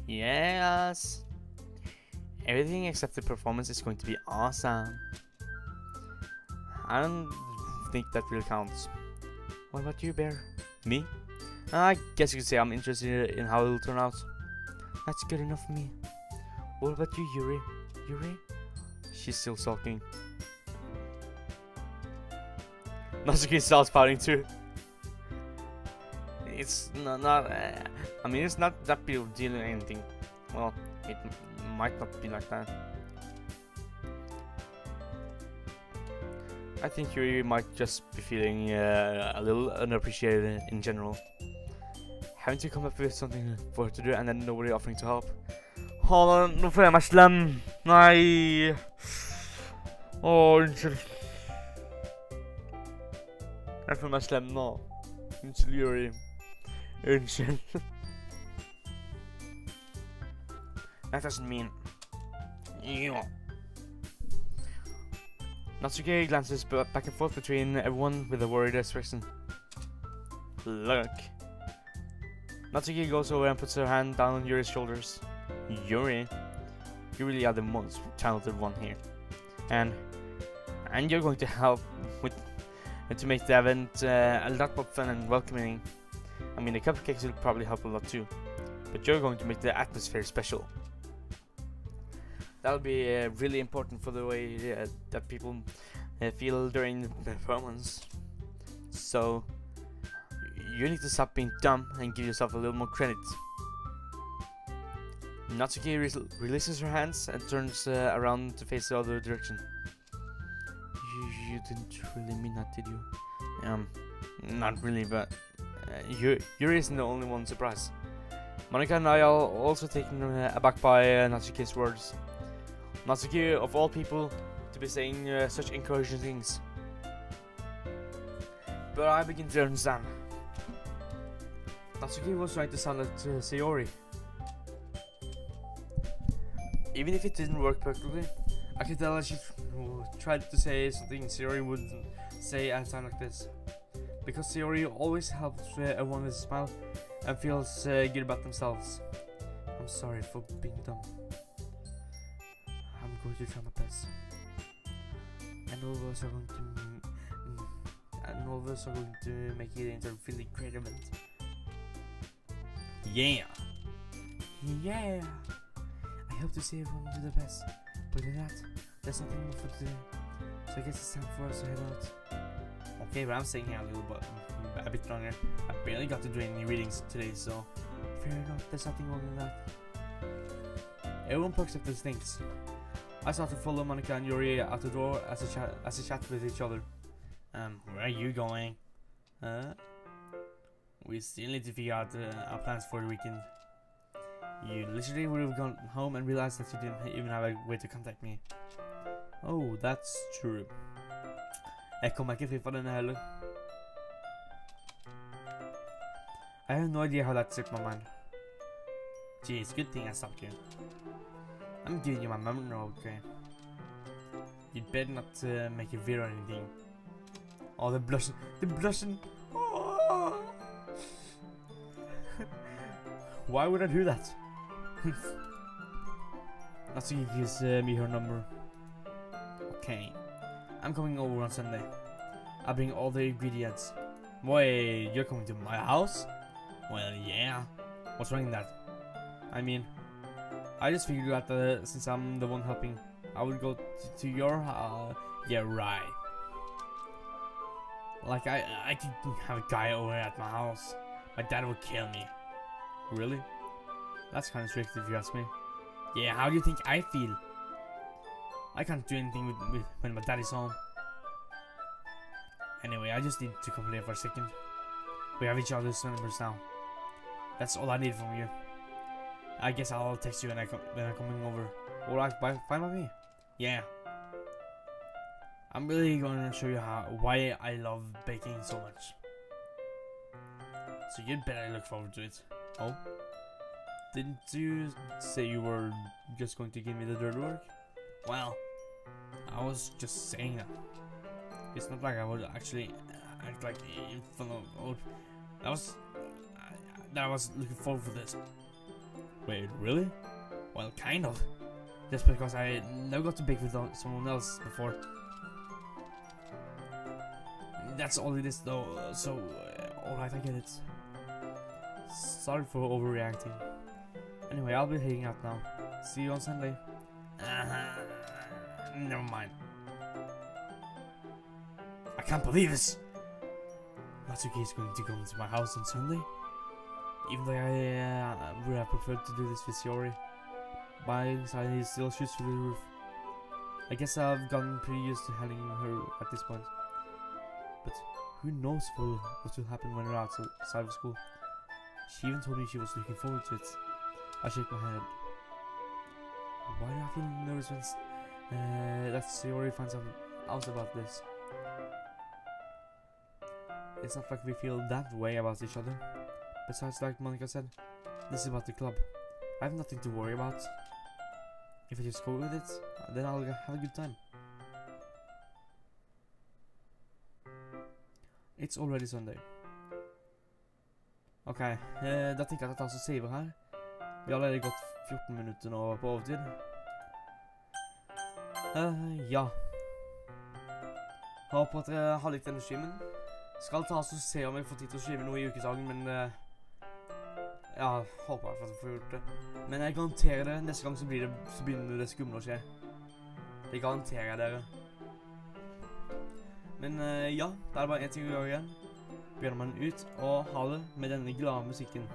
Yes. Everything except the performance is going to be awesome. I don't think that really counts. What about you, Bear? Me? I guess you could say I'm interested in how it'll turn out. That's good enough for me. What about you, Yuri? Yuri? She's still sulking. Natsuki starts pouting too. It's not I mean, it's not that big of a deal or anything. Well, it might not be like that. I think Yuri might just be feeling a little unappreciated in general. Having to come up with something for her to do and then nobody offering to help. Nå føler jeg meg slem. Nei. Unnskyld. Jeg føler meg slem nå. Unnskyld, Yuri. Unnskyld. That doesn't mean... Natsuki glances back and forth between everyone with a worried expression. Look. Natsuki goes over and puts her hand down on Yuri's shoulders. Yuri, you really are the most talented one here, and you're going to help with to make the event a lot more fun and welcoming. I mean, the cupcakes will probably help a lot too, but you're going to make the atmosphere special. That'll be really important for the way that people feel during the performance. So you need to stop being dumb and give yourself a little more credit. Natsuki releases her hands and turns around to face the other direction. You didn't really mean that, did you? Not really, but Yuri isn't the only one surprised. Monica and I are also taken aback by Natsuki's words. Natsuki, of all people, to be saying such encouraging things. But I begin to understand. Natsuki was trying to sound like Sayori. Even if it didn't work perfectly, I could tell that she tried to say something Sayori would say and sound like this. Because Sayori always helps everyone with a smile and feels good about themselves. I'm sorry for being dumb. I'm going to try my best. And all of us are going to make it into a really great event. Yeah! Yeah! I hope to see everyone do their best. But with that, there's nothing more for today. So I guess it's time for us to head out. Okay, but I'm staying here a bit longer. I barely got to do any readings today, so fair enough, there's nothing wrong with that. Everyone perks up their things. I start to follow Monica and Yuri out the door as they chat with each other. Where are you going? We still need to figure out our plans for the weekend. You literally would have gone home and realized that you didn't even have a way to contact me. Oh, that's true. Jeg kommer ikke fri fra denne heller. I have no idea how that slipped my mind. Jeez, good thing I stopped you. I'm giving you my moment now, okay? You'd better not make a video or anything. Oh, the blushing. The blushing. Oh. Why would I do that? Natsuki gives me her number. Okay. I'm coming over on Sunday. I'll bring all the ingredients. Wait, you're coming to my house? Well, yeah. What's wrong with that? I mean, I just figured out that since I'm the one helping, I would go to your yeah, right. Like, I could have a guy over at my house. My dad would kill me. Really? That's kind of strict if you ask me. Yeah, how do you think I feel? I can't do anything when my dad is home. Anyway, I just need to come here for a second. We have each other's numbers now. That's all I need from you. I guess I'll text you when I'm coming over. Alright, fine with me. Yeah. I'm really going to show you why I love baking so much. So you'd better look forward to it. Oh? Didn't you say you were just going to give me the dirty work? Well, I was just saying that. It's not like I would actually act like in front of. I was looking forward for this. Wait, really? Well, kind of. Just because I never got to bake with someone else before. That's all it is, though. So, alright, I get it. Sorry for overreacting. Anyway, I'll be heading out now. See you on Sunday. Never mind. I can't believe this! Natsuki is going to come to my house on Sunday? Even though I would have preferred to do this with Sayori. My anxiety still shoots through the roof. I guess I've gotten pretty used to handling her at this point. But who knows what will happen when we're outside of school. She even told me she was looking forward to it. I shake my head. Why do I feel nervous when that Sayori finds out about this? It's not like we feel that way about each other. Besides, like Monica said, this is about the club. I have nothing to worry about. If I just go with it, then I'll have a good time. It's already Sunday. Ok, da tenker jeg at jeg tar så saver her. Vi har allerede gått 14 minutter nå på overtid. Ja. Håper at dere har likt denne streamen. Skal ta oss og se om jeg får tid til å streame noe i ukesagen, men ja, håper jeg får gjort det. Men jeg garanterer det, neste gang så begynner det skumle å skje. Det garanterer jeg dere. Men ja, da er det bare en ting å gjøre igjen. Bjørnearmeen ut, og ha det med denne glade musikken.